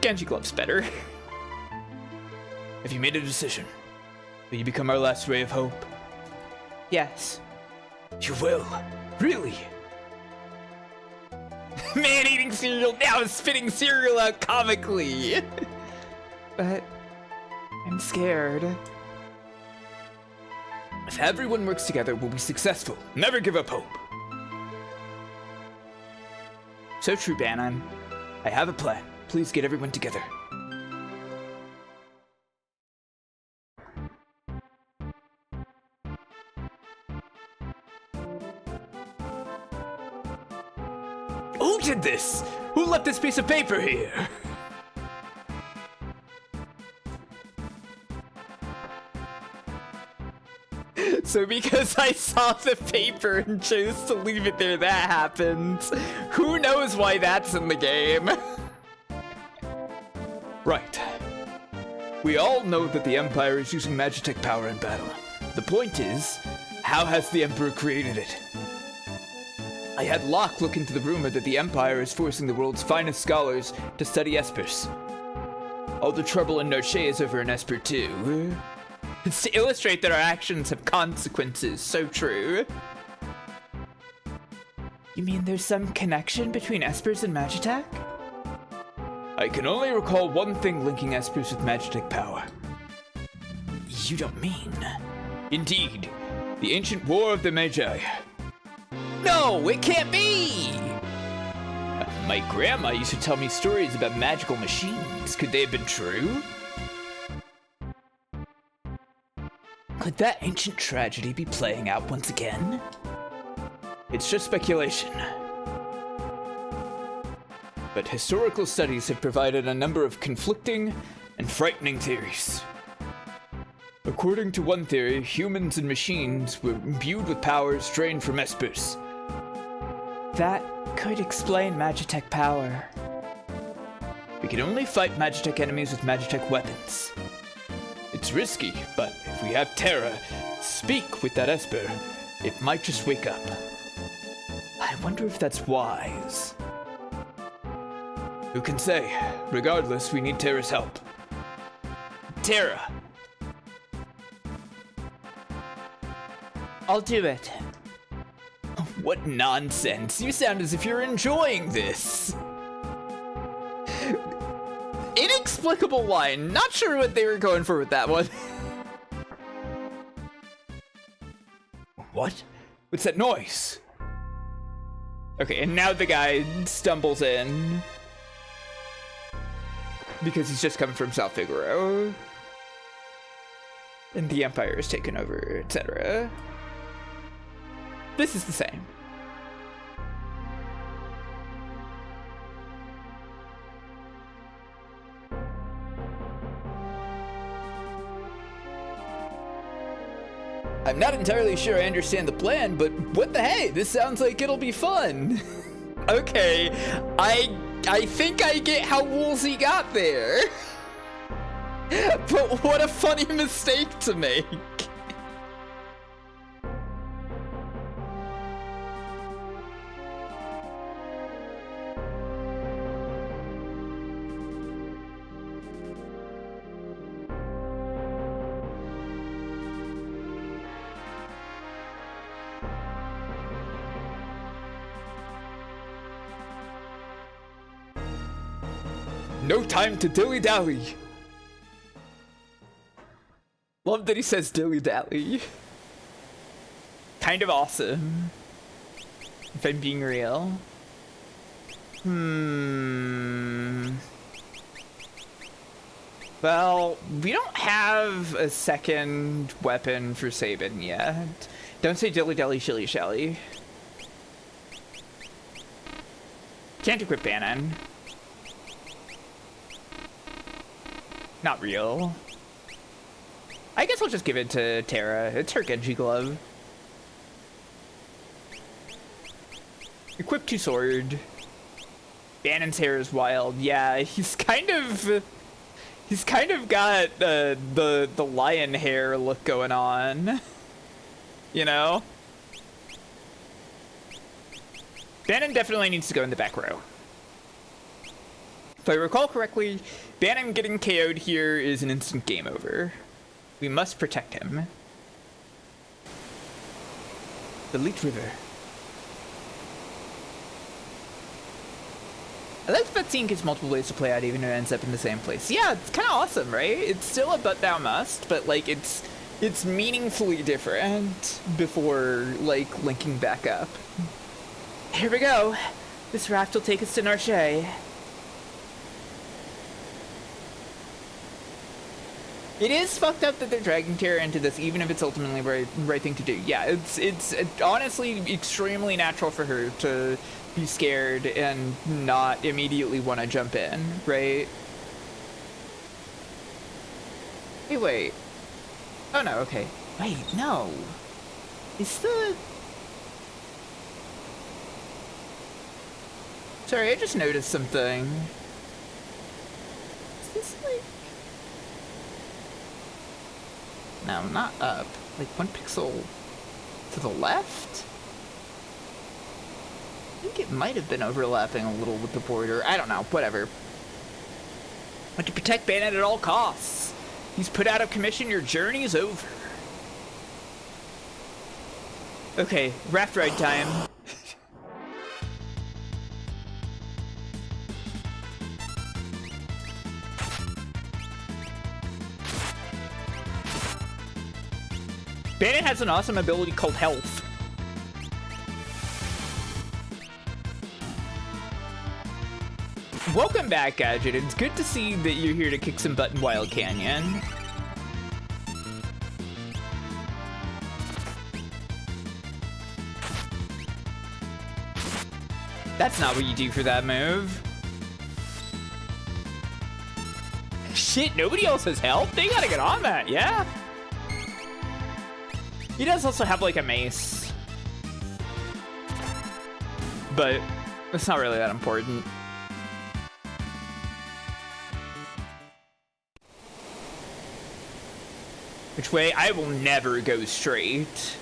Genji Glove's better. Have you made a decision? Will you become our last ray of hope? Yes. You will? Really? Man eating cereal now is spitting cereal out comically. But I'm scared. If everyone works together, we'll be successful. Never give up hope. So true, Banon. I have a plan. Please get everyone together. Who did this? Who left this piece of paper here? So because I saw the paper and chose to leave it there, that happens. Who knows why that's in the game? Right. We all know that the Empire is using Magitech power in battle. The point is, how has the Emperor created it? I had Locke look into the rumor that the Empire is forcing the world's finest scholars to study espers. All the trouble in Narshe is over an esper too. It's to illustrate that our actions have consequences. So true. You mean there's some connection between espers and Magitech? I can only recall one thing linking espers with Magitech power. You don't mean? Indeed. The ancient War of the Magi. No, it can't be! My grandma used to tell me stories about magical machines. Could they have been true? Could that ancient tragedy be playing out once again? It's just speculation. But historical studies have provided a number of conflicting and frightening theories. According to one theory, humans and machines were imbued with powers drained from espers. That could explain Magitech power. We can only fight Magitech enemies with Magitech weapons. It's risky, but if we have Terra speak with that esper, it might just wake up. I wonder if that's wise. Who can say? Regardless, we need Terra's help. Terra! I'll do it. What nonsense! You sound as if you're enjoying this! Inexplicable line. Not sure what they were going for with that one. What? What's that noise? Okay, and now the guy stumbles in. Because he's just coming from South Figaro. And the Empire is taken over, etc. This is the same. I'm not entirely sure I understand the plan, but what the hey? This sounds like it'll be fun. Okay, I think I get how Woolsey got there. But what a funny mistake to make. No time to dilly-dally. Love that he says dilly-dally. Kind of awesome. If I'm being real. Well, we don't have a second weapon for Sabin yet. Don't say dilly-dally, shilly-shally. Can't equip Banon. Not real. I guess I'll just give it to Terra. It's her Genji glove. Equip 2 sword. Banon's hair is wild. Yeah, he's kind of got the lion hair look going on. You know? Banon definitely needs to go in the back row. If I recall correctly, Banon getting KO'd here is an instant game over. We must protect him. The Leet River. I like that scene gives multiple ways to play out even if it ends up in the same place. Yeah, it's kind of awesome, right? It's still a but thou must, but like it's meaningfully different before like linking back up. Here we go. This raft will take us to Narshe. It is fucked up that they're dragging Terra into this, even if it's ultimately the right thing to do. Yeah, it's honestly extremely natural for her to be scared and not immediately want to jump in, right? Hey, wait. Oh, no, okay. Wait, no. Is the... Sorry, I just noticed something. Is this, like... No, not up. Like, 1 pixel to the left? I think it might have been overlapping a little with the border. I don't know. Whatever. Want to protect Banon at all costs. He's put out of commission. Your journey is over. Okay, raft ride time. Banon has an awesome ability called Health. Welcome back, Gadget. It's good to see that you're here to kick some butt in Wild Canyon. That's not what you do for that move. Shit, nobody else has help? They gotta get on that, yeah? He does also have, like, a mace. But it's not really that important. Which way? I will never go straight.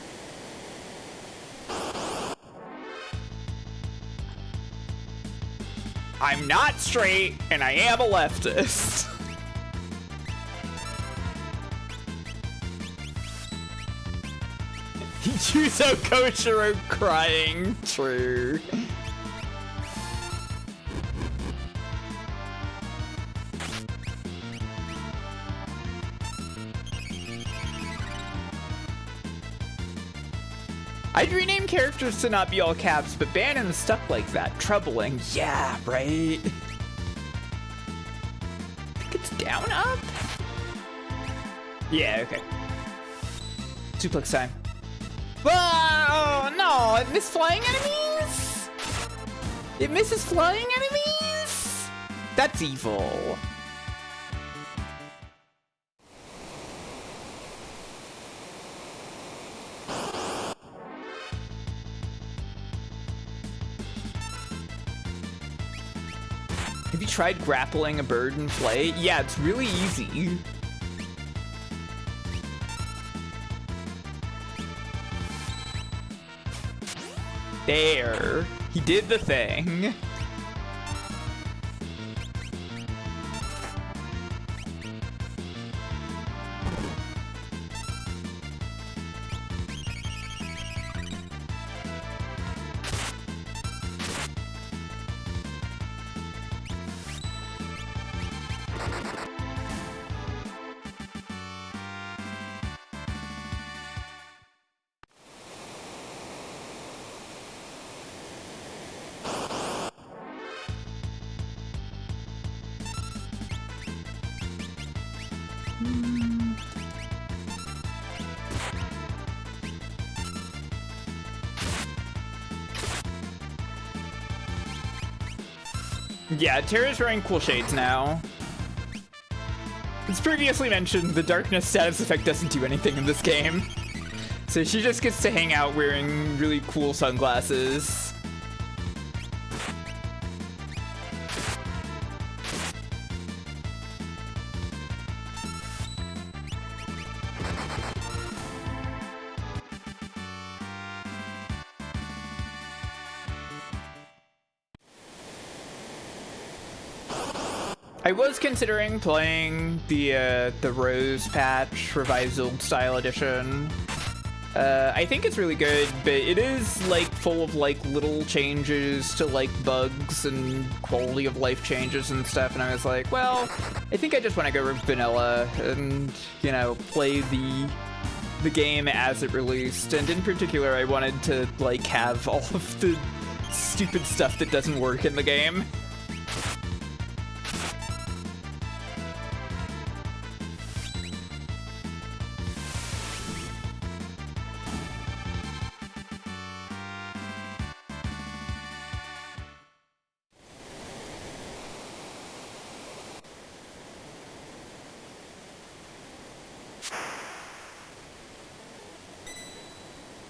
I'm not straight, and I am a leftist. Yuzo Koshiro crying. True. I'd rename characters to not be all caps, but Banon's stuck like that. Troubling. Yeah, right? I think it's down, up? Yeah, okay. Suplex time. Oh, no! It missed flying enemies? It misses flying enemies? That's evil. Have you tried grappling a bird in flight? Yeah, it's really easy. There. He did the thing. Yeah, Terra's wearing cool shades now. As previously mentioned, the darkness status effect doesn't do anything in this game. So she just gets to hang out wearing really cool sunglasses. I was considering playing the Rose Patch Revised Old Style Edition, I think it's really good, but it is like full of like little changes to like bugs and quality of life changes and stuff, and I was like, well, I think I just want to go vanilla and, you know, play the game as it released. And in particular, I wanted to like have all of the stupid stuff that doesn't work in the game.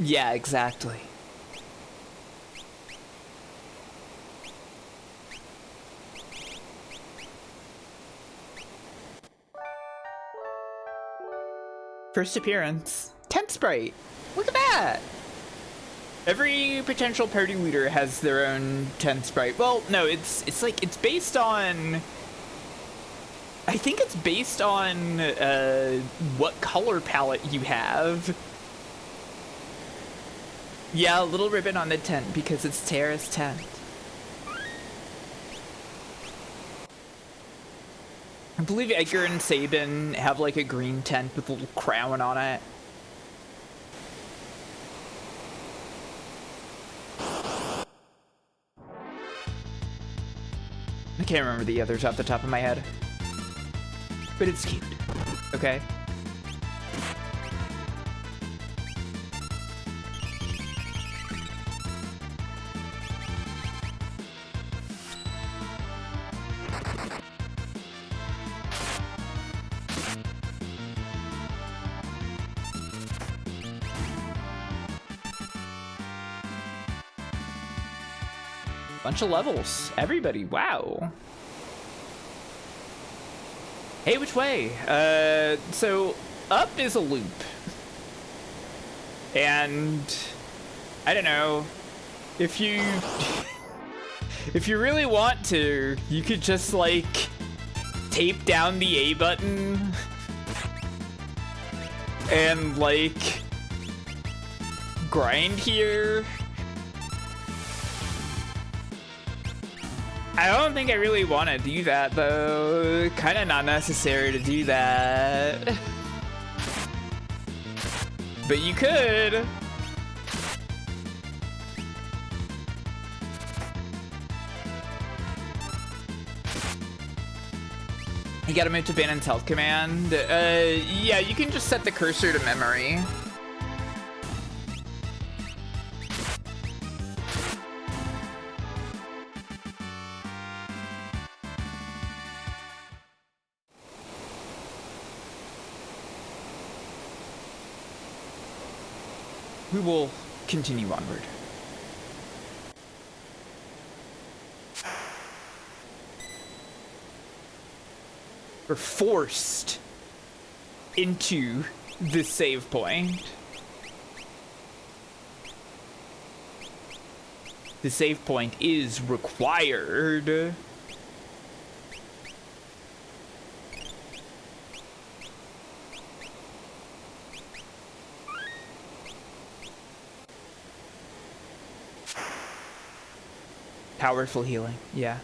Yeah, exactly. First appearance. Tent sprite. Look at that. Every potential party leader has their own tent sprite. Well, no, it's like it's based on, I think it's based on what color palette you have. Yeah, a little ribbon on the tent because it's Terra's tent. I believe Edgar and Sabin have like a green tent with a little crown on it. I can't remember the others off the top of my head. But it's cute. Okay. Bunch of levels. Everybody. Wow. Hey, which way? So up is a loop. And I don't know. If you really want to, you could just like tape down the A button and like grind here. I don't think I really want to do that, though. Kind of not necessary to do that. But you could. You gotta move to Banon's health command. Yeah, you can just set the cursor to memory. We will continue onward. We're forced into the save point. The save point is required. Powerful healing, yeah.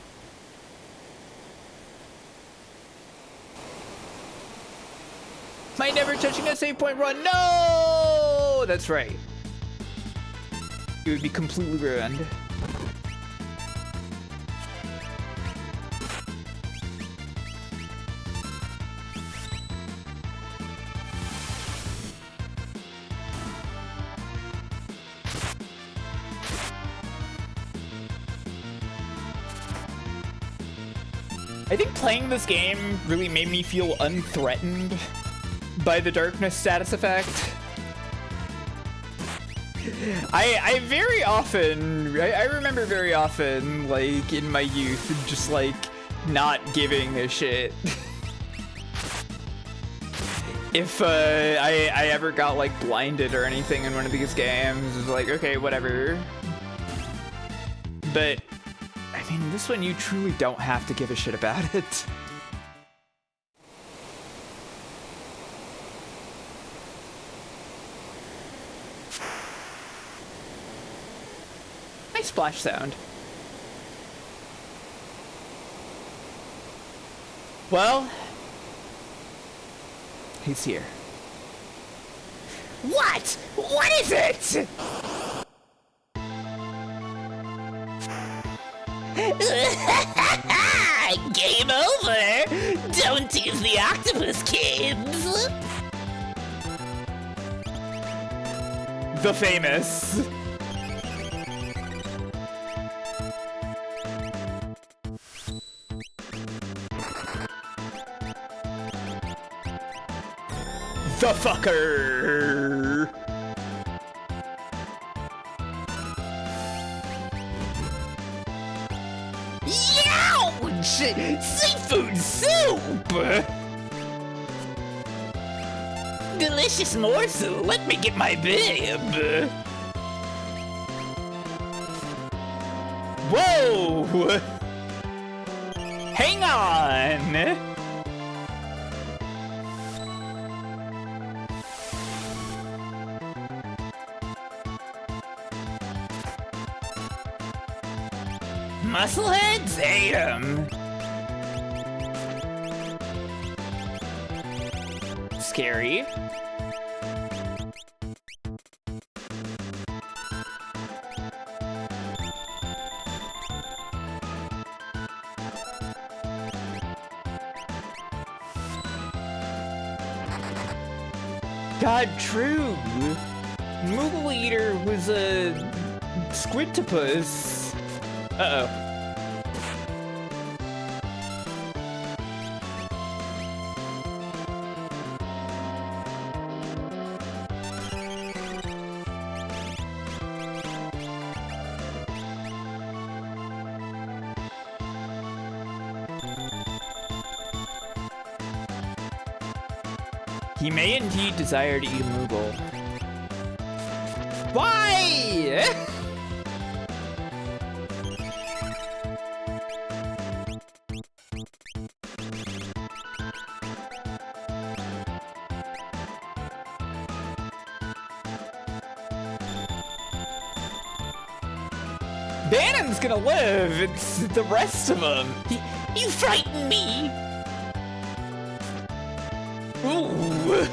My never touching a save point run, no! That's right. It would be completely ruined. I think playing this game really made me feel unthreatened by the darkness status effect. I very often, I remember very often, like, in my youth, just, like, not giving a shit. If I ever got, like, blinded or anything in one of these games, it was like, okay, whatever. But I mean, this one you truly don't have to give a shit about it. nice splash sound. Well, he's here. What? What is it? Game over! Don't tease the octopus, kids! The famous. The fucker. Youch! Seafood soup! Delicious morsel, let me get my bib. Whoa! Hang on! Muscleheads hate 'em. Scary. God, true. Moogle Eater was a squidtopus. Uh-oh. He may indeed desire to eat a Moogle. Why? Banon's gonna live, it's the rest of them. You frighten me! Ooh.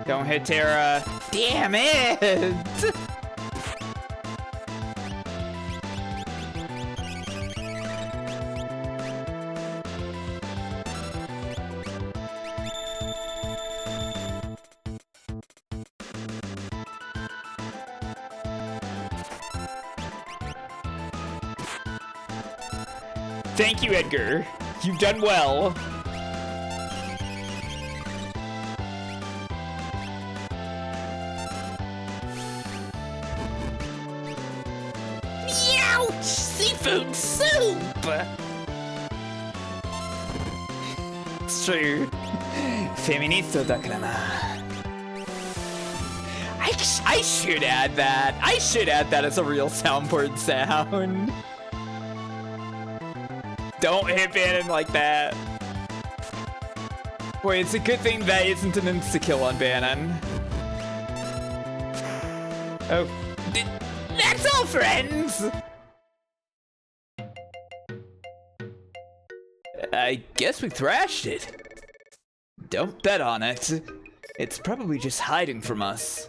Don't hit Terra. Damn it! Thank you, Edgar. You've done well. Youch! Seafood soup! It's true. Feminista dakara na. I should add that. I should add that as a real soundboard sound. Don't hit Banon like that. Boy, it's a good thing that isn't an insta-kill on Banon. Oh. That's all, friends! I guess we thrashed it. Don't bet on it. It's probably just hiding from us.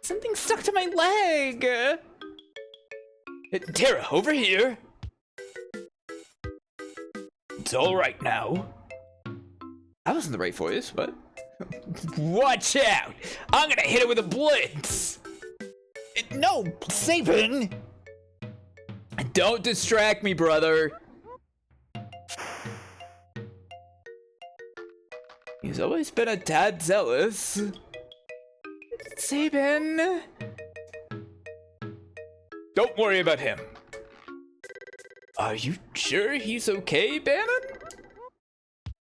Something stuck to my leg! Terra, over here! It's alright now. I wasn't the right voice, but... Watch out! I'm gonna hit it with a blitz! No, Sabin! Don't distract me, brother! He's always been a tad zealous. Sabin! Don't worry about him. Are you sure he's okay, Banon?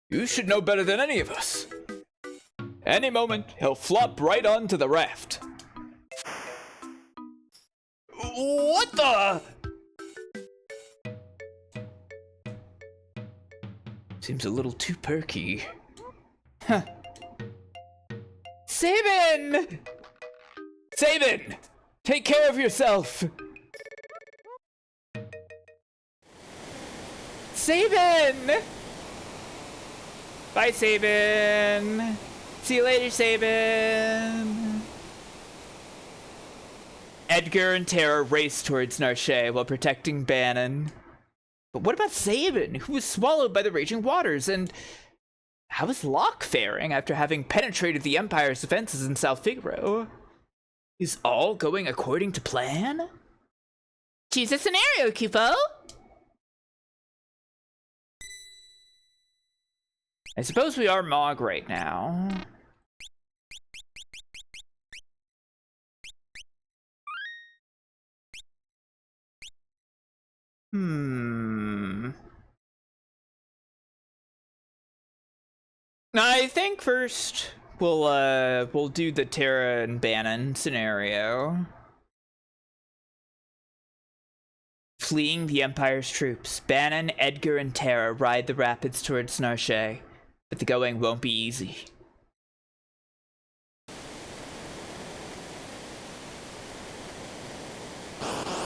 You should know better than any of us. Any moment, he'll flop right onto the raft. What the? Seems a little too perky. Huh. Sabin! Sabin! Take care of yourself! Sabin! Bye, Sabin. See you later, Sabin. Edgar and Terra race towards Narshe while protecting Banon. But what about Sabin, who was swallowed by the raging waters? And how is Locke faring after having penetrated the Empire's defenses in South Figaro? Is all going according to plan? Choose a scenario, Kupo. I suppose we are Mog right now. I think first we'll do the Terra and Banon scenario. Fleeing the Empire's troops, Banon, Edgar, and Terra ride the rapids towards Narshe, but the going won't be easy.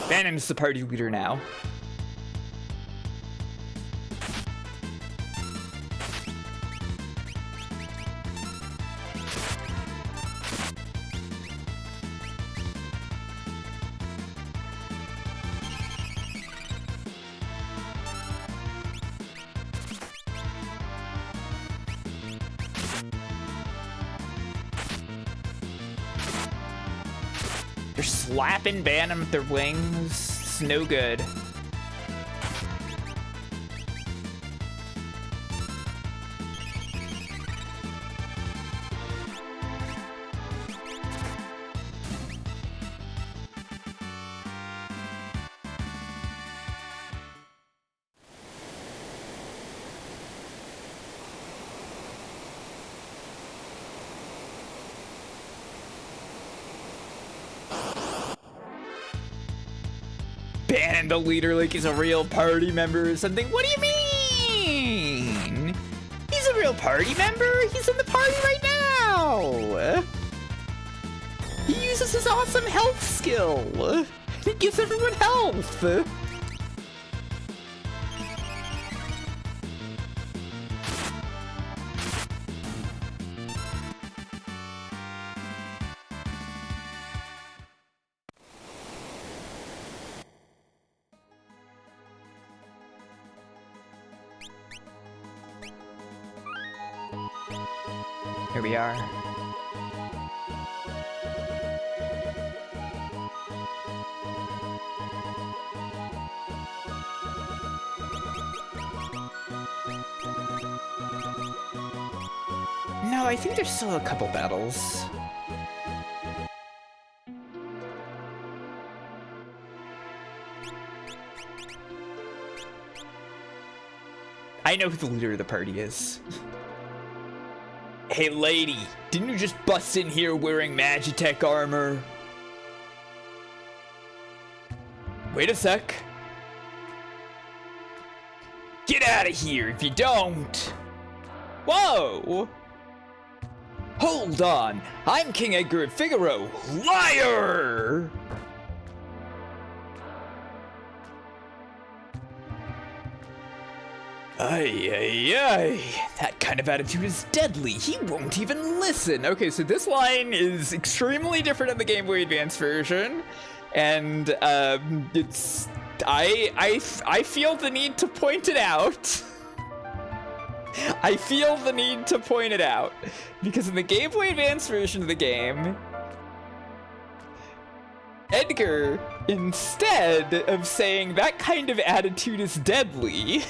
Banon's the party leader now. They're slapping Banon with their wings. It's no good. Banon the leader like he's a real party member or something. What do you mean? He's a real party member. He's in the party right now. He uses his awesome health skill. He gives everyone health. Here we are. No, I think there's still a couple battles. I know who the leader of the party is. Hey lady, didn't you just bust in here wearing Magitech armor? Wait a sec. Get out of here if you don't. Whoa! Hold on, I'm King Edgar of Figaro. Liar! Ay. That kind of attitude is deadly. He won't even listen. Okay, so this line is extremely different in the Game Boy Advance version. And, it's... I feel the need to point it out. I feel the need to point it out. Because in the Game Boy Advance version of the game, Edgar, instead of saying that kind of attitude is deadly,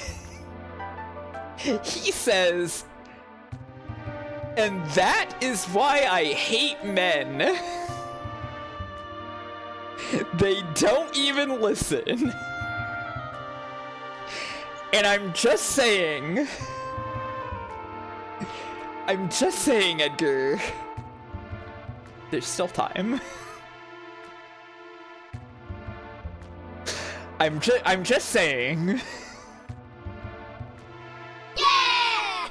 he says, and that is why I hate men. They don't even listen. And I'm just saying, I'm just saying, Edgar. There's still time. I'm just saying. Yeah!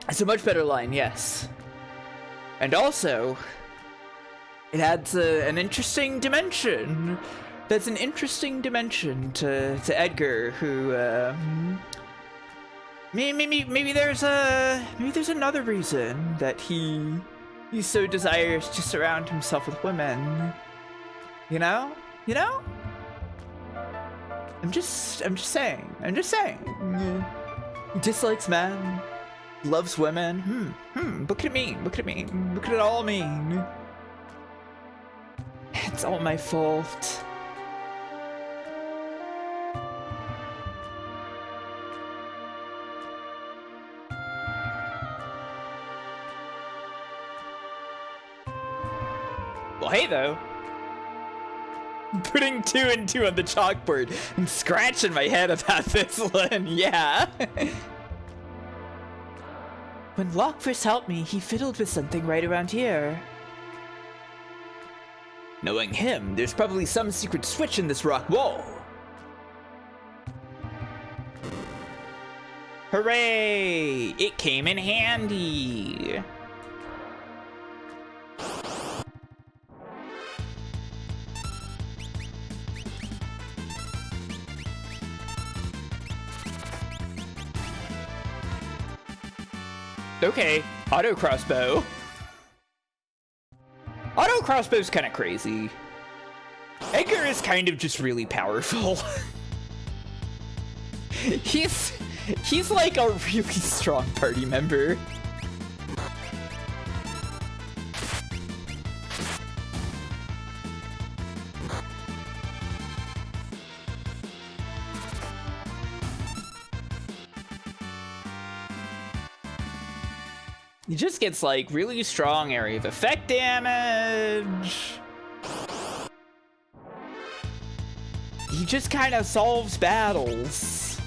It's a much better line, yes. And also, it adds an interesting dimension. That's an interesting dimension to Edgar, who maybe there's another reason that he so desires to surround himself with women. You know? I'm just saying. Dislikes men, loves women. What could it mean? What could it all mean? It's all my fault. Well, hey, though. Putting 2 and 2 on the chalkboard and scratching my head about this one, yeah. When Locke first helped me, he fiddled with something right around here. Knowing him, there's probably some secret switch in this rock wall. Hooray! It came in handy. Okay, auto crossbow. Auto crossbow's kind of crazy. Edgar is kind of just really powerful. He's like a really strong party member. He just gets like really strong area of effect damage. He just kind of solves battles.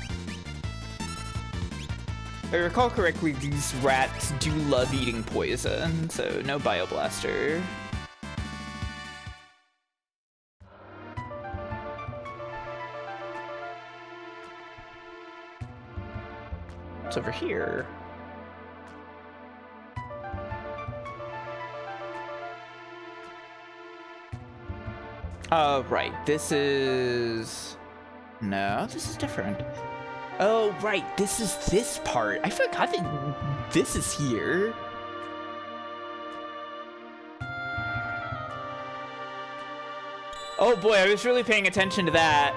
If I recall correctly, these rats do love eating poison, so no bioblaster. What's over here? Right, this is... No, this is different. Oh, right, this is this part. I forgot that this is here. Oh boy, I was really paying attention to that.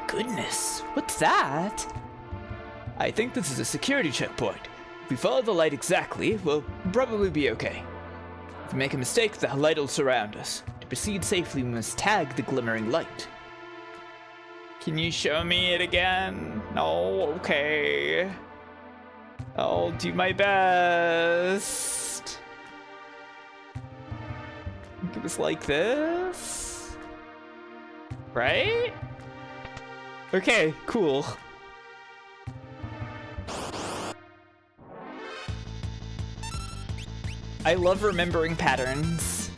Goodness, what's that? I think this is a security checkpoint. If we follow the light exactly, we'll probably be okay. If we make a mistake, the light will surround us. To proceed safely, we must tag the glimmering light. Can you show me it again? Oh, okay. I'll do my best. It was like this? Right? Okay, cool. I love remembering patterns.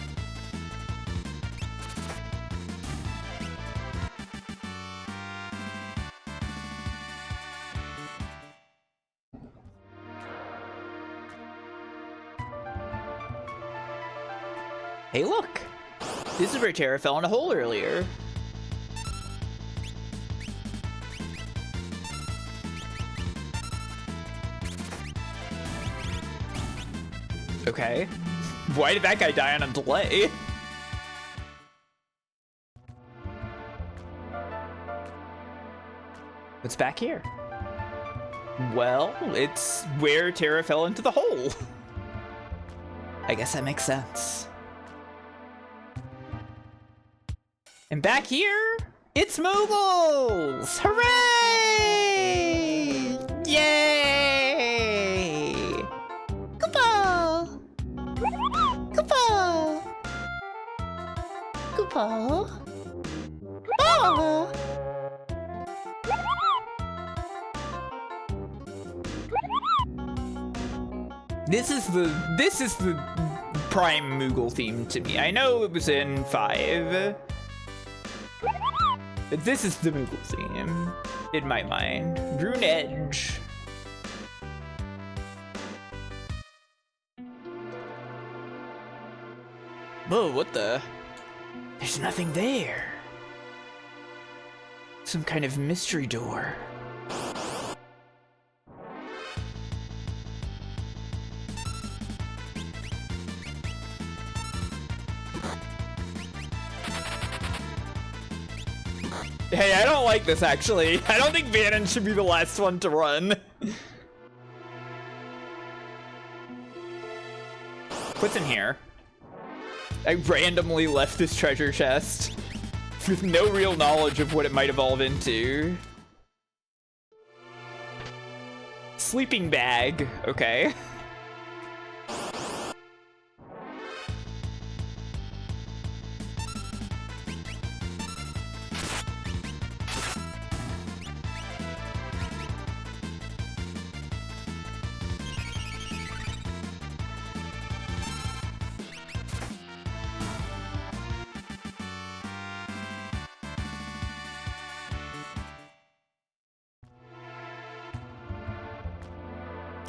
Hey, look! This is where Terra fell in a hole earlier. Okay. Why did that guy die on a delay? What's back here? Well, it's where Terra fell into the hole. I guess that makes sense. And back here, it's moogles! Hooray! Yay! Goodbye! Goodbye! Goodbye! Oh! This is the prime Moogle theme to me. I know it was in 5, but this is the Moogle theme in my mind. Rune Edge. Whoa, what the? There's nothing there. Some kind of mystery door. Hey, I don't like this, actually. I don't think Banon should be the last one to run. What's in here? I randomly left this treasure chest with no real knowledge of what it might evolve into. Sleeping bag, okay.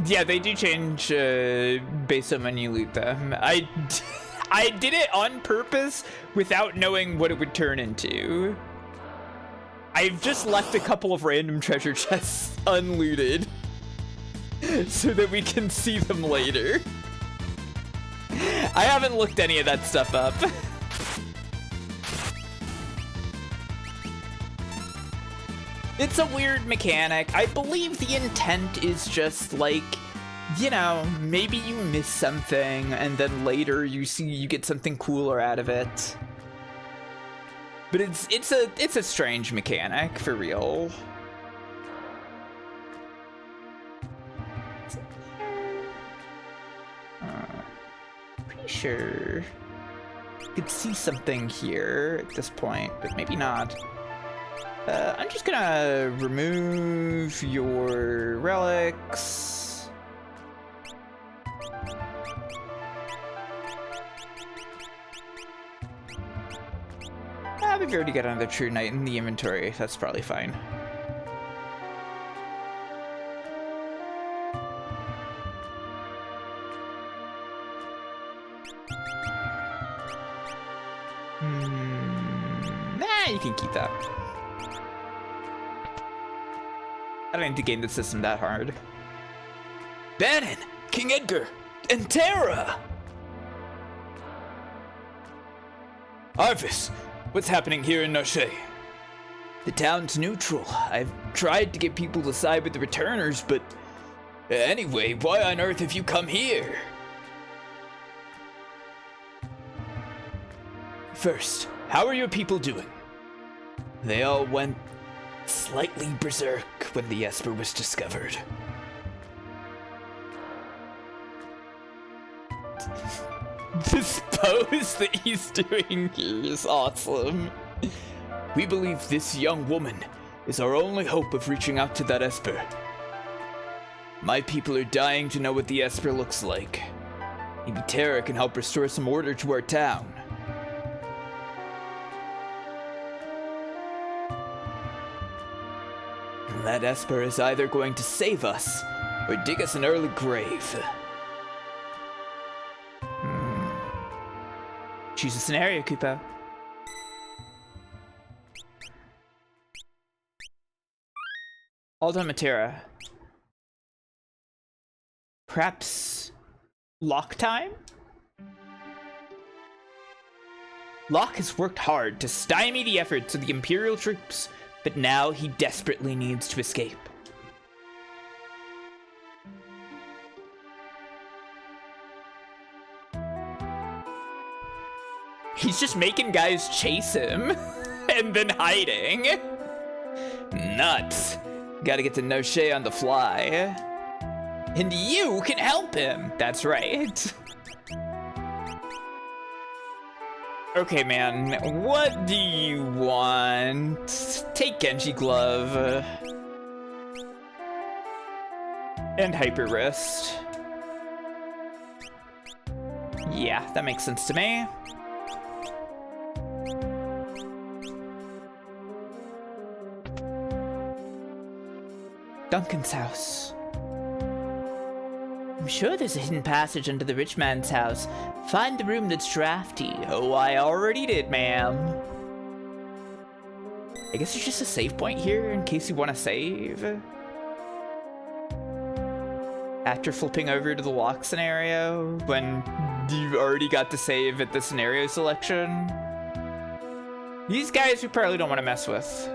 Yeah, they do change based on when you loot them. I did it on purpose without knowing what it would turn into. I've just left a couple of random treasure chests unlooted so that we can see them later. I haven't looked any of that stuff up. It's a weird mechanic. I believe the intent is just like, you know, maybe you miss something and then later you get something cooler out of it. But it's a strange mechanic for real. Pretty sure you could see something here at this point, but maybe not. I'm just gonna remove your relics. We've already got another True Knight in the inventory. That's probably fine. You can keep that. I don't need to game the system that hard. Banon, King Edgar, and Terra! Arvis, what's happening here in Narshe? The town's neutral. I've tried to get people to side with the returners, but anyway, why on earth have you come here? First, how are your people doing? They all went slightly berserk when the Esper was discovered. This pose that he's doing here is awesome. We believe this young woman is our only hope of reaching out to that Esper. My people are dying to know what the Esper looks like. Maybe Terra can help restore some order to our town. That Esper is either going to save us or dig us an early grave. Choose a scenario, Kupo. Alta Matera. Perhaps Locke time? Locke has worked hard to stymie the efforts of the Imperial troops, but now he desperately needs to escape. He's just making guys chase him and then hiding. Nuts. Gotta get to Narshe on the fly. And you can help him. That's right. Okay, man, what do you want? Take Genji Glove. And Hyper Wrist. Yeah, that makes sense to me. Duncan's house. I'm sure there's a hidden passage under the rich man's house. Find the room that's drafty. Oh, I already did, ma'am. I guess there's just a save point here in case you want to save. After flipping over to the lock scenario, when you already got to save at the scenario selection. These guys we probably don't want to mess with.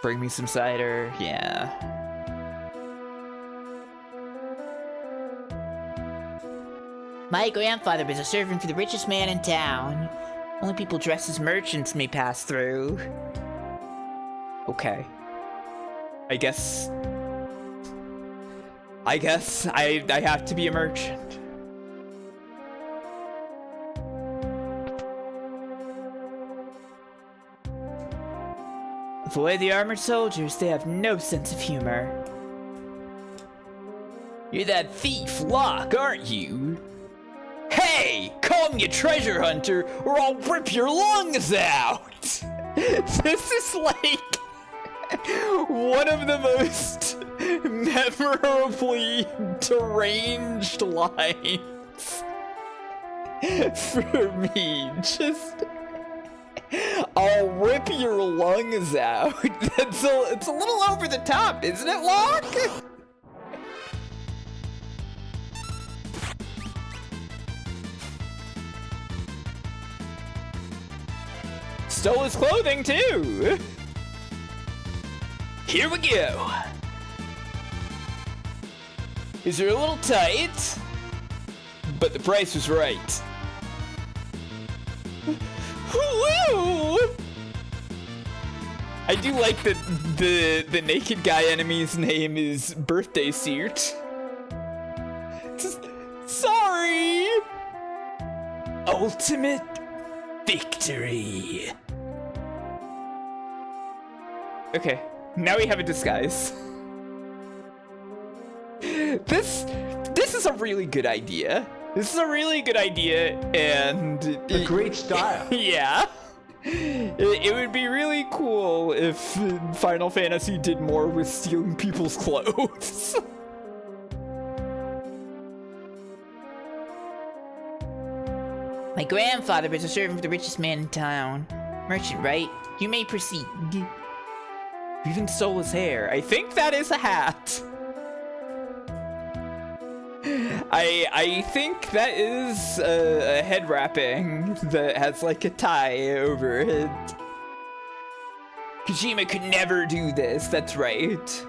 Bring me some cider, yeah. My grandfather was a servant for the richest man in town. Only people dressed as merchants may pass through. Okay. I guess I have to be a merchant. Avoid the armored soldiers, they have no sense of humor. You're that thief, Locke, aren't you? Hey! Call me a treasure hunter, or I'll rip your lungs out! This is like one of the most memorably deranged lines for me. Just, I'll rip your lungs out. It's a little over the top, isn't it, Locke? Stole his clothing, too! Here we go! These are a little tight, but the price was right. Woo! I do like that the naked guy enemy's name is Birthday Suit. Sorry! Ultimate victory. Okay, now we have a disguise. This is a really good idea. This is a really good idea, and a great style. Yeah. It would be really cool if Final Fantasy did more with stealing people's clothes. My grandfather was a servant for the richest man in town. Merchant, right? You may proceed. You even stole his hair. I think that is a hat. I think that is a head wrapping that has like a tie over it. Kojima could never do this, that's right.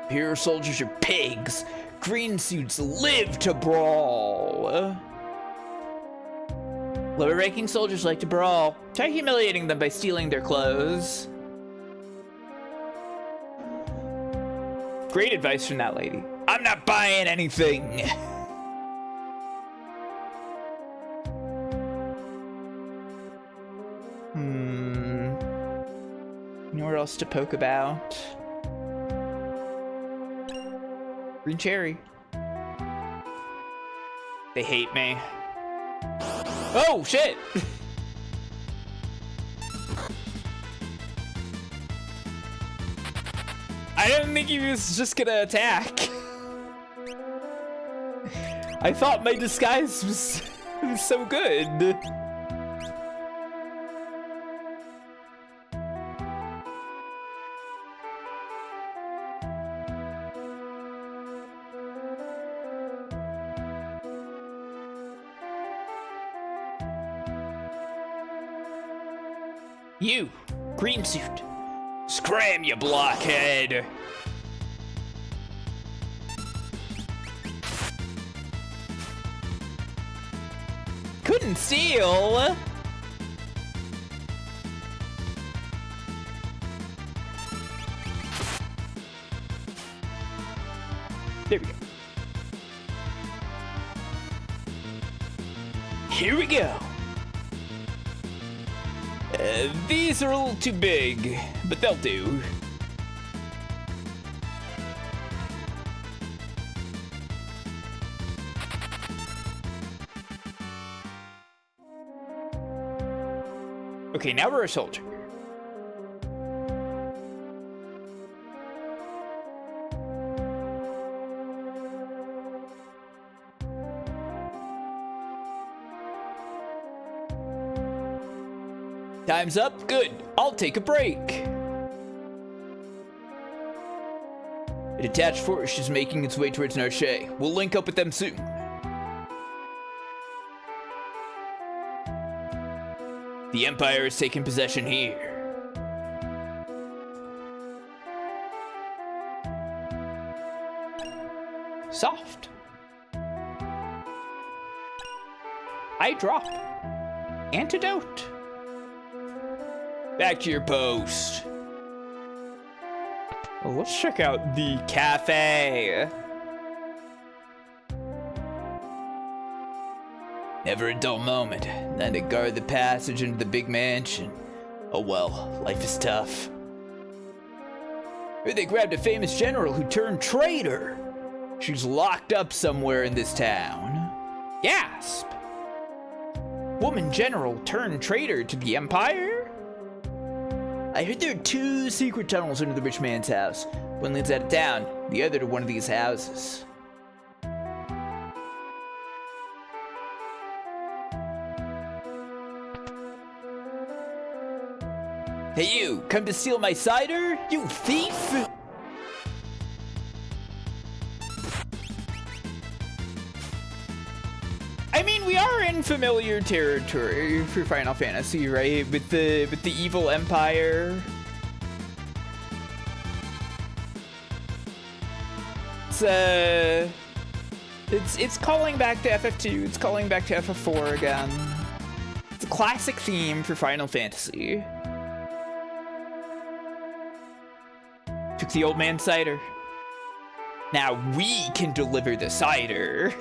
Imperial soldiers are pigs. Green suits live to brawl. Lower-ranking soldiers like to brawl. Try humiliating them by stealing their clothes. Great advice from that lady. I'm not buying anything. Nowhere else to poke about. Green cherry. They hate me. Oh, shit! I didn't think he was just gonna attack. I thought my disguise was so good. You, green suit. Scram, you blockhead! Couldn't steal! There we go. Here we go. These are a little too big, but they'll do. Okay, now we're a soldier. Time's up? Good. I'll take a break. A detached force is making its way towards Narshe. We'll link up with them soon. The Empire has taken possession here. Soft. I drop. Antidote. Back to your post. Well, let's check out the cafe. Never a dull moment. Then to guard the passage into the big mansion. Oh well, life is tough. Here they grabbed a famous general who turned traitor. She's locked up somewhere in this town. Gasp! Woman general turned traitor to the Empire? I heard there are 2 secret tunnels under the rich man's house. One leads out of town, the other to one of these houses. Hey you, come to steal my cider? You thief! I mean, we are in familiar territory for Final Fantasy, right? With the evil empire. It's calling back to FF2. It's calling back to FF4 again. It's a classic theme for Final Fantasy. Took the old man's cider. Now we can deliver the cider.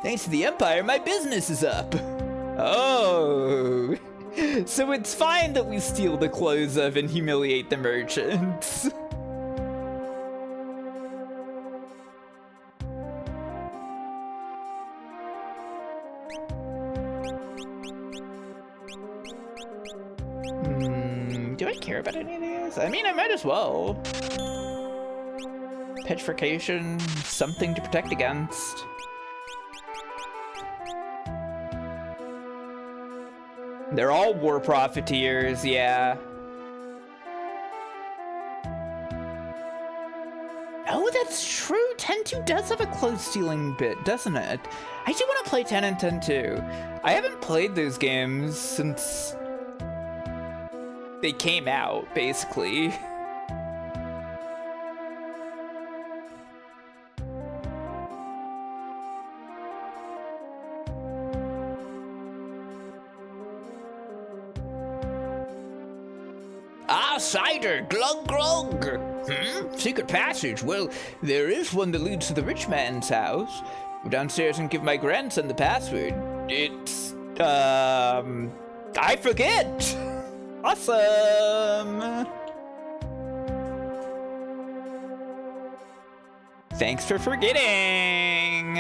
Thanks to the Empire, my business is up. Oh. So it's fine that we steal the clothes of and humiliate the merchants. Do I care about any of these? I mean, I might as well. Petrification, something to protect against. They're all war profiteers, yeah. Oh, that's true. 10-2 does have a clothes stealing bit, doesn't it? I do want to play 10 and 10-2. I haven't played those games since they came out, basically. Cider, glug glug. Secret passage. Well, there is one that leads to the rich man's house. Go downstairs and give my grandson the password. It's I forget. Awesome. Thanks for forgetting.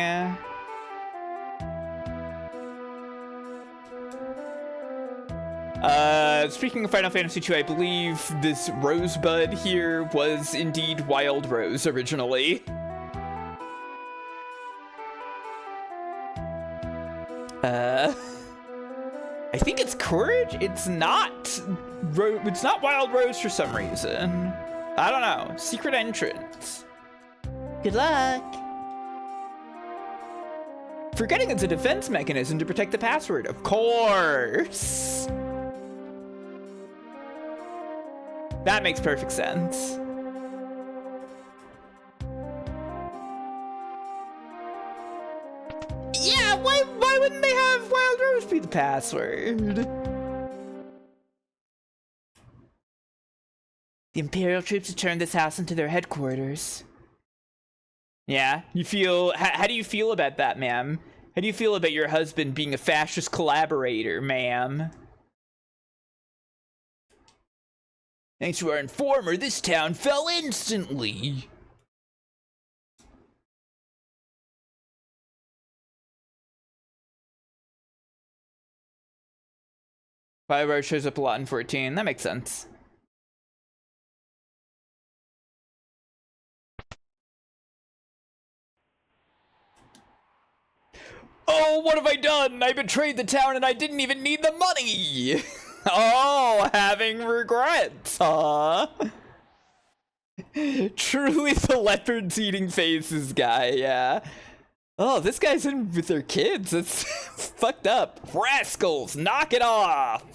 Speaking of Final Fantasy II, I believe this rosebud here was indeed Wild Rose originally. I think it's Courage? It's not Wild Rose for some reason. I don't know. Secret entrance. Good luck. Forgetting it's a defense mechanism to protect the password. Of course. That makes perfect sense. Yeah, why wouldn't they have Wild Rose be the password? The Imperial troops have turned this house into their headquarters. Yeah, you feel... How do you feel about that, ma'am? How do you feel about your husband being a fascist collaborator, ma'am? Thanks to our informer, this town fell instantly. Fire shows up a lot in 14. That makes sense. Oh, what have I done? I betrayed the town and I didn't even need the money! Oh, having regrets, huh? Truly the leopards eating faces guy, yeah. Oh, this guy's in with their kids. That's fucked up. Rascals, knock it off!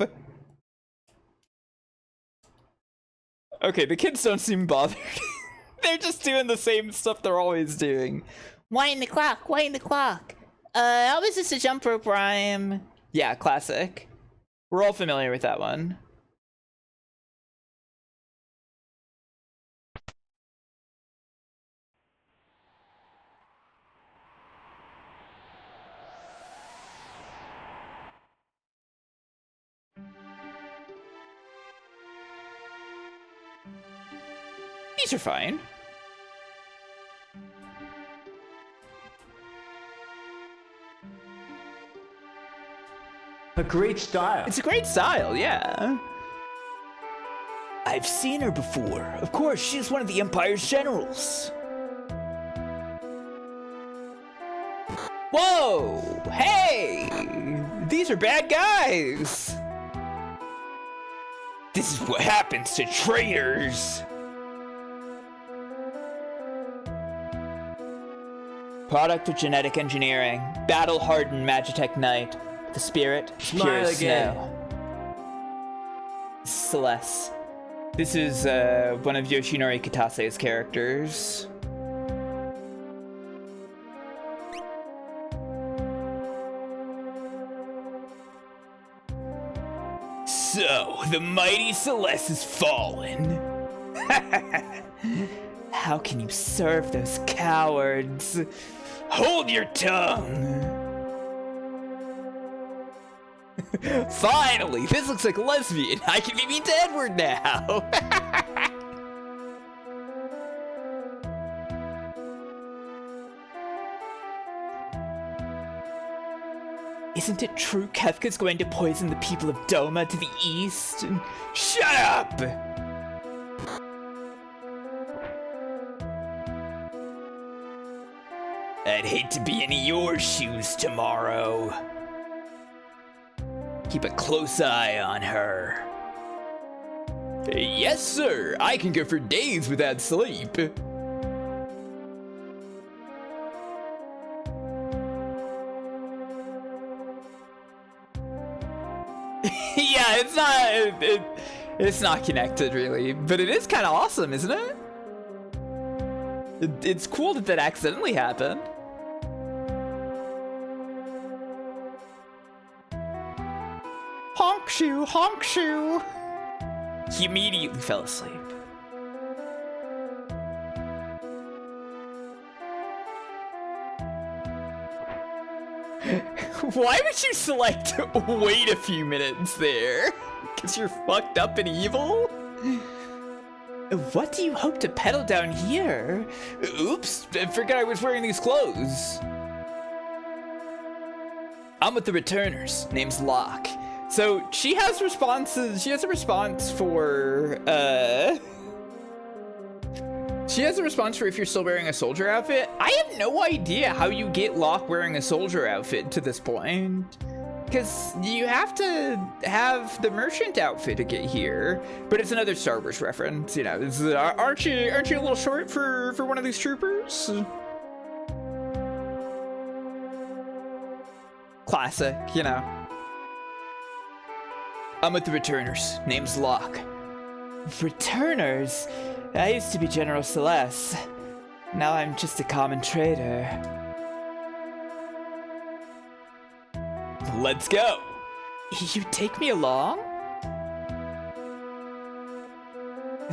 Okay, the kids don't seem bothered. They're just doing the same stuff they're always doing. Wind the clock, wind the clock. How was this a jump rope rhyme? Yeah, classic. We're all familiar with that one. These are fine. A great style. It's a great style, yeah. I've seen her before. Of course, she's one of the Empire's generals. Whoa! Hey! These are bad guys! This is what happens to traitors! Product of genetic engineering. Battle-hardened Magitech Knight. The spirit, pure as snow. Celeste. This is one of Yoshinori Kitase's characters. So, the mighty Celeste has fallen. How can you serve those cowards? Hold your tongue! Finally! This looks like a lesbian! I can be mean to Edward now! Isn't it true Kefka's going to poison the people of Doma to the east? Shut up! I'd hate to be in your shoes tomorrow. Keep a close eye on her. Yes, sir. I can go for days without sleep. Yeah, it's not connected really, but it is kind of awesome, isn't it? It's cool that accidentally happened. Honk shoe, honk shoe. He immediately fell asleep. Why would you select wait a few minutes there? Because you're fucked up and evil? What do you hope to peddle down here? Oops, I forgot I was wearing these clothes. I'm with the returners. Name's Locke. So she has responses. She has a response for she has a response for if you're still wearing a soldier outfit. I have no idea how you get Locke wearing a soldier outfit to this point, because you have to have the merchant outfit to get here. But it's another Star Wars reference, you know. Aren't you a little short for one of these troopers? Classic, you know. I'm with the returners. Name's Locke. Returners? I used to be General Celeste. Now I'm just a common trader. Let's go. You take me along?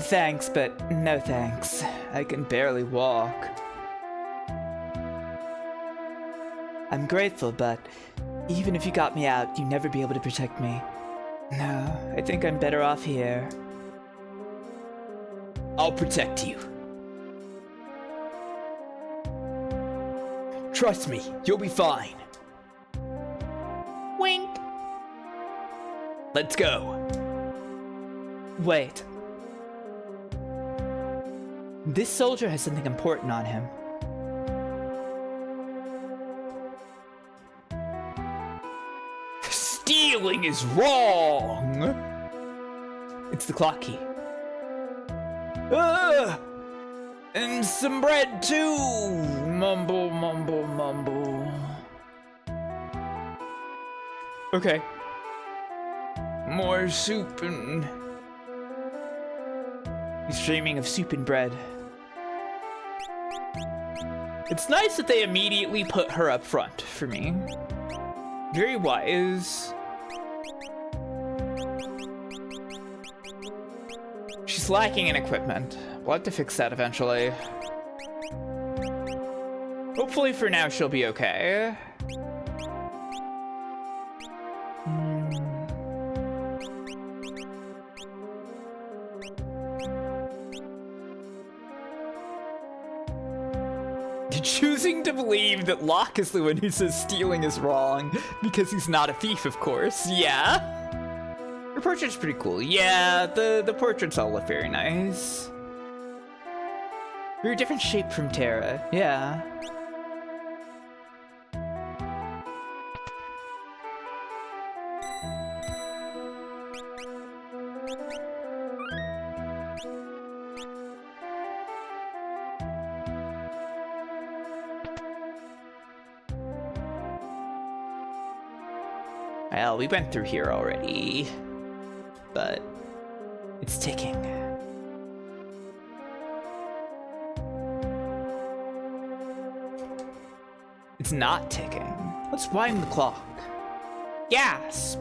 Thanks, but no thanks. I can barely walk. I'm grateful, but even if you got me out, you'd never be able to protect me. No, I think I'm better off here. I'll protect you. Trust me, you'll be fine. Wink. Let's go. Wait. This soldier has something important on him. Stealing is wrong! It's the clock key. And some bread too! Mumble, mumble, mumble. Okay. More soup and... He's dreaming of soup and bread. It's nice that they immediately put her up front for me. Very wise. She's lacking in equipment. We'll have to fix that eventually. Hopefully for now she'll be okay. Choosing to believe that Locke is the one who says stealing is wrong because he's not a thief, of course. Yeah. Your portrait's pretty cool. Yeah, the portraits all look very nice. Very different shape from Terra. Yeah. Well, we went through here already, but it's ticking. It's not ticking. Let's wind the clock. Gasp!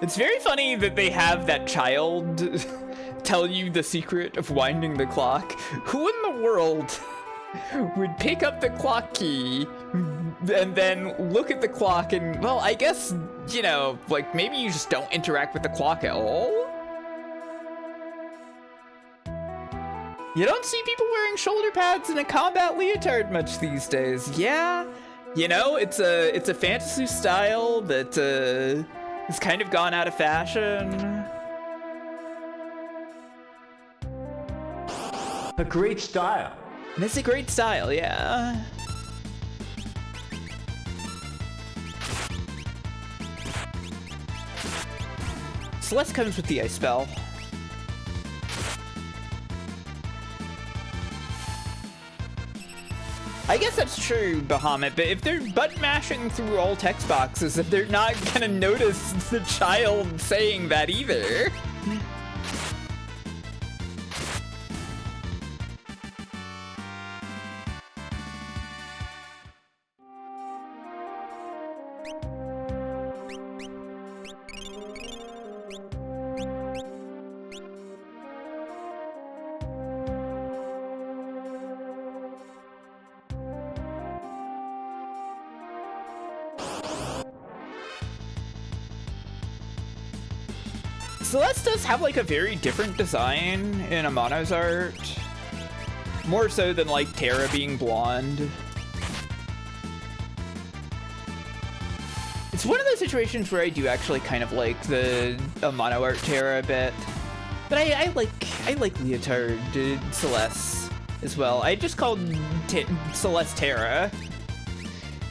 It's very funny that they have that child tell you the secret of winding the clock. Who in the world would pick up the clock key and then look at the clock and, well, I guess, you know, like maybe you just don't interact with the clock at all? You don't see people wearing shoulder pads and a combat leotard much these days. Yeah, you know, it's a fantasy style that has kind of gone out of fashion. A great style. That's a great style, yeah. Celeste comes with the ice spell. I guess that's true, Bahamut, but if they're button mashing through all text boxes, then they're not gonna notice the child saying that either. Celeste does have like a very different design in Amano's art. More so than like Terra being blonde. It's one of those situations where I do actually kind of like the Amano art Terra a bit. But I like leotard Celeste as well. I just called Celeste Terra.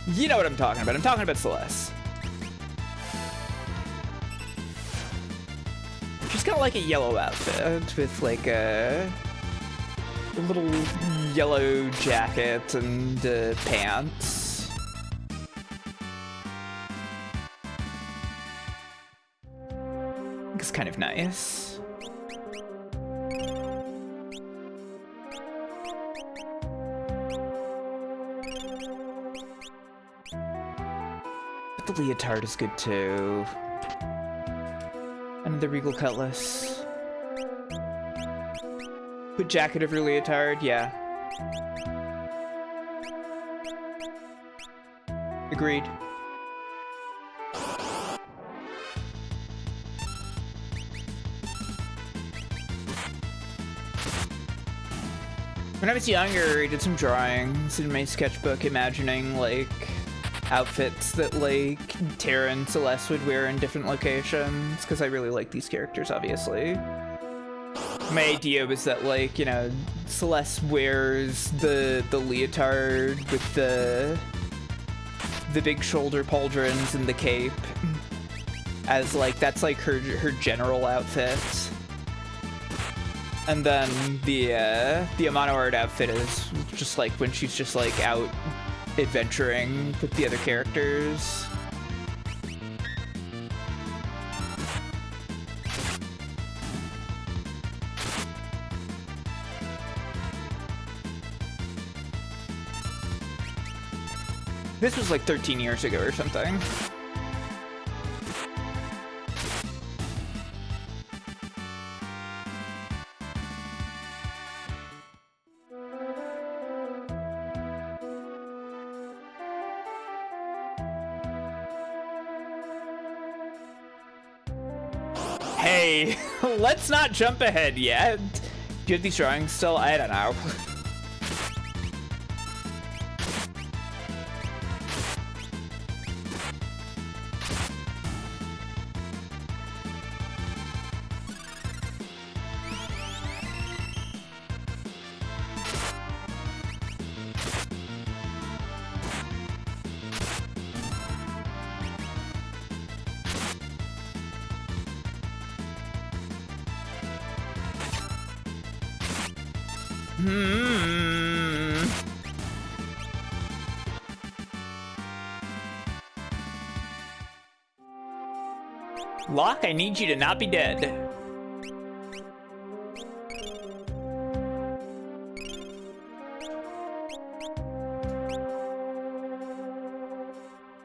You know what I'm talking about. I'm talking about Celeste. She's got like a yellow outfit with like a little yellow jacket and pants. It's kind of nice. But the leotard is good too. And the regal cutlass. Put jacket over leotard, yeah. Agreed. When I was younger, I did some drawings in my sketchbook, imagining like outfits that like Terra and Celeste would wear in different locations, because I really like these characters, obviously. My idea was that, like, you know, Celeste wears the leotard with the big shoulder pauldrons and the cape, as like that's like her general outfit. And then the Amano art outfit is just like when she's just like out adventuring with the other characters. This was like 13 years ago or something. Hey, let's not jump ahead yet. Do you have these drawings still? I don't know. Locke, I need you to not be dead.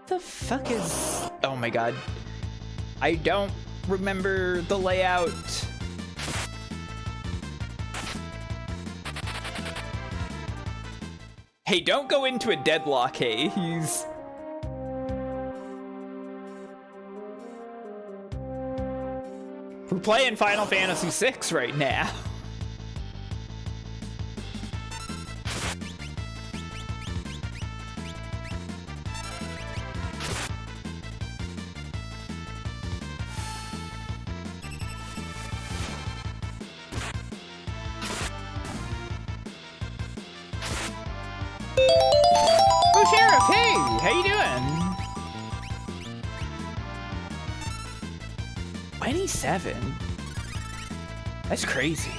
The fuck is... Oh my god. I don't remember the layout. Hey, don't go into a deadlock, hey. He's... We're playing Final Fantasy VI right now. Oh, Sheriff, hey, how you doing? 27? That's crazy.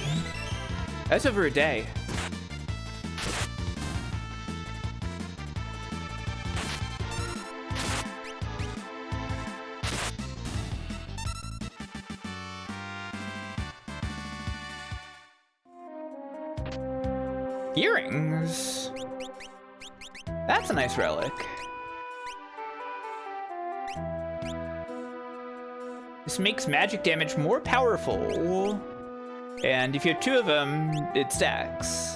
That's over a day. Earrings? That's a nice relic. This makes magic damage more powerful. And if you have two of them, it stacks.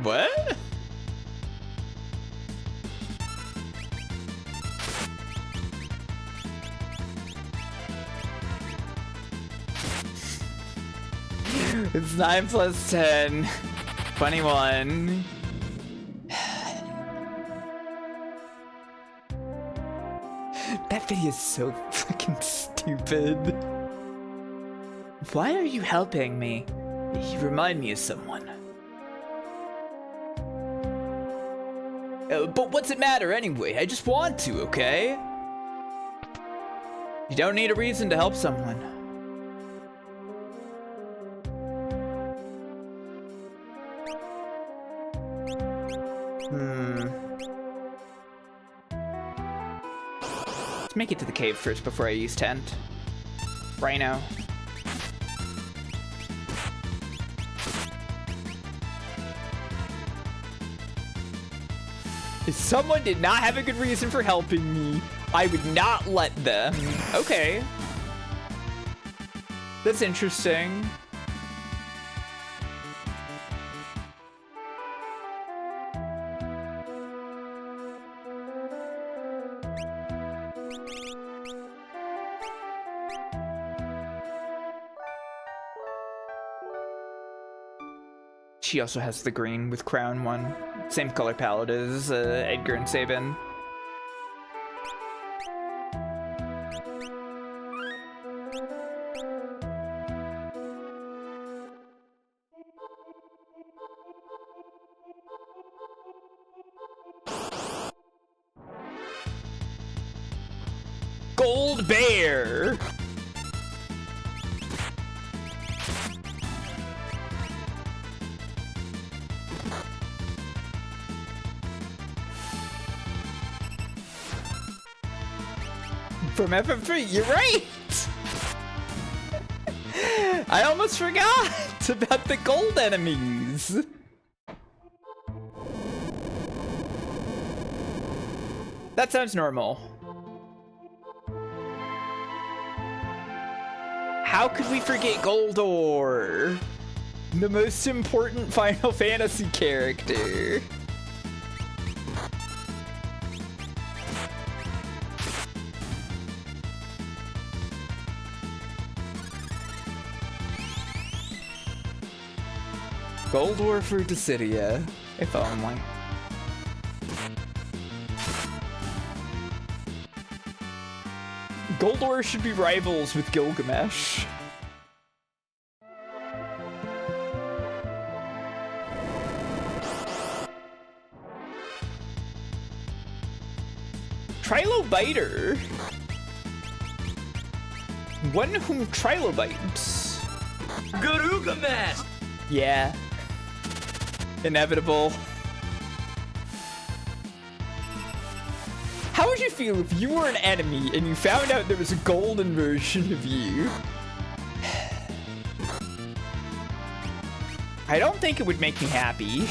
What? It's 9 plus 10. 21. That video is so fucking stupid. Why are you helping me? You remind me of someone. But what's it matter anyway? I just want to, okay? You don't need a reason to help someone. Let's make it to the cave first before I use tent. Rhino. If someone did not have a good reason for helping me, I would not let them. Okay. That's interesting. She also has the green with crown one. Same color palette as Edgar and Sabin. Gold bear! From FF3, you're right! I almost forgot about the gold enemies. That sounds normal. How could we forget Goldor? The most important Final Fantasy character. Goldor for Dissidia, if only. Goldor should be rivals with Gilgamesh. Trilobiter. One whom trilobites. Garugamesh! Yeah. Inevitable. How would you feel if you were an enemy and you found out there was a golden version of you? I don't think it would make me happy.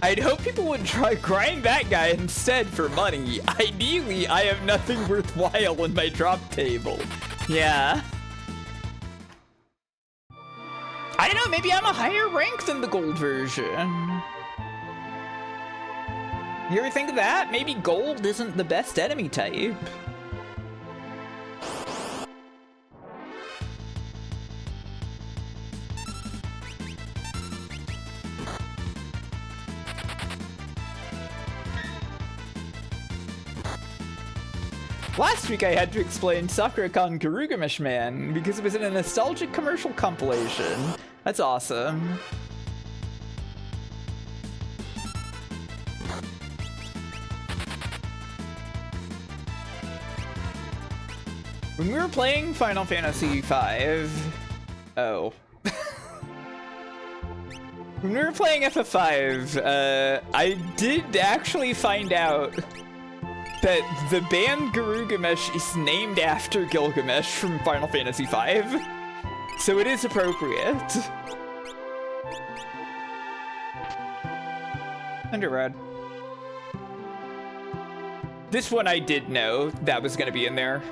I'd hope people would try grind that guy instead for money. Ideally, I have nothing worthwhile in my drop table. Yeah. I don't know, maybe I'm a higher rank than the gold version. You ever think of that? Maybe gold isn't the best enemy type. Last week I had to explain Sakura-kan Garugamesh Man because it was in a nostalgic commercial compilation. That's awesome. When we were playing Final Fantasy V... Oh. When we were playing FF5, I did actually find out that the band Garugamesh is named after Gilgamesh from Final Fantasy V. So it is appropriate. Underrad. This one I did know that was gonna be in there.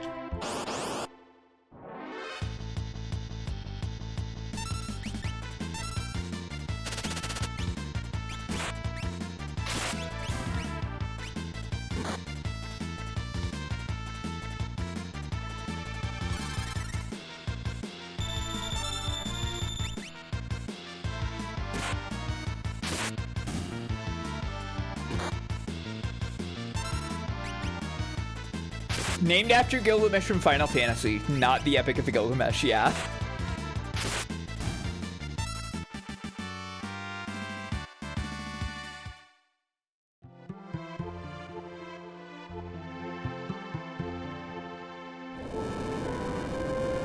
Named after Gilgamesh from Final Fantasy, not the Epic of the Gilgamesh, yeah.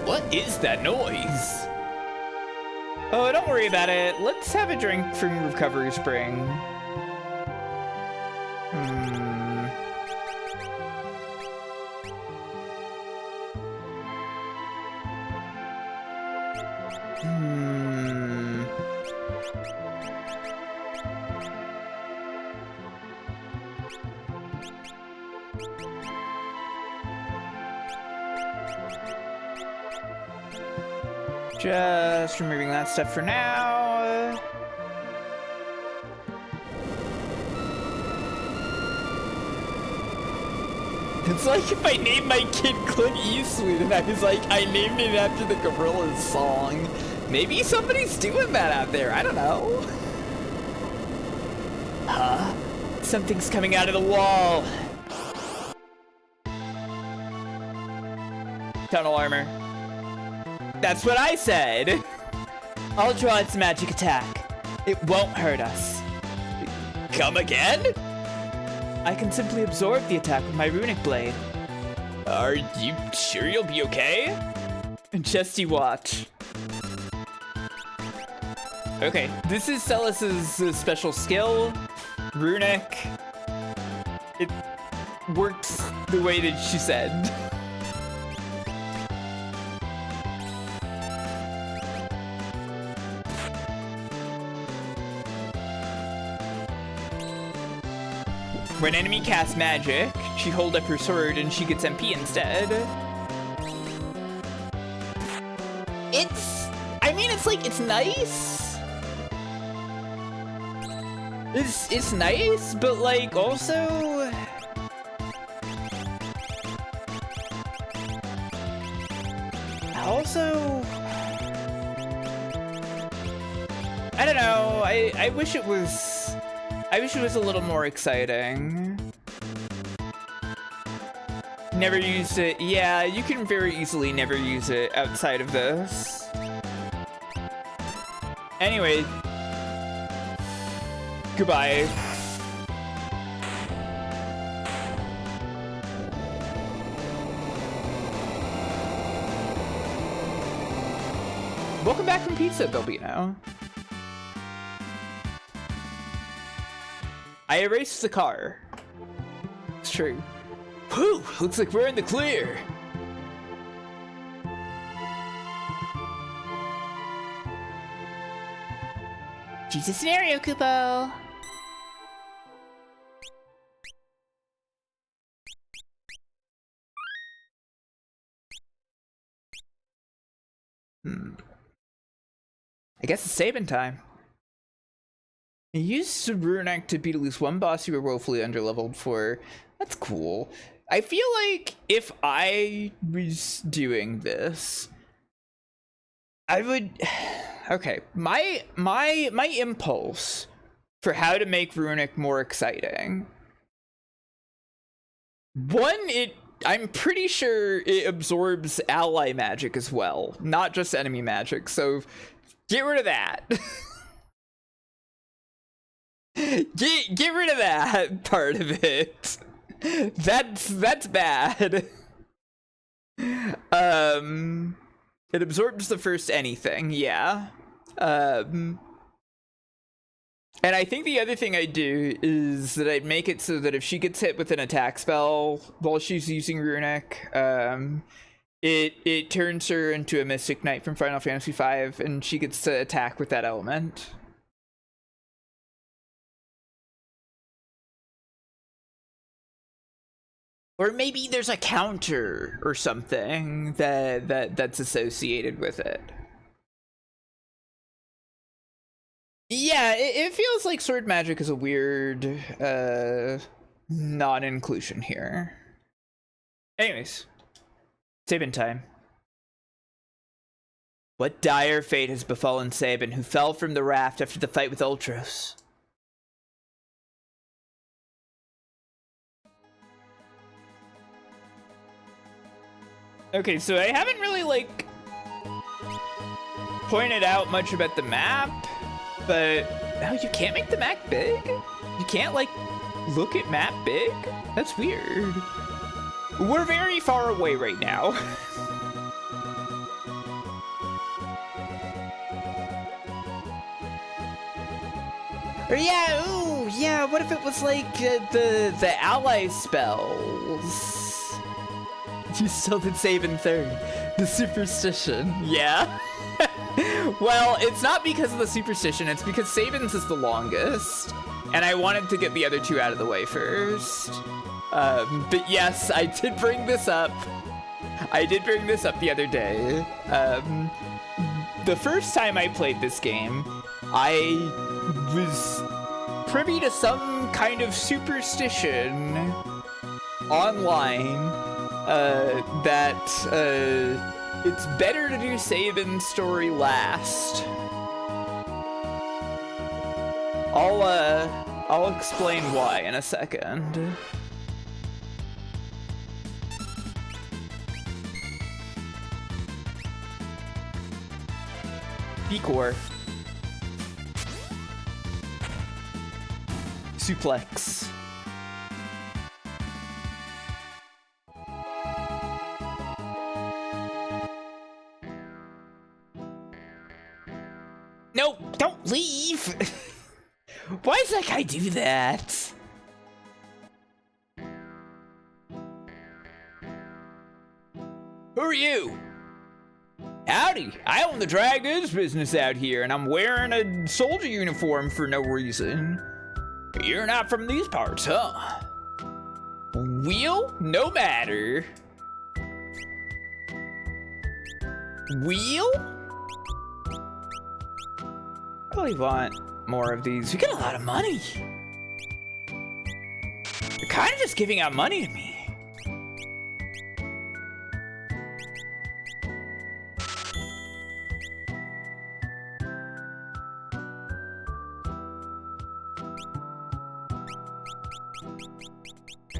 What is that noise? Oh, don't worry about it. Let's have a drink from Recovery Spring. Just removing that stuff for now. It's like if I named my kid Clint Eastwood and I was like, I named it after the Gorillaz song. Maybe somebody's doing that out there, I don't know. Huh? Something's coming out of the wall. Tunnel armor. That's what I said. I'll draw its magic attack. It won't hurt us. Come again? I can simply absorb the attack with my runic blade. Are you sure you'll be okay? Just you watch. Okay, this is Celis's special skill, runic. It works the way that she said. When enemy casts magic, she hold up her sword and she gets MP instead. I mean, it's like, it's nice. It's nice, but like also... I don't know, I wish it was... I wish it was a little more exciting. Never used it. Yeah, you can very easily never use it outside of this. Anyway. Goodbye. Welcome back from pizza, Bilbino. I erased the car. It's true. Whew, looks like we're in the clear. Choose a scenario, Kupo. I guess it's Sabin time. Use runic to beat at least one boss you were woefully underleveled for. That's cool. I feel like if I was doing this, I would... Okay, my impulse for how to make runic more exciting. One, I'm pretty sure it absorbs ally magic as well, not just enemy magic, so get rid of that. Get rid of that part of it. That's bad. It absorbs the first anything, yeah. And I think the other thing I'd do is that I'd make it so that if she gets hit with an attack spell while she's using runic, it turns her into a Mystic Knight from Final Fantasy V, and she gets to attack with that element. Or maybe there's a counter or something that's associated with it. Yeah, it feels like sword magic is a weird non-inclusion here. Anyways, Sabin time. What dire fate has befallen Sabin, who fell from the raft after the fight with Ultros? Okay, so I haven't really, like, pointed out much about the map, but... Oh, you can't make the map big? You can't, like, look at map big? That's weird. We're very far away right now. Or yeah, ooh, yeah, what if it was like the ally spells? You still did save in third. The superstition, yeah. Well, it's not because of the superstition, it's because Sabin's is the longest. And I wanted to get the other two out of the way first. But yes, I did bring this up. I did bring this up the other day. The first time I played this game, I was privy to some kind of superstition online that it's better to do Sabin's story last. I'll explain why in a second. Decor. Suplex. No, don't leave! Why does that guy do that? Who are you? Howdy, I own the dry goods business out here, and I'm wearing a soldier uniform for no reason. You're not from these parts, huh? Wheel? No matter. Wheel? I really want more of these. We got a lot of money. You're kind of just giving out money to me.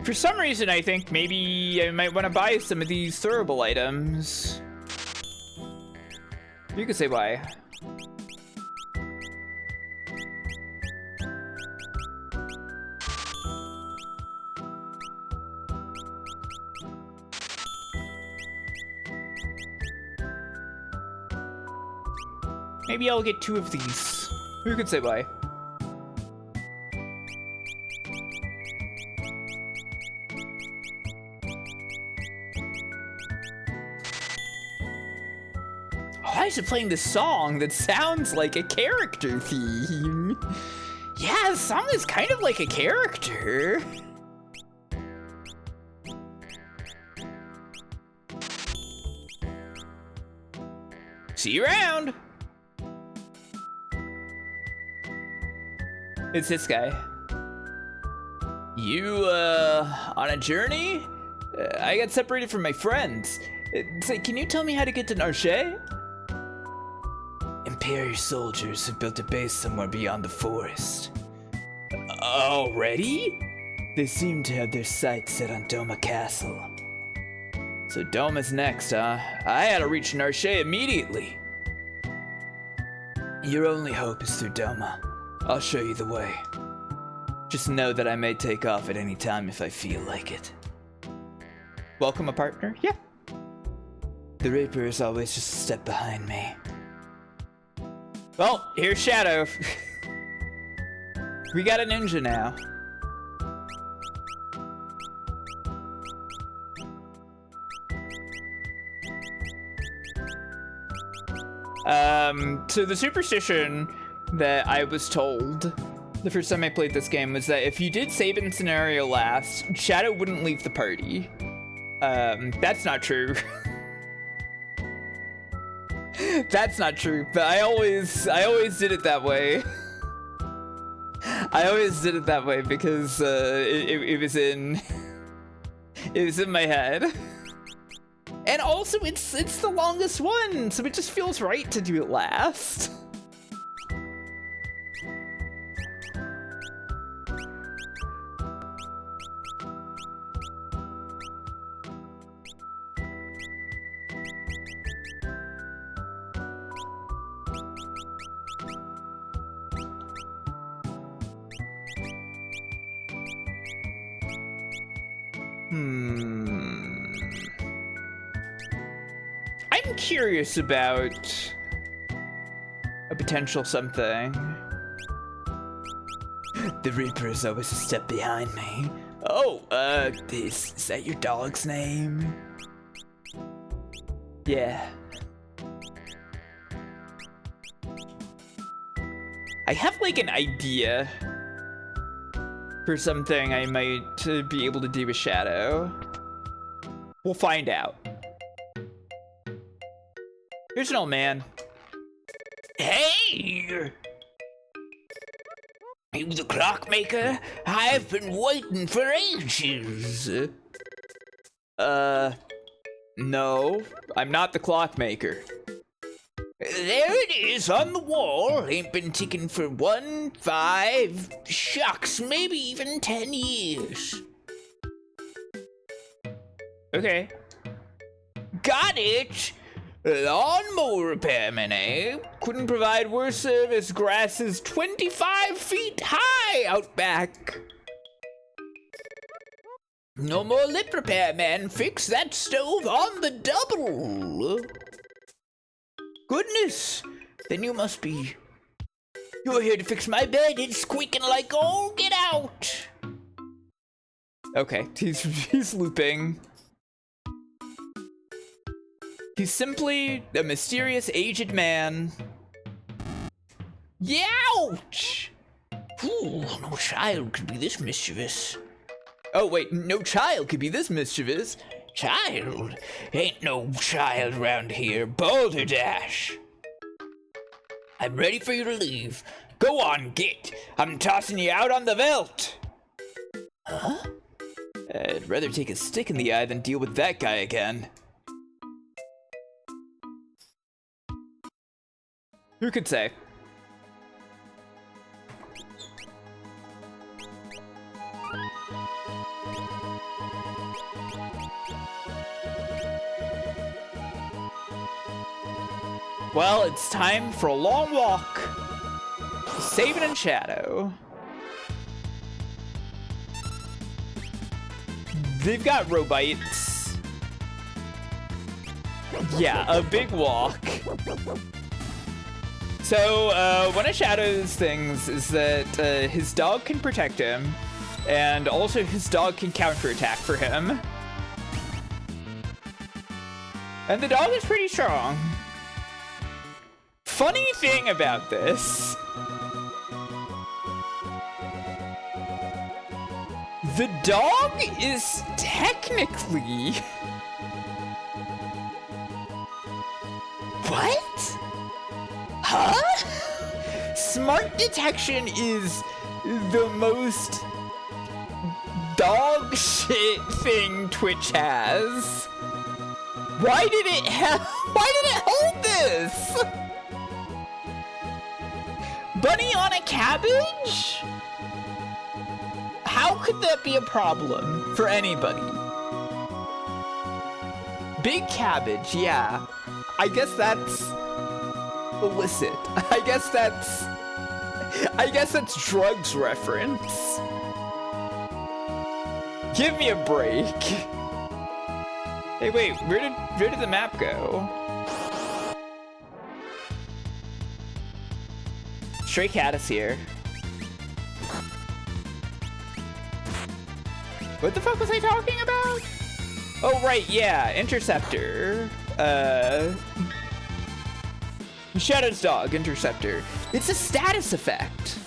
For some reason, I think maybe I might want to buy some of these throwable items. You can say why. Maybe I'll get 2 of these. You could say why. Why is it playing this song that sounds like a character theme? Yeah, the song is kind of like a character. See you around. It's this guy. You, on a journey? I got separated from my friends. It's like, can you tell me how to get to Narshe? Imperial soldiers have built a base somewhere beyond the forest. Already? They seem to have their sights set on Doma Castle. So Doma's next, huh? I had to reach Narshe immediately. Your only hope is through Doma. I'll show you the way. Just know that I may take off at any time if I feel like it. Welcome a partner? Yeah. The Reaper is always just a step behind me. Well, here's Shadow. We got a ninja now. So the superstition that I was told the first time I played this game was that if you did Sabin scenario last, Shadow wouldn't leave the party. That's not true. That's not true, but I always did it that way. I always did it that way because it was in my head. And also it's the longest one, so it just feels right to do it last. I'm curious about a potential something. The Reaper is always a step behind me. Oh, is that your dog's name? Yeah. I have like an idea for something I might be able to do with Shadow. We'll find out. Here's an old man. Hey! You the clockmaker? I've been waiting for ages. No, I'm not the clockmaker. There it is on the wall. Ain't been ticking for 1, 5, shucks, maybe even 10 years. Okay. Got it! Lawnmower repairman, eh? Couldn't provide worse service. Grass is 25 feet high out back. No more lip repair, man. Fix that stove on the double. Goodness, then you must be... You're here to fix my bed. It's squeaking like all get out. Okay, he's looping. He's simply a mysterious aged man. Youch! Ooh, no child could be this mischievous. Oh wait, no child could be this mischievous. Child? Ain't no child around here. Balderdash. I'm ready for you to leave. Go on, get. I'm tossing you out on the veldt. Huh? I'd rather take a stick in the eye than deal with that guy again. Who could say? Well, it's time for a long walk. Sabin and Shadow. They've got robites. Yeah, a big walk. So, one of Shadow's things is that his dog can protect him, and also his dog can counterattack for him. And the dog is pretty strong. Funny thing about this, the dog is technically... What? Huh? Smart detection is the most dog shit thing Twitch has. Why did it hold this? Bunny on a cabbage? How could that be a problem for anybody? Big cabbage, yeah. I guess that's illicit. I guess that's drugs reference. Give me a break. Hey, wait, where did the map go? Stray Cat is here. What the fuck was I talking about? Oh, right, yeah, Interceptor. Shadow's dog, Interceptor. It's a status effect.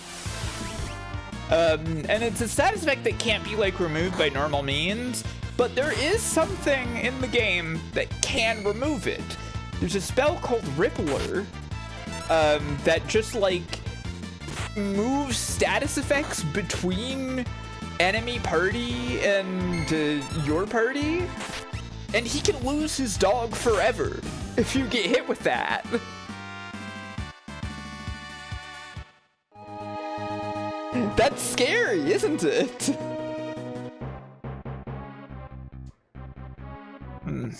And it's a status effect that can't be, like, removed by normal means, but there is something in the game that can remove it. There's a spell called Rippler, that just, like, moves status effects between enemy party and your party, and he can lose his dog forever if you get hit with that. That's scary, isn't it?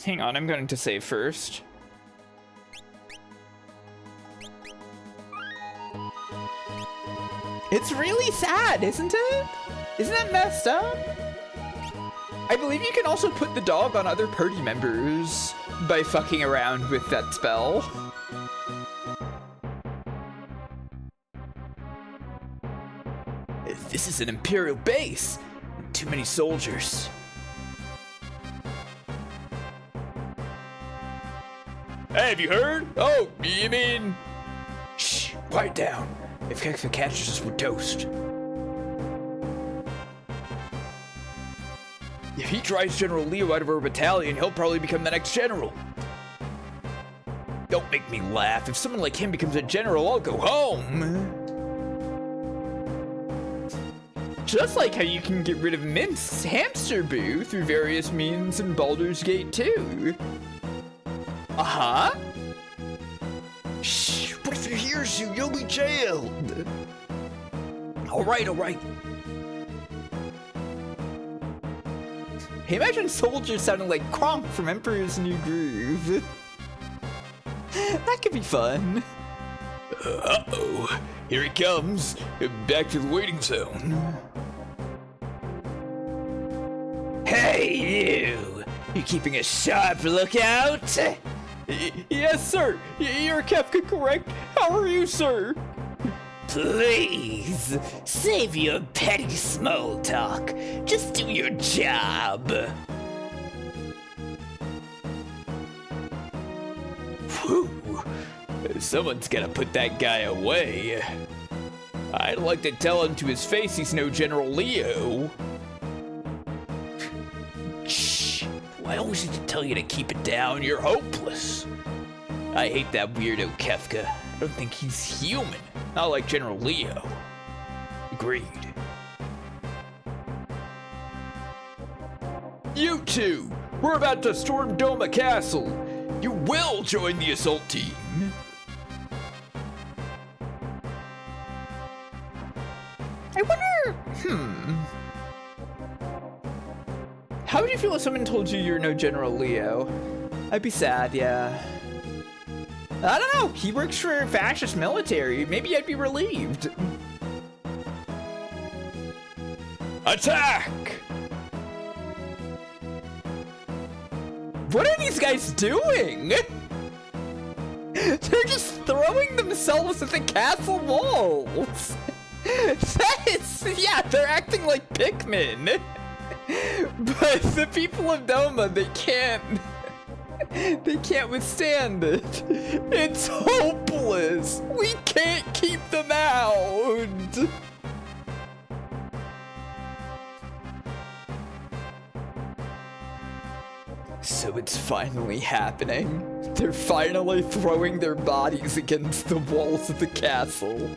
Hang on, I'm going to save first. It's really sad, isn't it? Isn't that messed up? I believe you can also put the dog on other party members by fucking around with that spell. This is an Imperial base. Too many soldiers. Hey, have you heard? Oh, you mean... Shh, quiet down. If Kekfa catches us, we're toast. If he drives General Leo out of our battalion, he'll probably become the next general. Don't make me laugh. If someone like him becomes a general, I'll go home. Just like how you can get rid of Mint's hamster boo through various means in Baldur's Gate 2. Uh-huh. Shh, what if he hears you? You'll be jailed. All right. Hey, imagine soldiers sounding like Kronk from Emperor's New Groove. That could be fun. Uh-oh, here he comes. Back to the waiting zone. Hey, you! You keeping a sharp lookout? Yes, sir. You're Kefka, correct? How are you, sir? Please, save your petty small talk. Just do your job. Whew. Someone's gotta put that guy away. I'd like to tell him to his face he's no General Leo. Shh. I always need to tell you to keep it down. You're hopeless. I hate that weirdo Kefka. I don't think he's human. Not like General Leo. Agreed. You two! We're about to storm Doma Castle. You will join the assault team. I wonder, how would you feel if someone told you you're no General Leo? I'd be sad, yeah. I don't know, he works for fascist military. Maybe I'd be relieved. Attack! What are these guys doing? They're just throwing themselves at the castle walls. Yeah, they're acting like Pikmin. But the people of Doma, they can't withstand it. It's hopeless. We can't keep them out. So it's finally happening. They're finally throwing their bodies against the walls of the castle.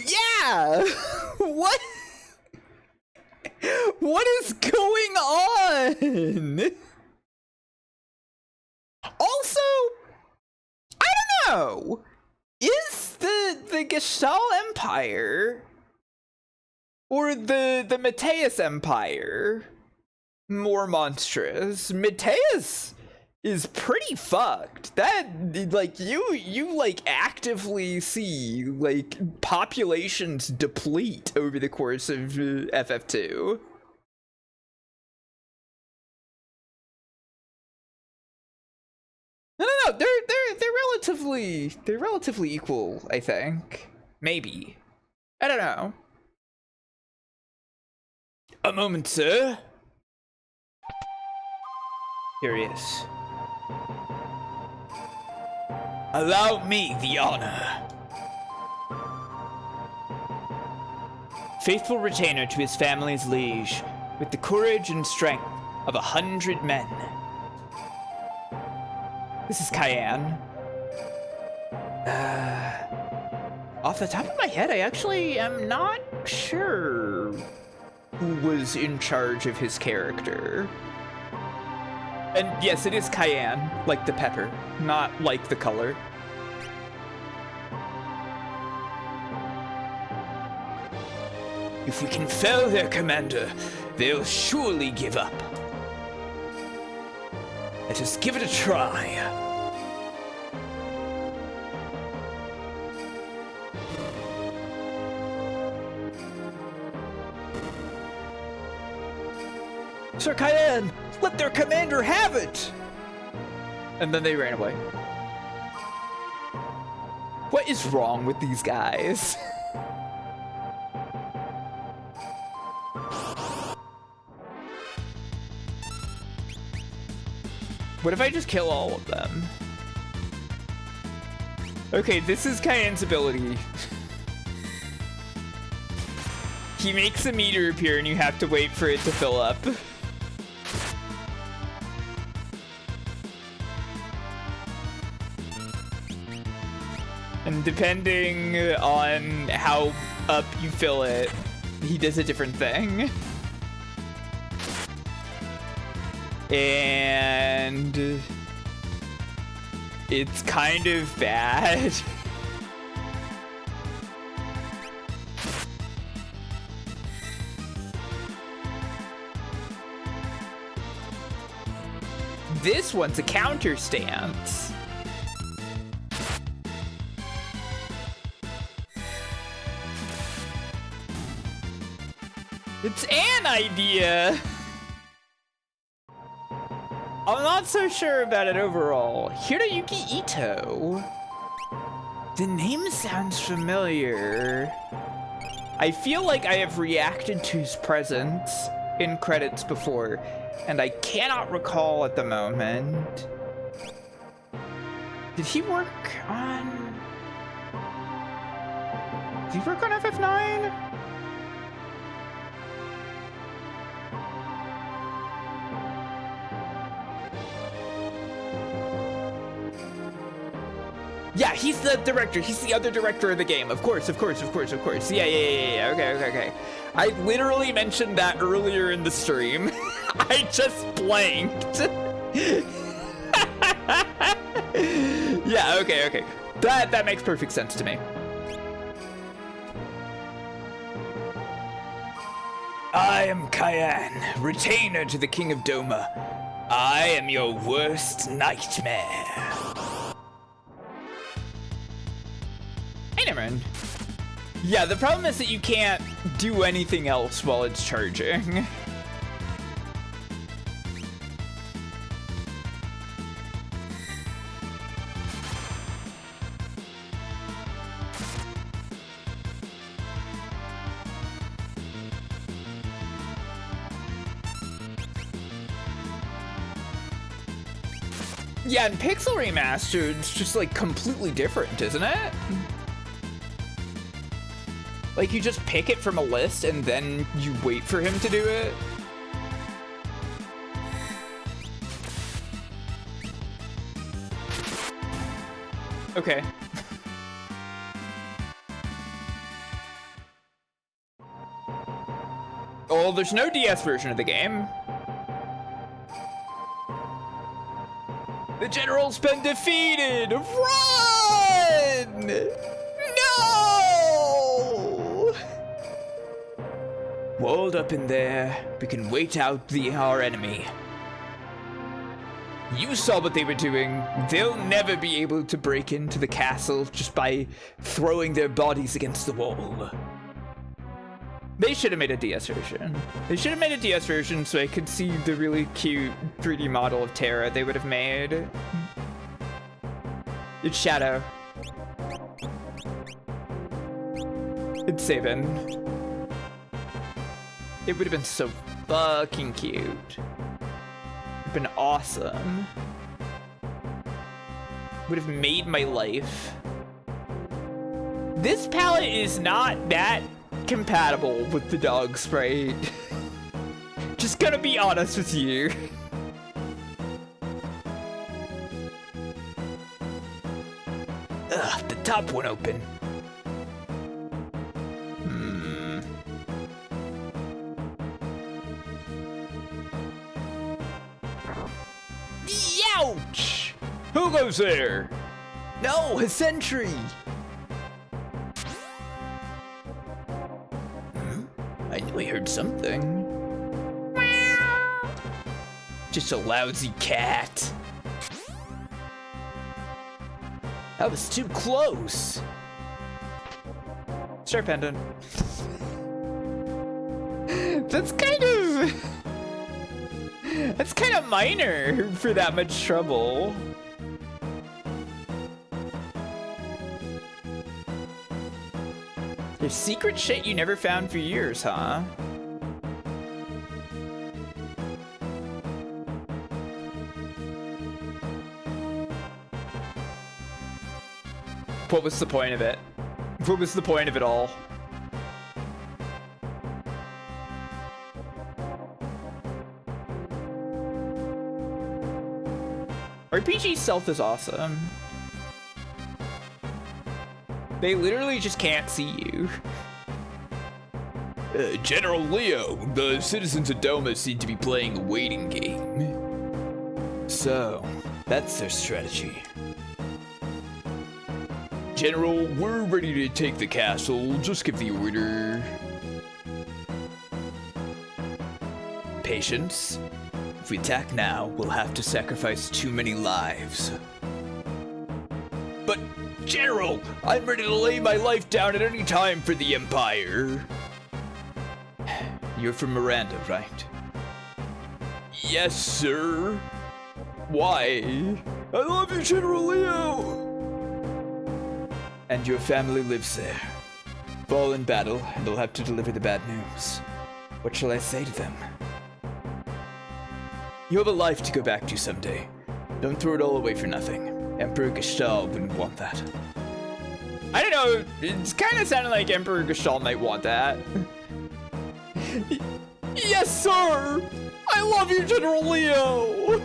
Yeah! What? What is going on? Also, I don't know. Is the Gestalt Empire or the Mateus Empire more monstrous? Mateus is pretty fucked. That, like, you like actively see like populations deplete over the course of FF2. No, they're relatively equal, I think. Maybe. I don't know. A moment, sir. Here he is. Allow me the honor. Faithful retainer to his family's liege, with the courage and strength of 100 men. This is Cyan. Off the top of my head, I actually am not sure who was in charge of his character. And yes, it is cayenne, like the pepper, not like the color. If we can fell their commander, they'll surely give up. Let us give it a try. Sir Cyan, let their commander have it! And then they ran away. What is wrong with these guys? What if I just kill all of them? Okay, this is Cyan's ability. He makes a meter appear and you have to wait for it to fill up. And depending on how up you fill it, he does a different thing. And it's kind of bad. This one's a counter stance. It's an idea. I'm not so sure about it overall. Hiroyuki Ito. The name sounds familiar. I feel like I have reacted to his presence in credits before, and I cannot recall at the moment. Did he work on... Did he work on FF9? Yeah, he's the director. He's the other director of the game. Of course. Yeah. Okay. I literally mentioned that earlier in the stream. I just blanked. Yeah, okay. That makes perfect sense to me. I am Cyan, retainer to the King of Doma. I am your worst nightmare. Hey, Nimrin. Yeah, the problem is that you can't do anything else while it's charging. Yeah, and Pixel Remastered's just like completely different, isn't it? Like, you just pick it from a list and then you wait for him to do it. Okay. Oh, there's no DS version of the game. The general's been defeated! Run! No! Walled up in there, we can wait out our enemy. You saw what they were doing. They'll never be able to break into the castle just by throwing their bodies against the wall. They should have made a DS version. They should have made a DS version so I could see the really cute 3D model of Terra they would have made. It's Shadow. It's Sabin. It would have been so fucking cute. It would have been awesome. Would have made my life. This palette is not that compatible with the dog sprite. Just gonna be honest with you. Ugh, the top one open. Ouch! Who goes there? No, a sentry! I knew I heard something. Just a lousy cat. That was too close. Star pendant. That's kind of... That's kind of minor for that much trouble. There's secret shit you never found for years, huh? What was the point of it? What was the point of it all? RPG stealth is awesome. They literally just can't see you. General Leo, the citizens of Doma seem to be playing a waiting game. So, that's their strategy. General, we're ready to take the castle. Just give the order. Patience. If we attack now, we'll have to sacrifice too many lives. But, General, I'm ready to lay my life down at any time for the Empire. You're from Miranda, right? Yes, sir. Why? I love you, General Leo! And your family lives there. Fall in battle, and they'll have to deliver the bad news. What shall I say to them? You have a life to go back to someday. Don't throw it all away for nothing. Emperor Gestalt wouldn't want that. I don't know, it's kind of sounding like Emperor Gestalt might want that. Yes, sir! I love you, General Leo!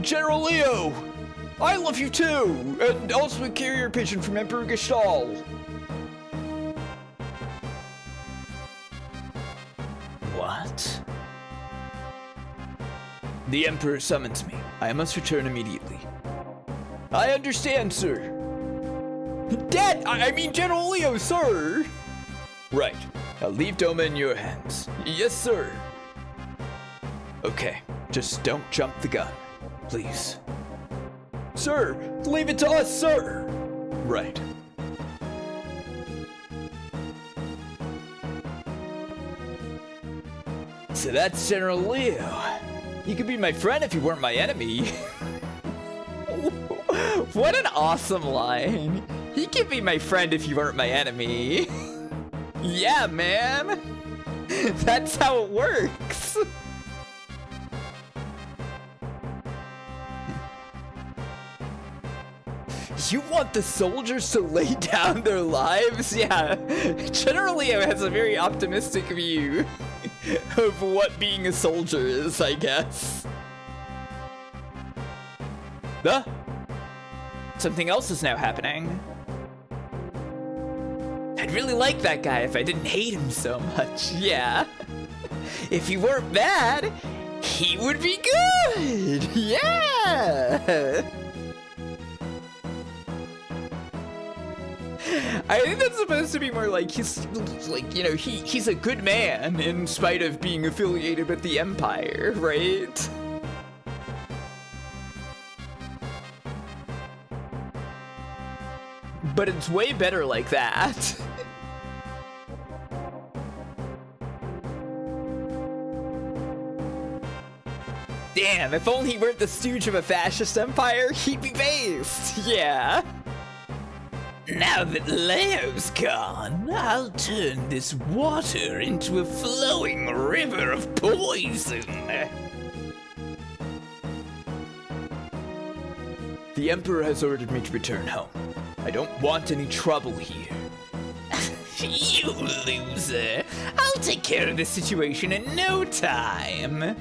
General Leo! I love you too! And also a carrier pigeon from Emperor Gestalt. What? The Emperor summons me. I must return immediately. I understand, sir. Dad! I mean General Leo, sir! Right. I'll leave Doma in your hands. Yes, sir. Okay. Just don't jump the gun. Please. Sir! Leave it to us, sir! Right. So that's General Leo. You could be my friend if you weren't my enemy. What an awesome line. He could be my friend if you weren't my enemy. Yeah, man. That's how it works. You want the soldiers to lay down their lives? Yeah. General Leo has a very optimistic view of what being a soldier is, I guess. Something else is now happening. I'd really like that guy if I didn't hate him so much, yeah. If he weren't bad, he would be good, yeah. I think that's supposed to be more like he's like, you know, he's a good man in spite of being affiliated with the Empire, right? But it's way better like that. Damn, if only he weren't the stooge of a fascist empire, he'd be based, yeah. Now that Leo's gone, I'll turn this water into a flowing river of poison. The Emperor has ordered me to return home. I don't want any trouble here. You loser! I'll take care of this situation in no time.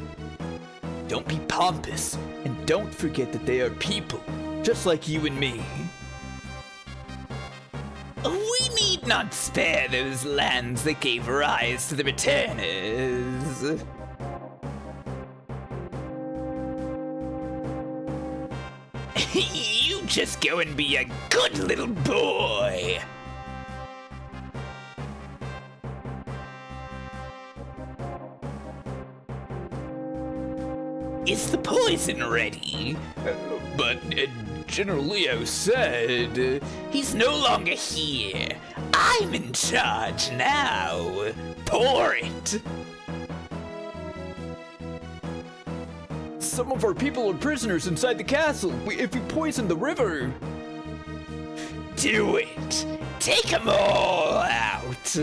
Don't be pompous, and don't forget that they are people, just like you and me. We need not spare those lands that gave rise to the returners. You just go and be a good little boy. Is the poison ready? But General Leo said... He's no longer here. I'm in charge now. Pour it. Some of our people are prisoners inside the castle. If we poison the river... Do it! Take them all out!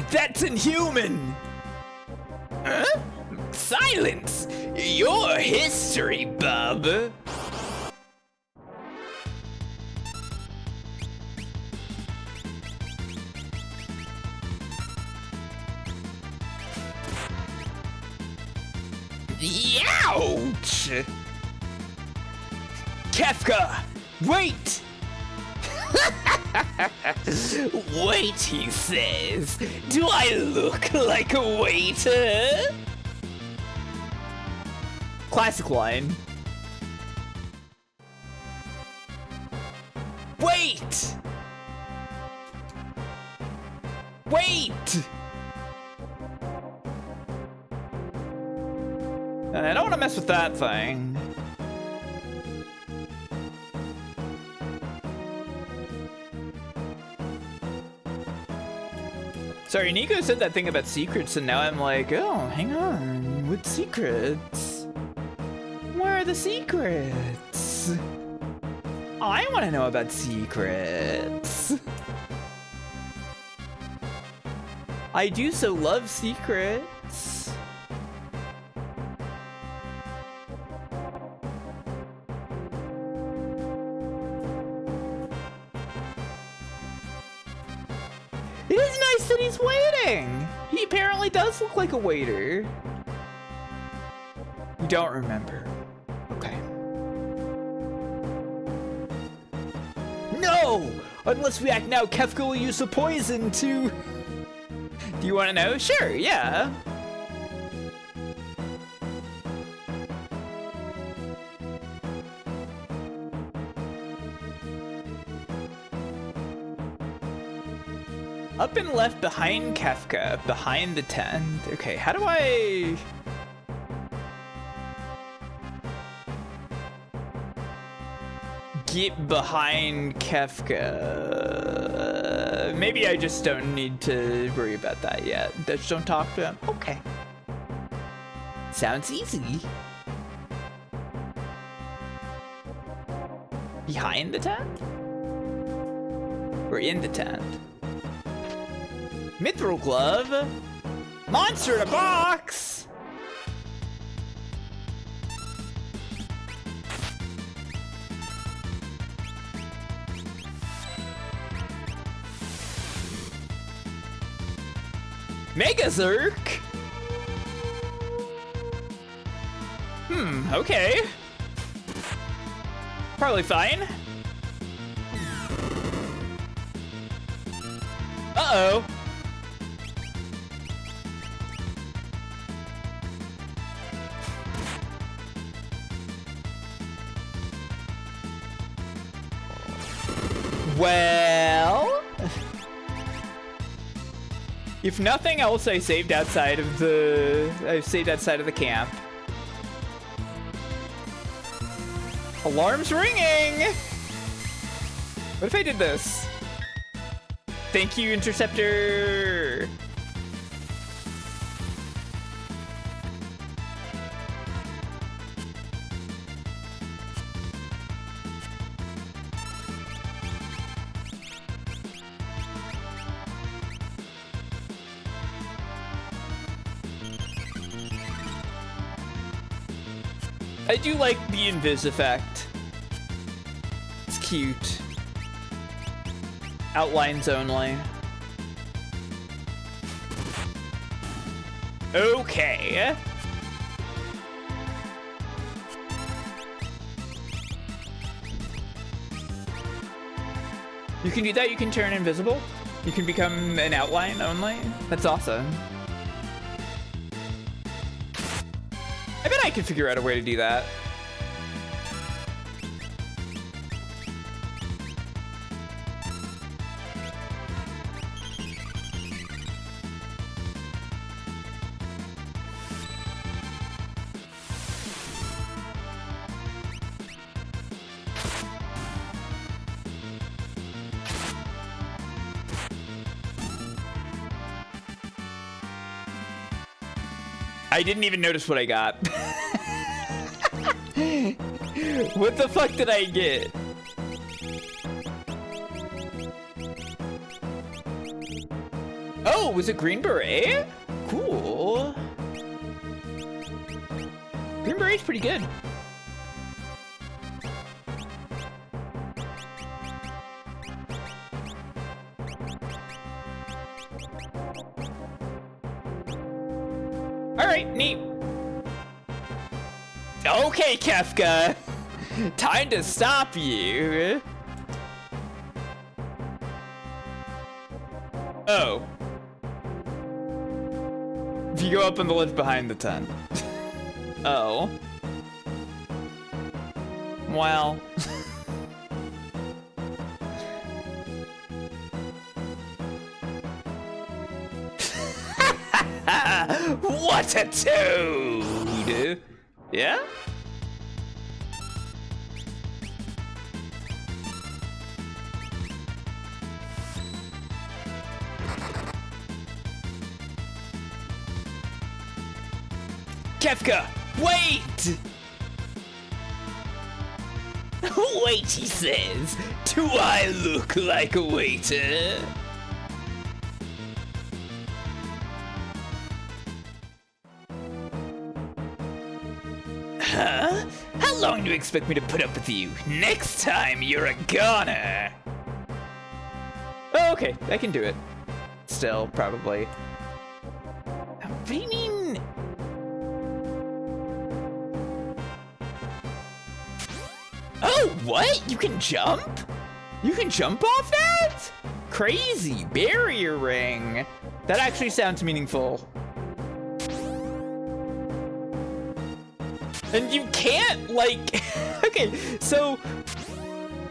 That's inhuman! Huh? Silence! Your history, bub! Ouch! Kefka! Wait! Wait, he says. Do I look like a waiter? Classic line. Wait! Wait! I don't want to mess with that thing. Sorry, Nico said that thing about secrets, and now I'm like, oh, hang on. What secrets? Where are the secrets? I want to know about secrets. I do so love secrets. It is nice that he's waiting. He apparently does look like a waiter. You don't remember. Okay. No! Unless we act now, Kefka will use the poison to... Do you want to know? Sure, yeah. Up and left behind Kefka, behind the tent. Okay, how do I... get behind Kefka? Maybe I just don't need to worry about that yet. Just don't talk to him. Okay. Sounds easy. Behind the tent? Or in the tent? Mithril glove? Monster in a box! Mega Zerk? Okay. Probably fine. Uh-oh. Well, if nothing else, I saved outside of the camp. Alarm's ringing. What if I did this? Thank you, Interceptor. I do like the invis effect. It's cute. Outlines only. Okay. You can do that, you can turn invisible. You can become an outline only. That's awesome. I bet I could figure out a way to do that. I didn't even notice what I got. What the fuck did I get? Oh, was it Green Beret? Cool. Green Beret's pretty good. Alright, neat. Okay, Kefka. Time to stop you. Oh. If you go up on the ledge behind the tent. Oh. Well. What a toad! Yeah? Kefka, wait! Wait, he says. Do I look like a waiter? Huh? How long do you expect me to put up with you? Next time, you're a goner! Oh, okay, I can do it. Still, probably. What do you mean? Oh, what? You can jump? You can jump off that? Crazy. Barrier ring. That actually sounds meaningful. And you can't, like... Okay, so...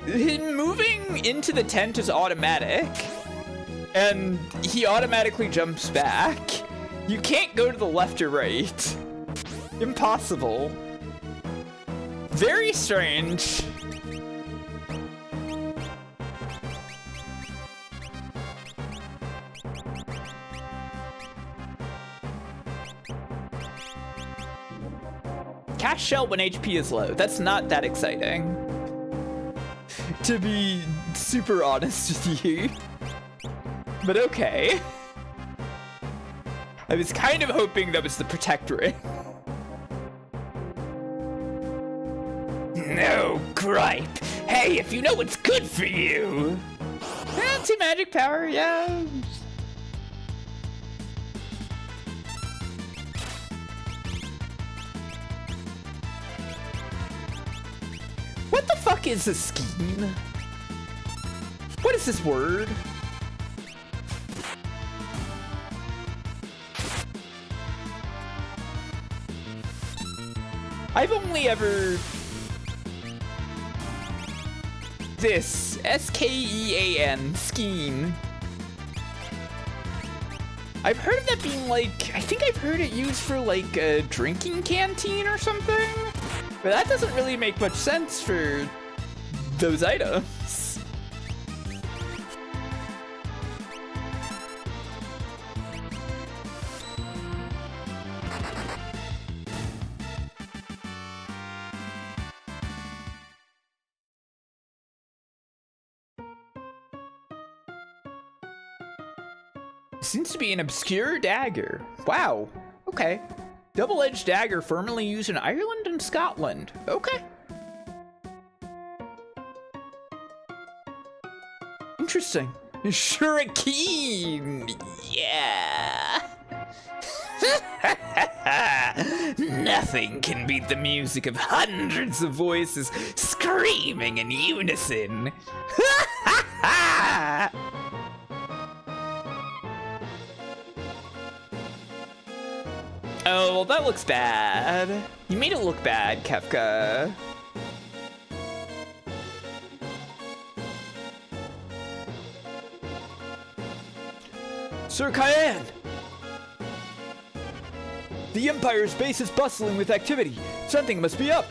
him moving into the tent is automatic. And he automatically jumps back. You can't go to the left or right. Impossible. Very strange. Cast shell when HP is low. That's not that exciting. To be super honest with you. But okay. I was kind of hoping that was the protect ring. No gripe. Hey, if you know what's good for you. Anti-magic power, yeah. What the fuck is a scheme? What is this word? I've only ever... This, S-K-E-A-N, scheme. I've heard of that being like, I think I've heard it used for like a drinking canteen or something. But that doesn't really make much sense for those items. Seems to be an obscure dagger. Wow. Okay. Double-edged dagger formerly used in Ireland and Scotland. Okay. Interesting. Shuriken. Yeah. Nothing can beat the music of hundreds of voices screaming in unison. Oh, well, that looks bad. You made it look bad, Kefka. Sir Cyan! The Empire's base is bustling with activity. Something must be up.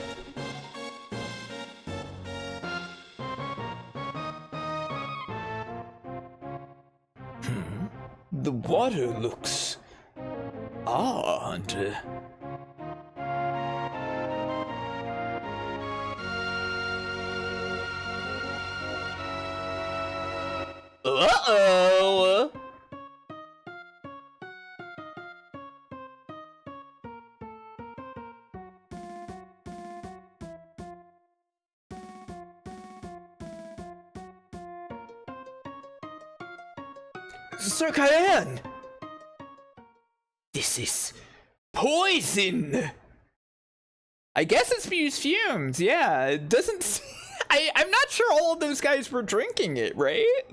The water looks odd. Uh-oh! Sir Cyan! This is poison! I guess it's used fumes, yeah. It doesn't... I'm not sure all of those guys were drinking it, right?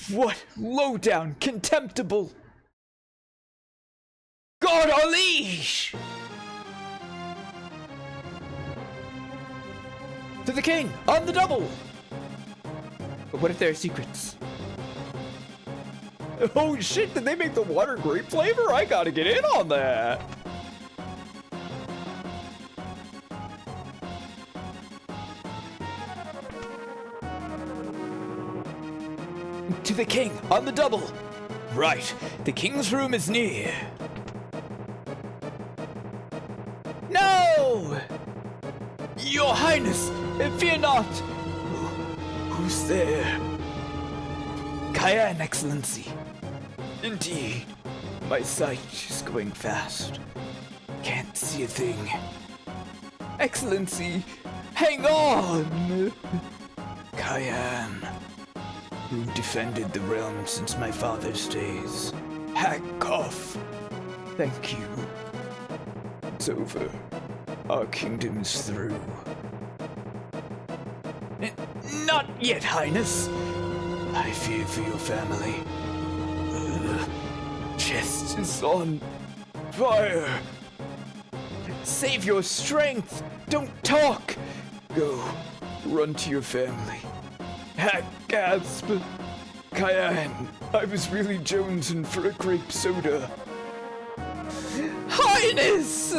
What low-down, contemptible... God unleash! To the king, on the double! But what if there are secrets? Oh shit, did they make the water grape flavor? I gotta get in on that! To the king, on the double! Right, the king's room is near. No! Your Highness, fear not! Who's there? Cyan, Excellency. Indeed, my sight is going fast. Can't see a thing. Excellency, hang on! Cyan, who defended the realm since my father's days. Hack off. Thank you. It's over. Our kingdom is through. Not yet, Highness. I fear for your family. Chest is on fire. Save your strength. Don't talk. Go. Run to your family. Gasp. Cyan, I was really jonesing for a grape soda. Highness!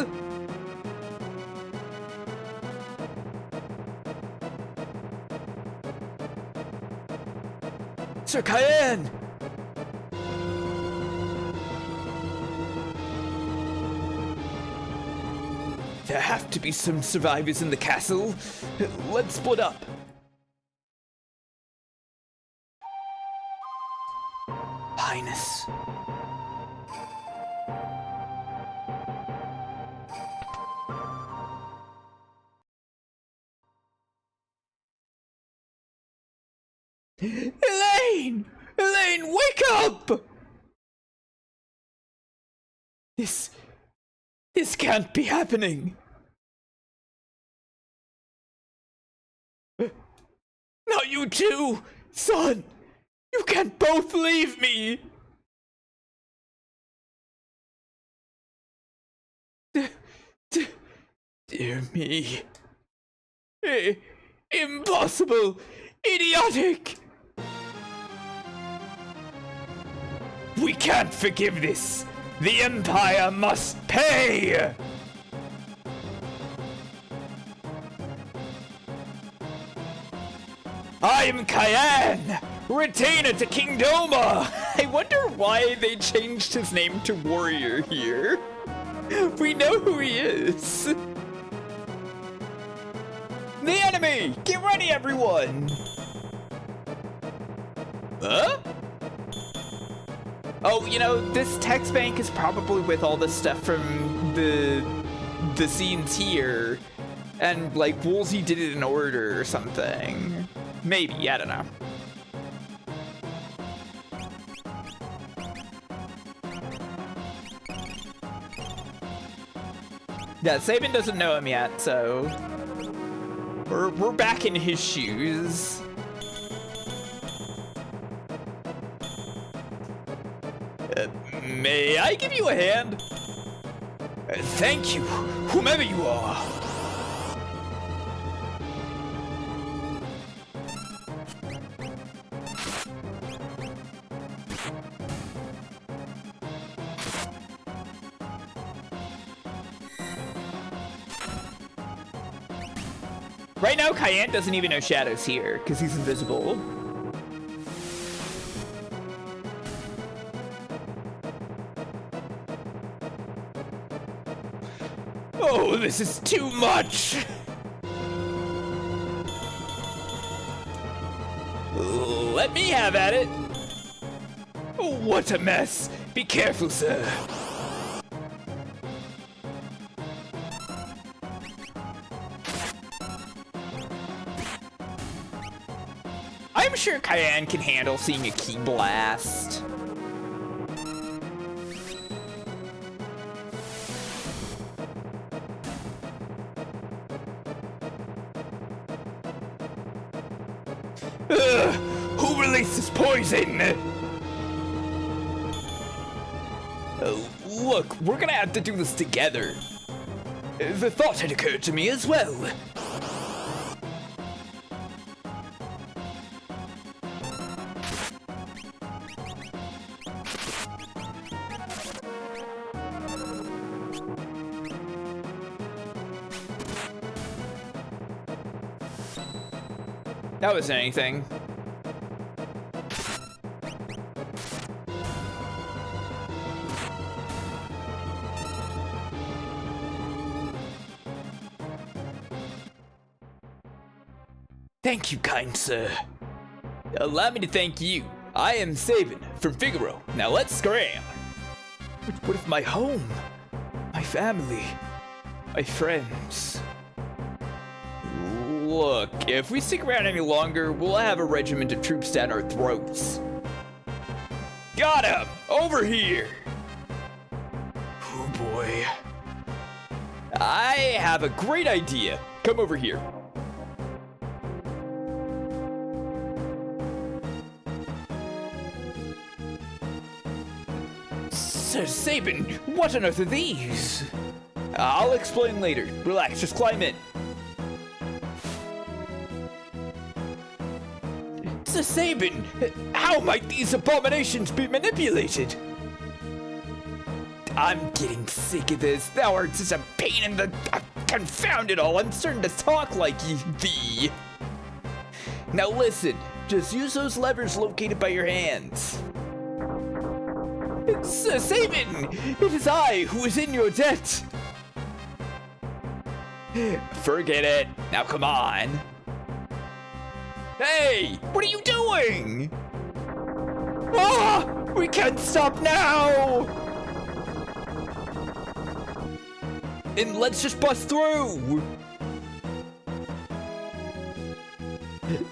Sir Cyan! There have to be some survivors in the castle. Let's split up. Highness. Elaine! Elaine, wake up! This can't be happening. Not you too, son! You can't both leave me! Dear me. Impossible! Idiotic! We can't forgive this! The Empire must pay! I'm Cyan! Retainer to King Doma! I wonder why they changed his name to Warrior here. We know who he is. The enemy! Get ready, everyone! Huh? Oh, you know, this text bank is probably with all the stuff from the scenes here. And, like, Woolsey did it in order or something. Maybe, I don't know. Yeah, Sabin doesn't know him yet, so... We're back in his shoes. May I give you a hand? Thank you, whomever you are. Right now, Cyan doesn't even know Shadow's here, because he's invisible. Oh, this is too much! let me have at it. Oh, what a mess. Be careful, sir. I'm sure Cyan can handle seeing a key blast. Ugh, who releases poison? Look, we're gonna have to do this together. The thought had occurred to me as well. That wasn't anything. Thank you, kind sir. Allow me to thank you. I am Sabin from Figaro. Now let's scram. What if my home, my family, my friends? Look, if we stick around any longer, we'll have a regiment of troops down our throats. Got him! Over here! Oh boy. I have a great idea. Come over here. Sir Sabin, what on earth are these? I'll explain later. Relax, just climb in. Sir Sabin, how might these abominations be manipulated? I'm getting sick of this. Thou art such a pain in the... confound it all, I'm starting to talk like thee. Now listen, just use those levers located by your hands. Sir Sabin, it is I who is in your debt. Forget it. Now come on. Hey, what are you doing? Ah, we can't stop now. And let's just bust through.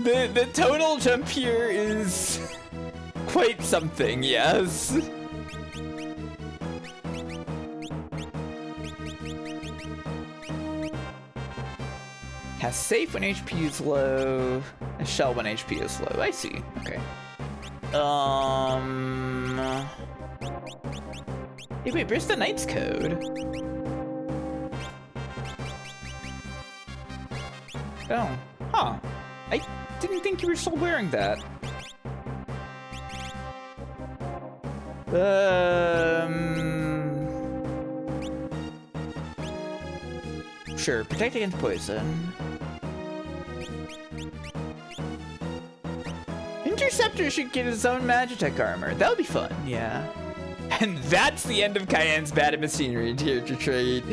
The tonal jump here is quite something, yes. Has safe when HP is low, a shell when HP is low. I see. Okay. Hey, wait, where's the Knight's Code? Oh, huh. I didn't think you were still wearing that. Sure, protect against poison. Interceptor should get his own Magitech armor. That would be fun, yeah. And that's the end of Cyan's bad machinery and character trait.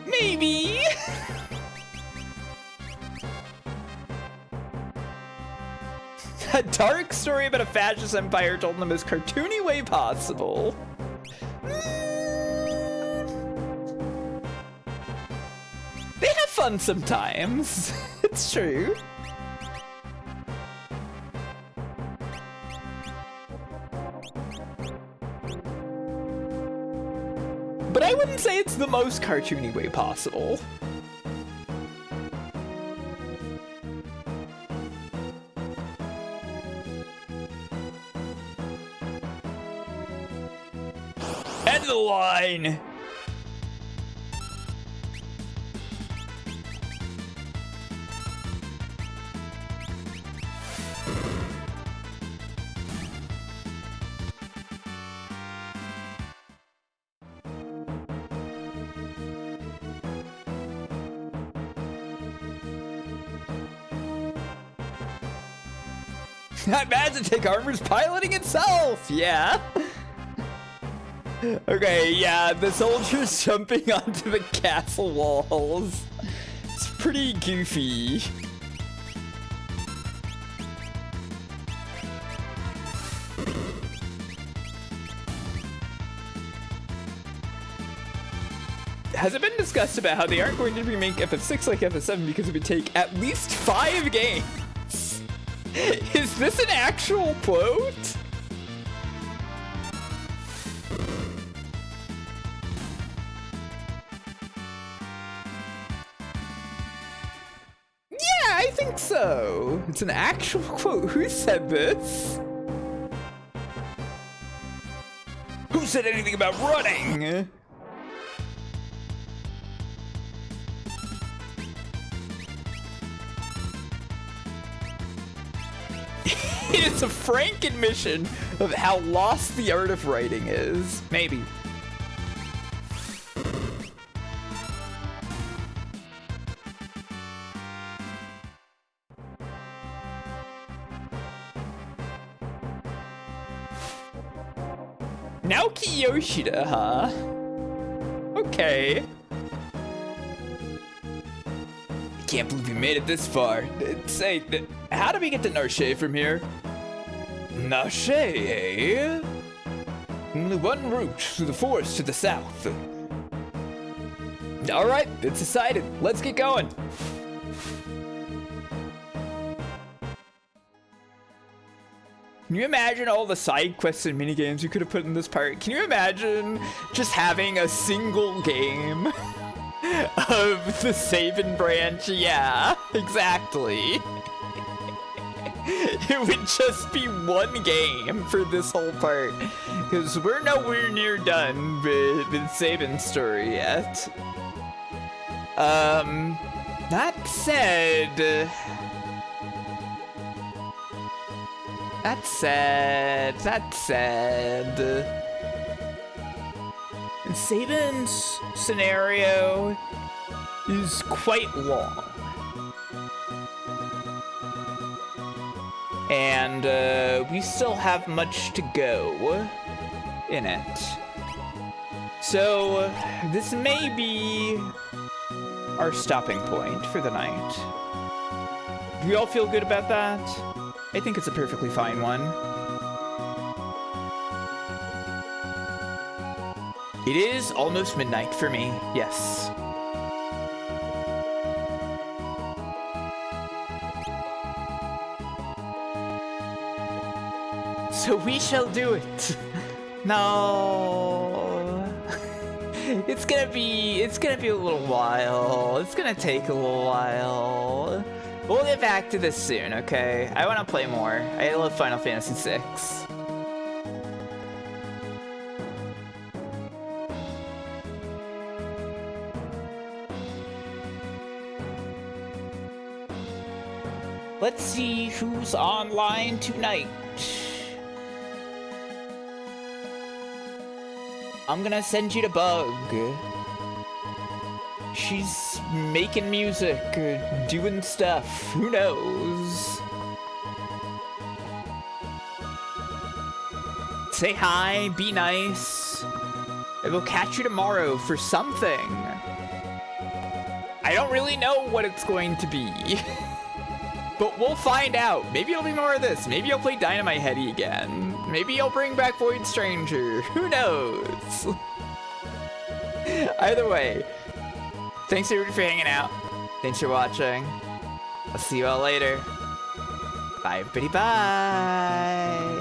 Maybe. A dark story about a fascist empire told in the most cartoony way possible. They have fun sometimes. It's true. But I wouldn't say it's the most cartoony way possible. End of the line. That Magitech armor's piloting itself! Yeah. Okay, yeah, the soldiers jumping onto the castle walls. It's pretty goofy. Has it been discussed about how they aren't going to remake FF6 like FF7 because it would take at least 5 games? Is this an actual quote? Yeah, I think so. It's an actual quote. Who said this? Who said anything about running? It is a frank admission of how lost the art of writing is. Maybe. Naoki Yoshida, huh? Okay. Can't believe we made it this far. Say, how do we get to Narshe from here? Narshe, eh? Only one route through the forest to the south. Alright, it's decided. Let's get going. Can you imagine all the side quests and minigames you could have put in this part? Can you imagine just having a single game of the Sabin branch? Yeah, exactly. It would just be one game for this whole part, because we're nowhere near done with Sabin's story yet. That said... Sabin's scenario is quite long. And we still have much to go in it. So this may be our stopping point for the night. Do we all feel good about that? I think it's a perfectly fine one. It is almost midnight for me, yes. So we shall do it. No. It's gonna be a little while. It's gonna take a little while. We'll get back to this soon, okay? I want to play more. I love Final Fantasy VI. Let's see who's online tonight. I'm gonna send you to Bug. She's making music, doing stuff. Who knows? Say hi, be nice. I will catch you tomorrow for something. I don't really know what it's going to be. But we'll find out. Maybe it'll be more of this. Maybe I'll play Dynamite Heady again. Maybe I'll bring back Void Stranger. Who knows? Either way, thanks everybody for hanging out. Thanks for watching. I'll see you all later. Bye, everybody. Bye.